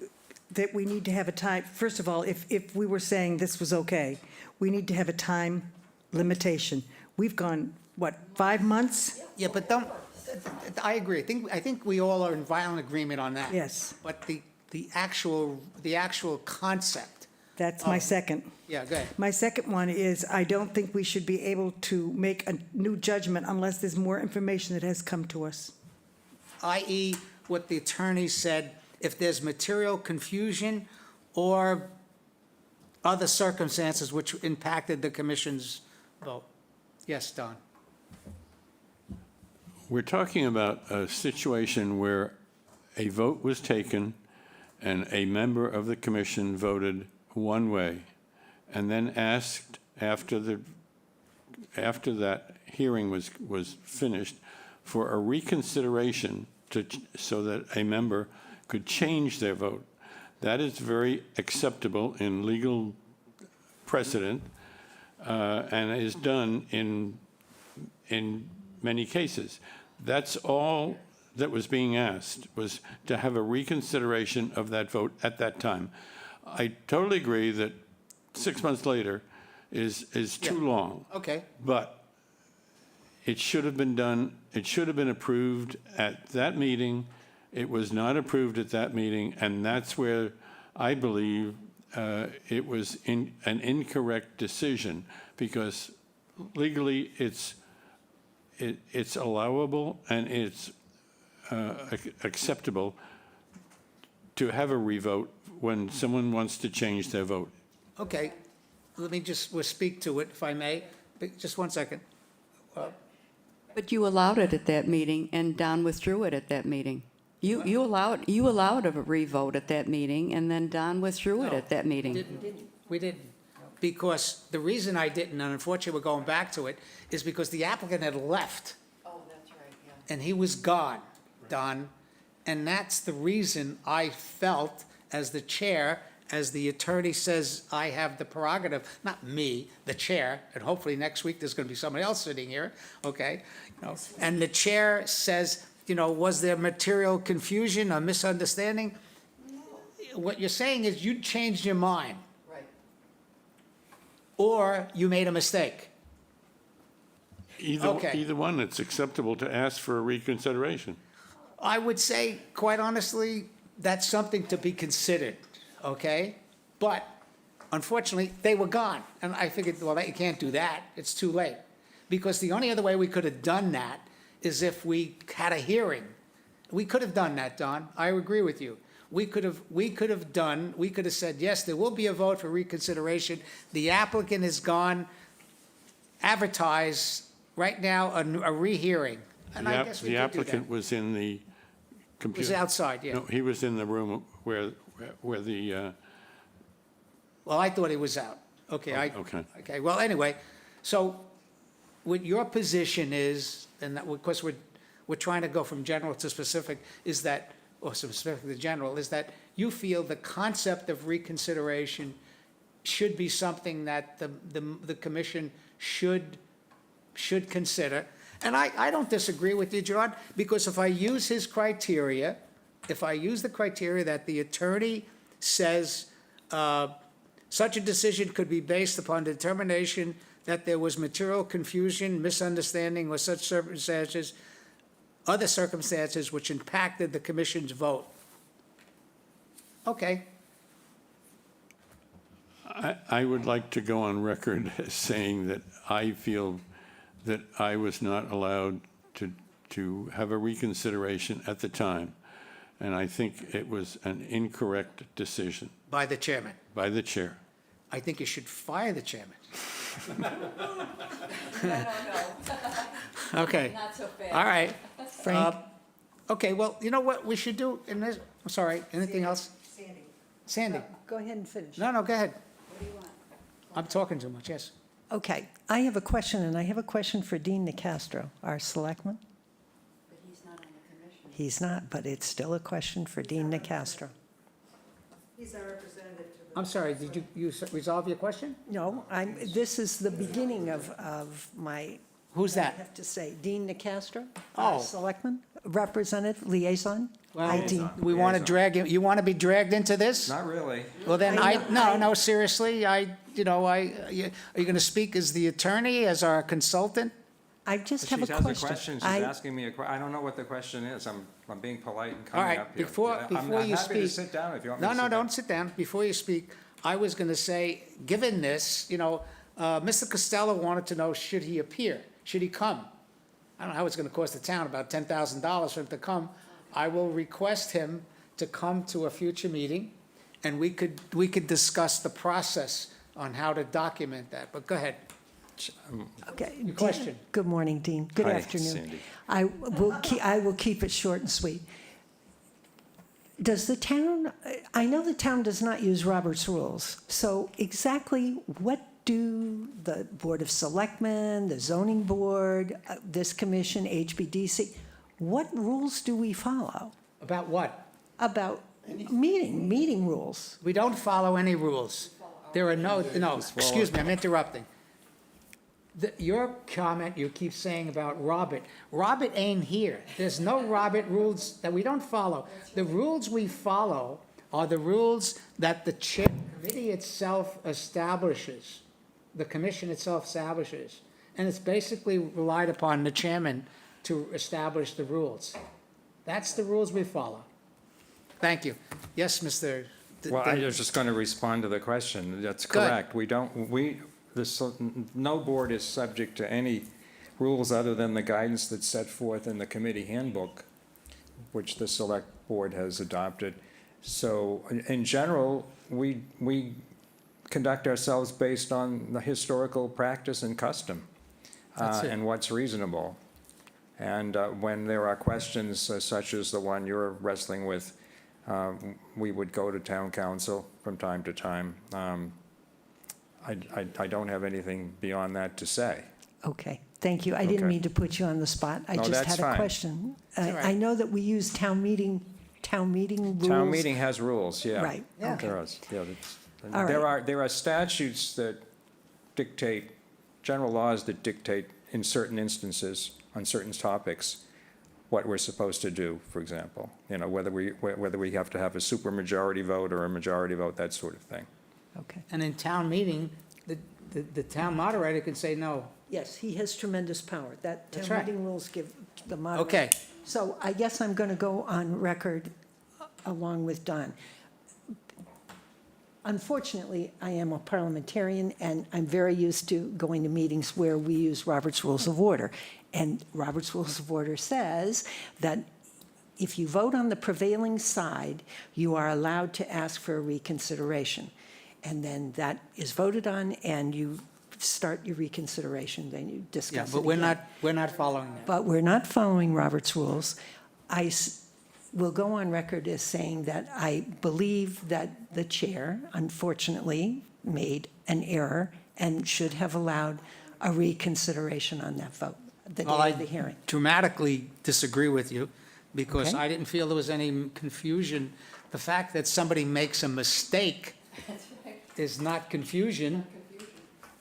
that we need to have a time, first of all, if we were saying this was okay, we need to have a time limitation. We've gone, what, 5 months? Yeah, but I agree. I think we all are in violent agreement on that. Yes. But the actual concept That's my second. Yeah, go ahead. My second one is, I don't think we should be able to make a new judgment unless there's more information that has come to us. I.e., what the attorney said, if there's material confusion or other circumstances which impacted the commission's vote. Yes, Don? We're talking about a situation where a vote was taken and a member of the commission voted one way and then asked after that hearing was finished for a reconsideration so that a member could change their vote. That is very acceptable in legal precedent and is done in many cases. That's all that was being asked, was to have a reconsideration of that vote at that time. I totally agree that 6 months later is too long. Okay. But it should have been done, it should have been approved at that meeting. It was not approved at that meeting, and that's where I believe it was an incorrect decision, because legally it's allowable and it's acceptable to have a revote when someone wants to change their vote. Okay, let me we'll speak to it, if I may. Just 1 second. But you allowed it at that meeting, and Don withdrew it at that meeting. You allowed a revote at that meeting, and then Don withdrew it at that meeting. We didn't. Because the reason I didn't, and unfortunately we're going back to it, is because the applicant had left. Oh, that's right, yeah. And he was gone, Don. And that's the reason I felt, as the chair, as the attorney says, I have the prerogative, not me, the chair, and hopefully next week there's going to be somebody else sitting here, okay? And the chair says, was there material confusion or misunderstanding? What you're saying is you changed your mind. Right. Or you made a mistake. Okay. Either one, it's acceptable to ask for a reconsideration. I would say, quite honestly, that's something to be considered, okay? But unfortunately, they were gone. And I figured, well, you can't do that. It's too late. Because the only other way we could have done that is if we had a hearing. We could have done that, Don. I agree with you. We could have said, yes, there will be a vote for reconsideration. The applicant is gone. Advertise right now a rehearing. And I guess we The could do that. applicant was in the computer. Was outside, yeah. No, he was in the room where the, Well, I thought he was out. Okay, okay. Okay, well, anyway, so what your position is, and that, of course, we're trying to go from general to specific, is that, or specific to general, is that you feel the concept of reconsideration should be something that the commission should consider. And I don't disagree with you, John, because if I use his criteria, if I use the criteria that the attorney says such a decision could be based upon determination that there was material confusion, misunderstanding, or such circumstances, other circumstances which impacted the commission's vote. Okay. I would like to go on record as saying that I feel that I was not allowed to have a reconsideration at the time. And I think it was an incorrect decision By the chairman. by the chair. I think you should fire the chairman. Okay. Not so fast. All right. Frank? Okay, well, you know what we should do in this, I'm sorry, anything else? Sandy? Go ahead and finish. No, go ahead. I'm talking too much, yes. Okay, I have a question, and I have a question for Dean Nicastro, our selectman. But he's not on the commission. He's not, but it's still a question for Dean Nicastro. He's our representative to I'm sorry, did you resolve your question? No, this is the beginning of my. Who's I that? have to say, Dean Nicastro, Oh. our selectman, representative, liaison. Well, Hi, Dean. we want to drag you want to be dragged into this? Not really. Well, then I know- no, seriously, are you going to speak as the attorney, as our consultant? I just She have a has a question. question, she's asking me I don't know what the question is. I'm being polite and All coming right, up here. before I'm you happy to speak. sit down if you want me No, to sit down. don't sit down. Before you speak, I was going to say, given this, Mr. Costello wanted to know, should he appear? Should he come? I don't know how it's going to cost the town, about $10,000 for him to come. I will request him to come to a future meeting, and we could discuss the process on how to document that. But go ahead. Okay. Your question. Good morning, Dean. Good Hi, afternoon. Sandy. I will keep it short and sweet. Does the town, I know the town does not use Robert's rules, so exactly what do the Board of Selectmen, the zoning board, this commission, HBDC, what rules do we follow About what? about meeting rules? We don't follow any rules. There are no, excuse me, I'm interrupting. Your comment you keep saying about Robert ain't here. There's no Robert rules that we don't follow. The rules we follow are the rules that the committee itself establishes, the commission itself establishes. And it's basically relied upon the chairman to establish the rules. That's the rules we follow. Thank you. Yes, Mr. Well, I was just going to respond to the question. That's Go ahead. correct. No board is subject to any rules other than the guidance that's set forth in the committee handbook, which the select board has adopted. So in general, we conduct ourselves based on the historical practice and custom and what's reasonable. And when there are questions such as the one you're wrestling with, we would go to town council from time to time. I don't have anything beyond that to say. Okay, thank you. I didn't Okay. mean to put you on the spot. I No, just that's had a fine. question. all right. I know that we use town meeting rules. Town meeting has rules, yeah. Right, okay. There is, yeah. it's- All There are statutes that dictate, general laws that dictate in certain instances, on certain topics, what we're supposed to do, for example. Whether we have to have a supermajority vote or a majority vote, that sort of thing. Okay. And in town meeting, the town moderator can say no. Yes, he has tremendous power. That That's town right. meeting rules give the moderator. Okay. So I guess I'm going to go on record along with Don. Unfortunately, I am a parliamentarian, and I'm very used to going to meetings where we use Robert's Rules of Order. And Robert's Rules of Order says that if you vote on the prevailing side, you are allowed to ask for a reconsideration. And then that is voted on, and you start your reconsideration, then you discuss it Yeah, but again. we're not following that. But we're not following Robert's rules. I will go on record as saying that I believe that the chair, unfortunately, made an error and should have allowed a reconsideration on that vote, the Well, day of the hearing. dramatically disagree with you, because Okay. I didn't feel there was any confusion. The fact that somebody makes a mistake is not confusion.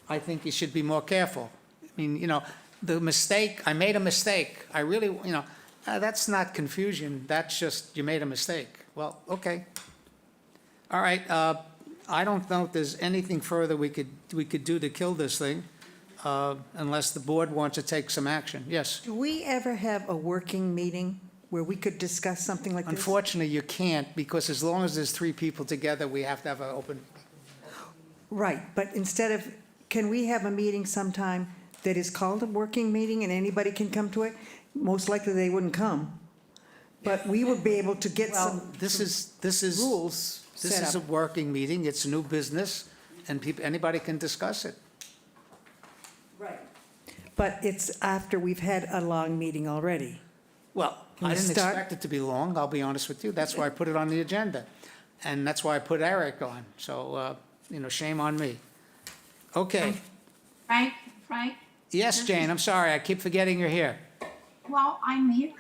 I think you should be more careful. I mean, the mistake, I made a mistake. I really, that's not confusion. That's just, you made a mistake. Well, okay. All right, I don't know if there's anything further we could do to kill this thing, unless the board wants to take some action. Yes? Do we ever have a working meeting where we could discuss something like this? Unfortunately, you can't, because as long as there's 3 people together, we have to have an open. Right, but instead of, can we have a meeting sometime that is called a working meeting and anybody can come to it? Most likely they wouldn't come. But we would be able to get Well, some this is. rules This set is a up. working meeting, it's new business, and anybody can discuss it. Right. But it's after we've had a long meeting already. Well, Can I we didn't start? expect it to be long, I'll be honest with you, that's why I put it on the agenda. And that's why I put Eric on, so, shame on me. Okay, Frank? yes, Jane, I'm sorry, I keep forgetting you're here. Well, I'm here.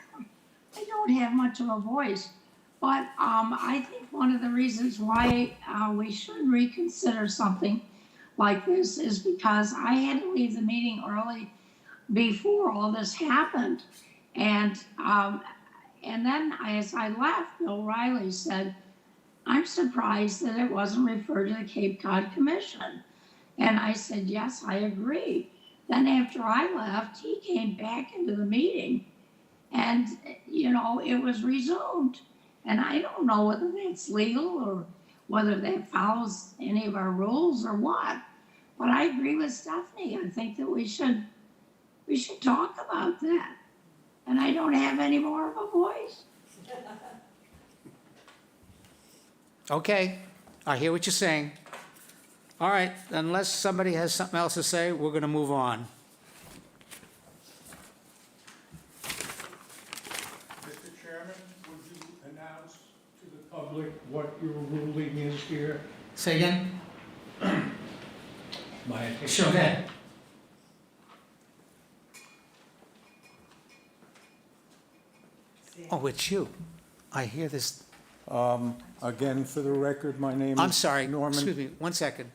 I don't have much of a voice, but I think one of the reasons why we should reconsider something like this is because I had to leave the meeting early before all this happened. And then as I left, Bill Riley said, "I'm surprised that it wasn't referred to the Cape Cod Commission." And I said, "Yes, I agree." Then after I left, he came back into the meeting and, it was resumed. And I don't know whether that's legal or whether that follows any of our rules or what. But I agree with Stephanie. I think that we should talk about that. And I don't have any more of a voice. Okay, I hear what you're saying. All right, unless somebody has something else to say, we're going to move on. Mr. Chairman, would you announce to the public what your ruling is here? Say again? My Sure, go ahead. Oh, it's you. I hear this. Again, for the record, my name is I'm sorry, Norman. excuse me, 1 second.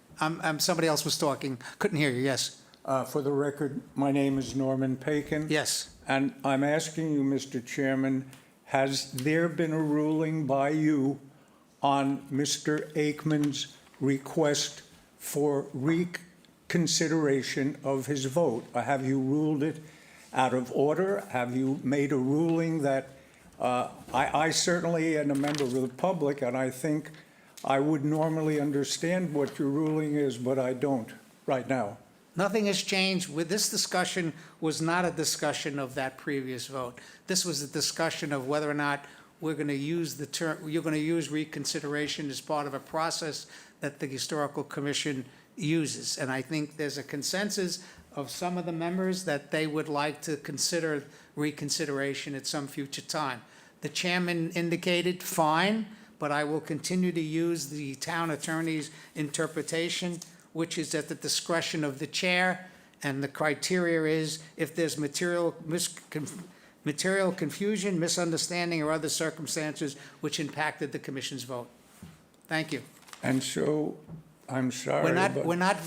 Somebody else was talking, couldn't hear you, yes. For the record, my name is Norman Pakin. Yes. And I'm asking you, Mr. Chairman, has there been a ruling by you on Mr. Aikman's request for reconsideration of his vote? Have you ruled it out of order? Have you made a ruling that, I certainly am a member of the public, and I think I would normally understand what your ruling is, but I don't right now. Nothing has changed. With this discussion was not a discussion of that previous vote. This was a discussion of whether or not we're going to use the term, you're going to use reconsideration as part of a process that the Historical Commission uses. And I think there's a consensus of some of the members that they would like to consider reconsideration at some future time. The chairman indicated, fine, but I will continue to use the town attorney's interpretation, which is at the discretion of the chair, and the criteria is if there's material confusion, misunderstanding, or other circumstances which impacted the commission's vote. Thank you. And so, I'm sorry, but... We're not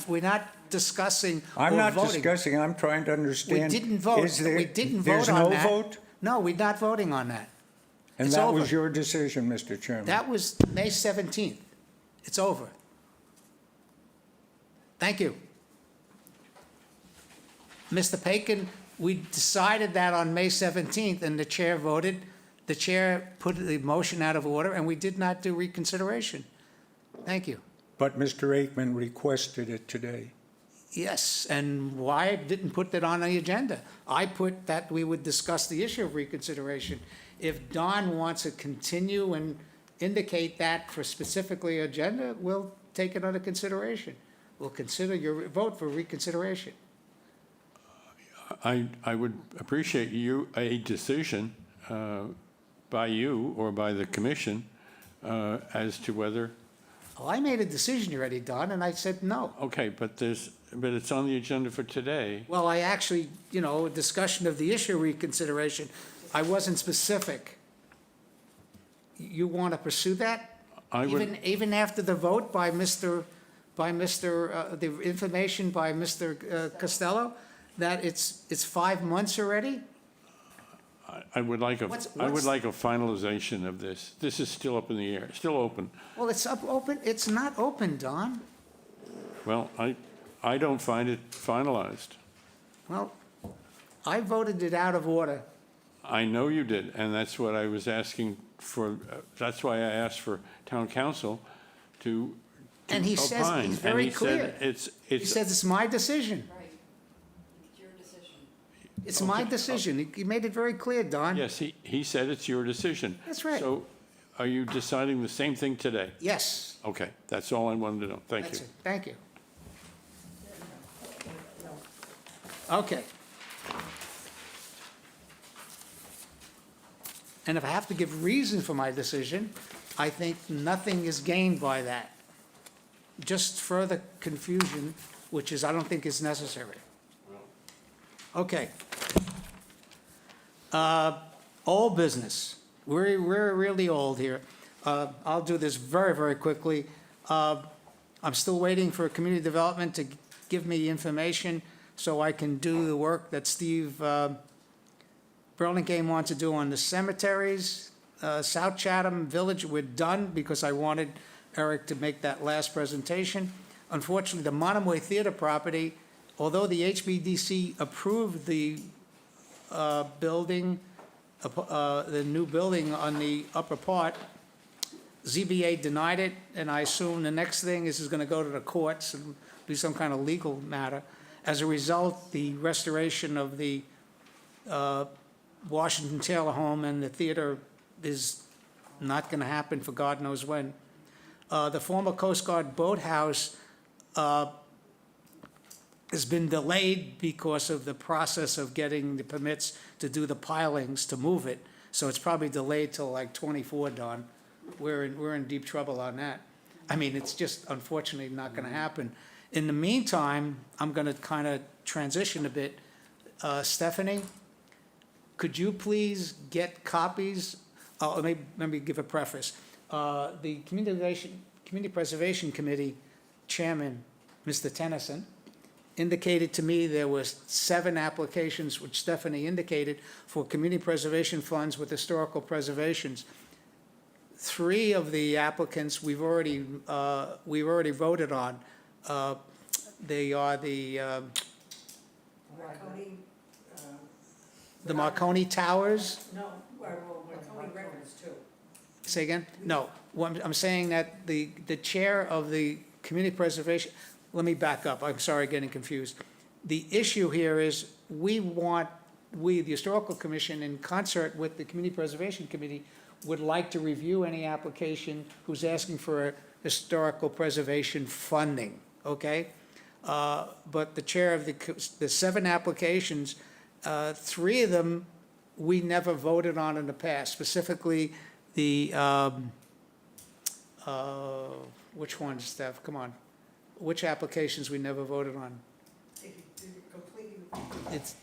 discussing or I'm not voting. discussing, I'm trying to We understand. didn't vote. Is there- We didn't vote There's on no that. vote? No, we're not voting on that. And It's that over. was your decision, Mr. Chairman? That was May 17th. It's over. Thank you. Mr. Pakin, we decided that on May 17th, and the chair voted. The chair put the motion out of order, and we did not do reconsideration. Thank you. But Mr. Aikman requested it today. Yes, and why didn't put that on the agenda? I put that we would discuss the issue of reconsideration. If Don wants to continue and indicate that for specifically agenda, we'll take it under consideration. We'll consider your vote for reconsideration. I would appreciate a decision by you or by the commission as to whether. Well, I made a decision already, Don, and I said no. Okay, but it's on the agenda for today. Well, I actually, a discussion of the issue of reconsideration, I wasn't specific. You want to pursue that? I would. Even after the vote by the information by Mr. Costello, that it's 5 months already? I would like a What's- finalization of this. This is still up in the air, still open. Well, it's open, it's not open, Don. Well, I don't find it finalized. Well, I voted it out of order. I know you did, and that's what I was asking for, that's why I asked for town council to And he says, opine. he's very clear. And he said He says it's my decision. Right. It's your decision. It's my decision. He made it very clear, Don. yes, he said it's your decision. That's right. So are you deciding the same thing today? Yes. Okay, that's all I wanted to know. Thank That's you. it. Thank you. Okay. And if I have to give reason for my decision, I think nothing is gained by that. Just further confusion, which I don't think is necessary. Okay. Old business. We're really old here. I'll do this very, very quickly. I'm still waiting for community development to give me information so I can do the work that Steve Burlingame wants to do on the cemeteries. South Chatham Village, we're done because I wanted Eric to make that last presentation. Unfortunately, the Monomoy Theater property, although the HBDC approved the building, the new building on the upper part, ZBA denied it, and I assume the next thing is gonna go to the courts and be some kind of legal matter. As a result, the restoration of the Washington Taylor home and the theater is not gonna happen for God knows when. The former Coast Guard boathouse has been delayed because of the process of getting the permits to do the pilings to move it. So it's probably delayed till like '24, Don. We're in deep trouble on that. I mean, it's just unfortunately not gonna happen. In the meantime, I'm gonna kind of transition a bit. Stephanie, could you please get copies? Oh, let me give a preface. The Community Preservation Committee Chairman, Mr. Tennyson, indicated to me there was 7 applications, which Stephanie indicated, for community preservation funds with historical preservations. 3 of the applicants we've already voted on. They are the Marconi Towers. No, Marconi Records too. Say again? No, I'm saying that the chair of the community preservation, let me back up, I'm sorry, getting confused. The issue here is the Historical Commission, in concert with the Community Preservation Committee, would like to review any application who's asking for historical preservation funding, okay? But the chair of the 7 applications, 3 of them we never voted on in the past, specifically the, which ones, Steph, come on. Which applications we never voted on? It's,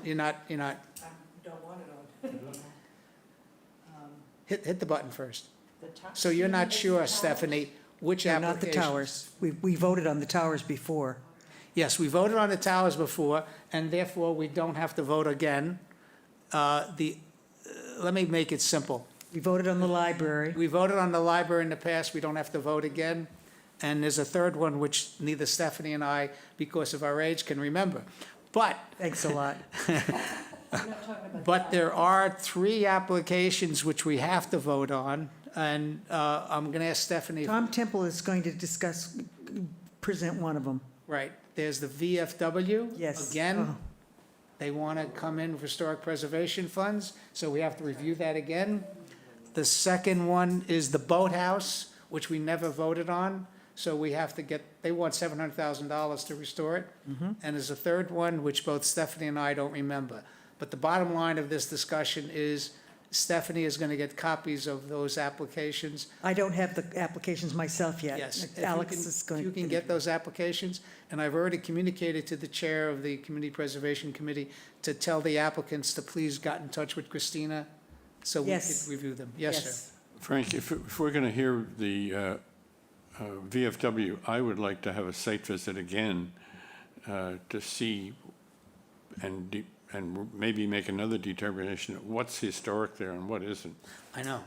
you're not, Don't want it on. hit the button first. So you're not sure, Stephanie, which No, application? not the towers. We voted on the towers before. Yes, we voted on the towers before, and therefore we don't have to vote again. Let me make it simple. We voted on the library. We voted on the library in the past, we don't have to vote again. And there's a third one which neither Stephanie and I, because of our age, can remember. But, Thanks a lot. but there are 3 applications which we have to vote on, and I'm going to ask Stephanie. Tom Temple is going to present one of them. Right, there's the VFW. Yes. Again, Oh. they want to come in for historic preservation funds, so we have to review that again. The second one is the boathouse, which we never voted on, so we have to they want $700,000 to restore it. And there's a third one, which both Stephanie and I don't remember. But the bottom line of this discussion is Stephanie is going to get copies of those applications. I don't have the applications myself yet. Yes. If you Alex can- is going. If you can get those applications, and I've already communicated to the chair of the Community Preservation Committee to tell the applicants to please get in touch with Christina so we Yes. could review them. Yes, sir. Frank, if we're going to hear the VFW, I would like to have a site visit again to see and maybe make another determination of what's historic there and what isn't. I know.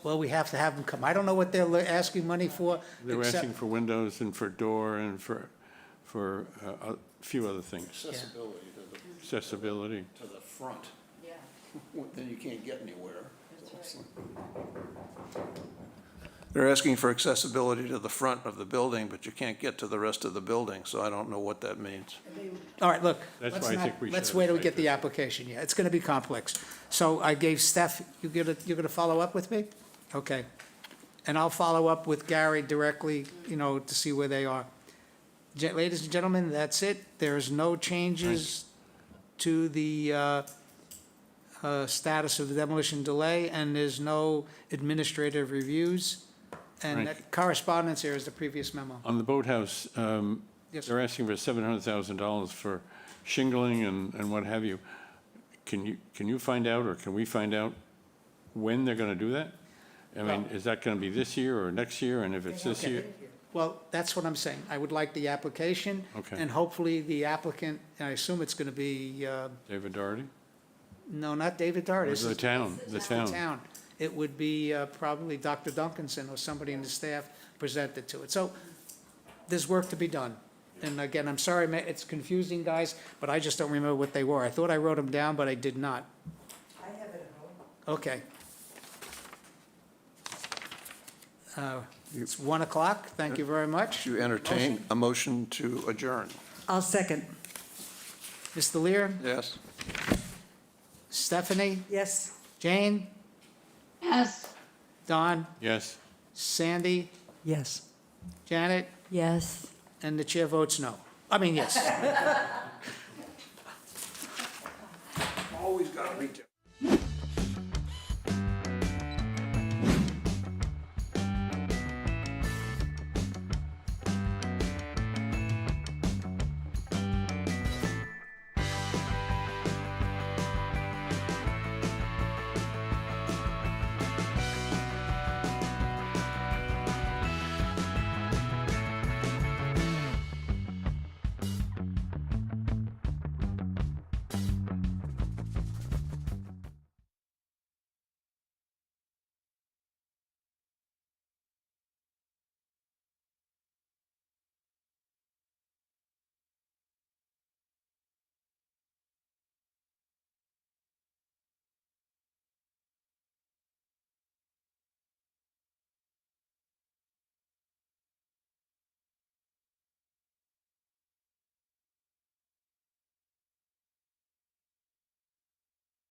Well, we have to have them come. I don't know what they're asking money for. They're except- asking for windows and for door and for a few other things. Accessibility Accessibility. to the front. Yeah. Then you can't get anywhere. They're asking for accessibility to the front of the building, but you can't get to the rest of the building, so I don't know what that means. All right, look. That's let's why I not- think we should Let's have wait a till we site get the visit. application, yeah. It's going to be complex. So I gave Steph, you're going to follow up with me? Okay. And I'll follow up with Gary directly, to see where they are. Ladies and gentlemen, that's it. There's no changes to the status of the demolition delay, and there's no administrative reviews. And Right. that correspondence here is the previous memo. On the boathouse, Yes. they're asking for $700,000 for shingling and what have you. Can you find out, or can we find out when they're going to do that? I mean, is that going to be this year or next year? And if it's this year, Well, that's what I'm saying. I would like the application. Okay. And hopefully the applicant, and I assume it's going to be, David Doherty? no, not David Dart. Or This the is town, the the town. town. It would be probably Dr. Duncanson or somebody in the staff presented to it. So there's work to be done. And again, I'm sorry, it's confusing, guys, but I just don't remember what they were. I thought I wrote them down, but I did not. I have it at home. Okay. It's 1 o'clock. Thank you very much. To entertain a motion to adjourn. I'll second. Mr. Lear, Yes? Stephanie, Yes. Jane, Yes. Don, Yes. Sandy, Yes. Janet, Yes. and the chair votes no. I mean, yes. Always got to reach out.